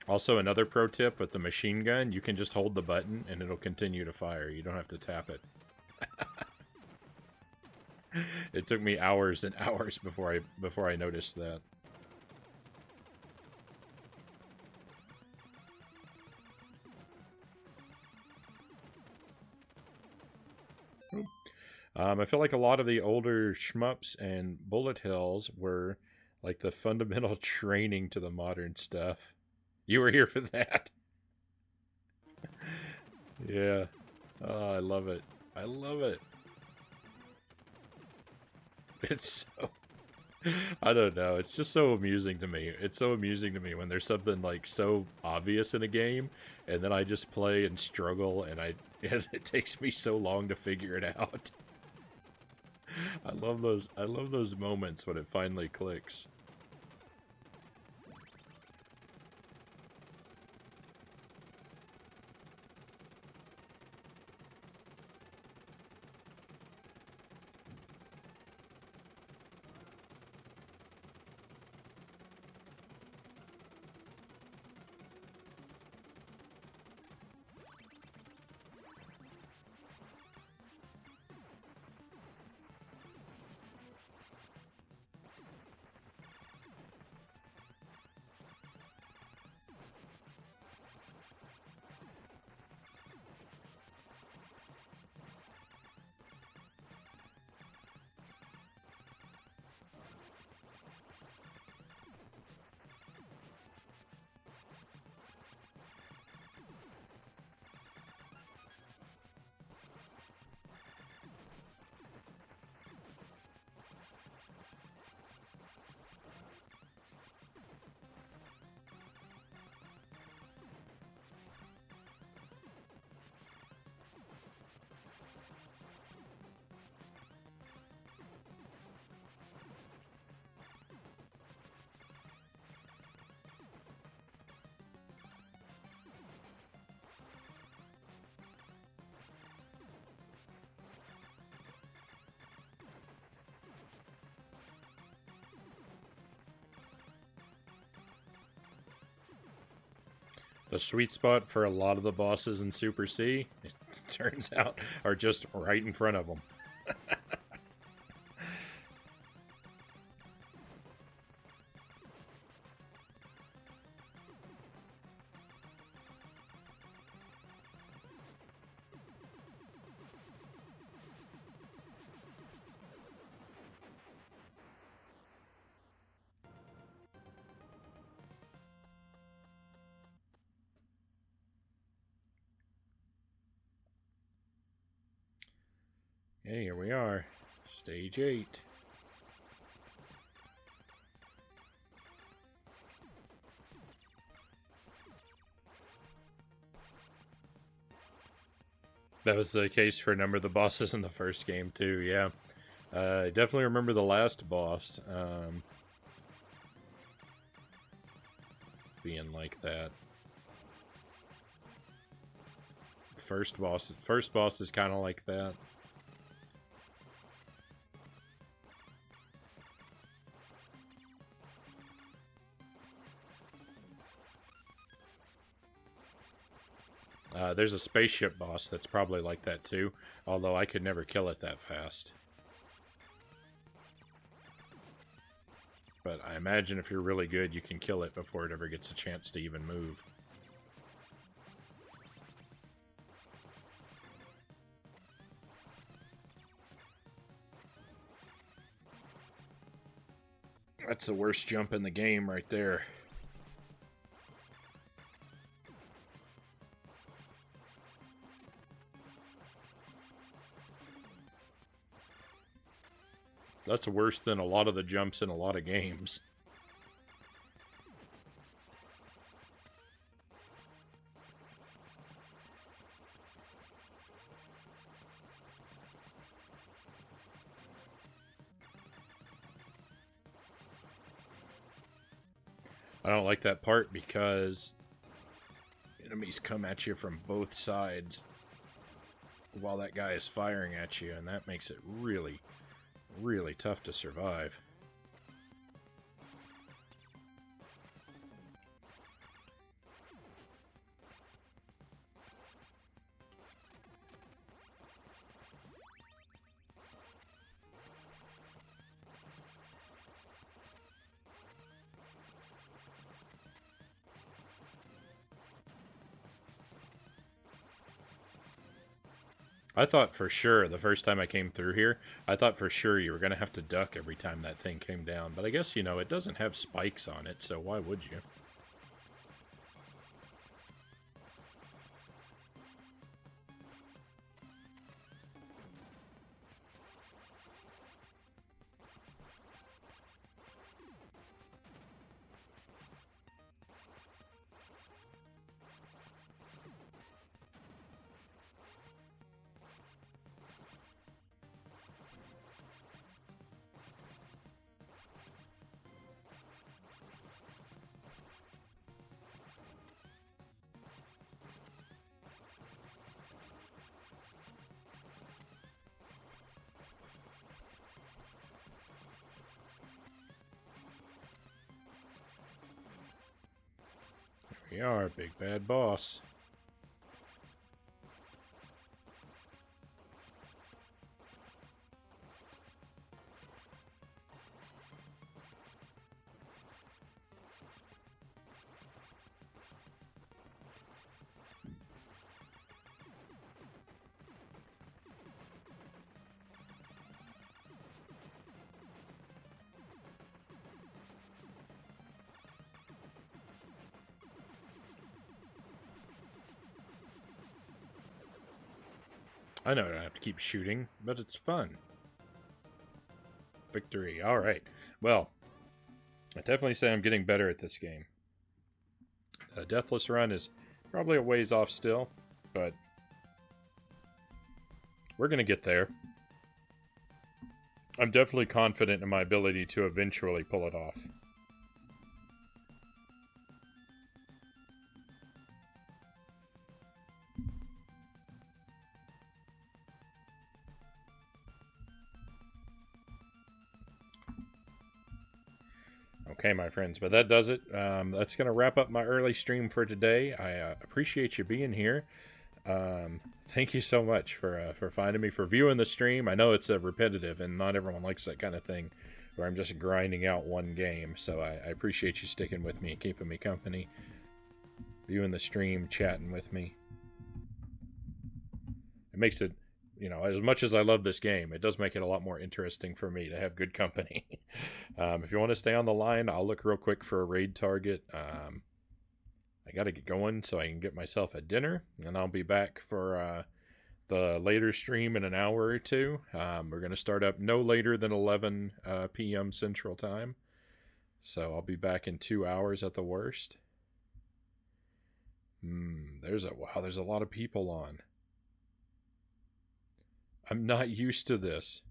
Speaker 1: Also, another pro tip with the machine gun, you can just hold the button and it'll continue to fire. You don't have to tap it. It took me hours and hours before I noticed that. I feel like a lot of the older shmups and bullet hells were like the fundamental training to the modern stuff. You were here for that. Yeah. Oh, I love it. I love it. It's so... I don't know. It's just so amusing to me. It's so amusing to me when there's something like so obvious in a game, and then I just play and struggle, and it takes me so long to figure it out. I love those moments when it finally clicks. The sweet spot for a lot of the bosses in Super C, it turns out, are just right in front of them. Okay, here we are. Stage 8. That was the case for a number of the bosses in the first game, too, yeah. I definitely remember the last boss being like that. First boss is kind of like that. There's a spaceship boss that's probably like that too, although I could never kill it that fast. But I imagine if you're really good, you can kill it before it ever gets a chance to even move. That's the worst jump in the game right there. That's worse than a lot of the jumps in a lot of games. I don't like that part because enemies come at you from both sides while that guy is firing at you, and that makes it really, really tough to survive. I thought for sure, the first time I came through here, I thought for sure you were going to have to duck every time that thing came down. But I guess, you know, it doesn't have spikes on it, so why would you? We are, big bad boss. I know I don't have to keep shooting, but it's fun. Victory. Alright. Well, I definitely say I'm getting better at this game. Deathless Run is probably a ways off still, but we're going to get there. I'm definitely confident in my ability to eventually pull it off. Okay, my friends, but that does it. That's going to wrap up my early stream for today. I appreciate you being here. Thank you so much for finding me, for viewing the stream. I know it's repetitive, and not everyone likes that kind of thing, where I'm just grinding out one game. So I appreciate you sticking with me and keeping me company, viewing the stream, chatting with me. It makes it, as much as I love this game, it does make it a lot more interesting for me to have good company. If you want to stay on the line, I'll look real quick for a raid target. I got to get going so I can get myself a dinner, and I'll be back for the later stream in an hour or two. We're going to start up no later than 11 p.m. Central Time, so I'll be back in 2 hours at the worst. There's a lot of people on. I'm not used to this.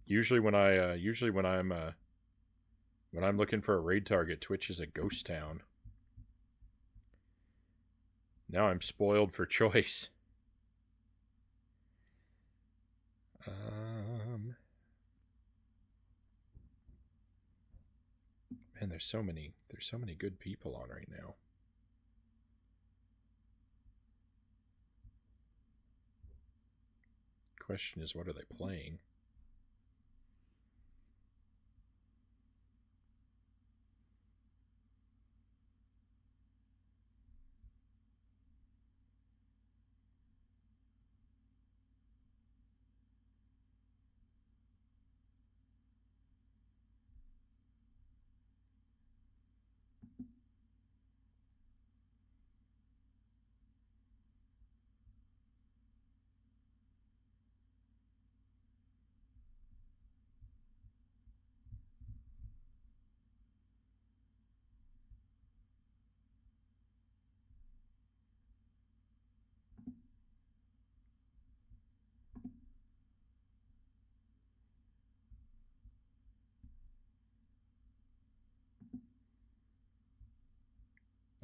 Speaker 1: Usually when I'm looking for a raid target, Twitch is a ghost town. Now I'm spoiled for choice. Man, there's so many good people on right now. Question is, what are they playing?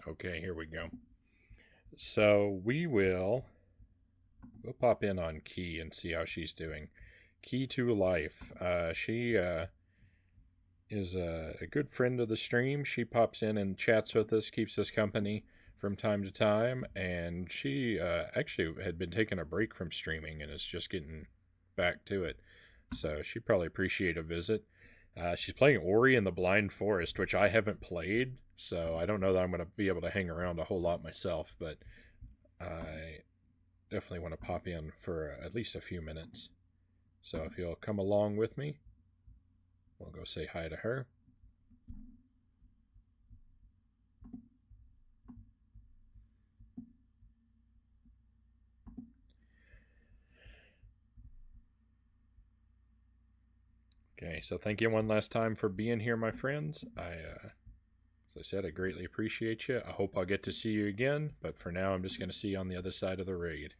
Speaker 1: Okay, here we go. So we'll pop in on Key and see how she's doing. Key to Life. She is a good friend of the stream. She pops in and chats with us, keeps us company from time to time, and she actually had been taking a break from streaming and is just getting back to it. So she'd probably appreciate a visit. She's playing Ori and the Blind Forest, which I haven't played, so I don't know that I'm going to be able to hang around a whole lot myself, but I definitely want to pop in for at least a few minutes. So if you'll come along with me, we'll go say hi to her. Okay, so thank you one last time for being here, my friends. As I said, I greatly appreciate you. I hope I'll get to see you again, but for now, I'm just going to see you on the other side of the raid.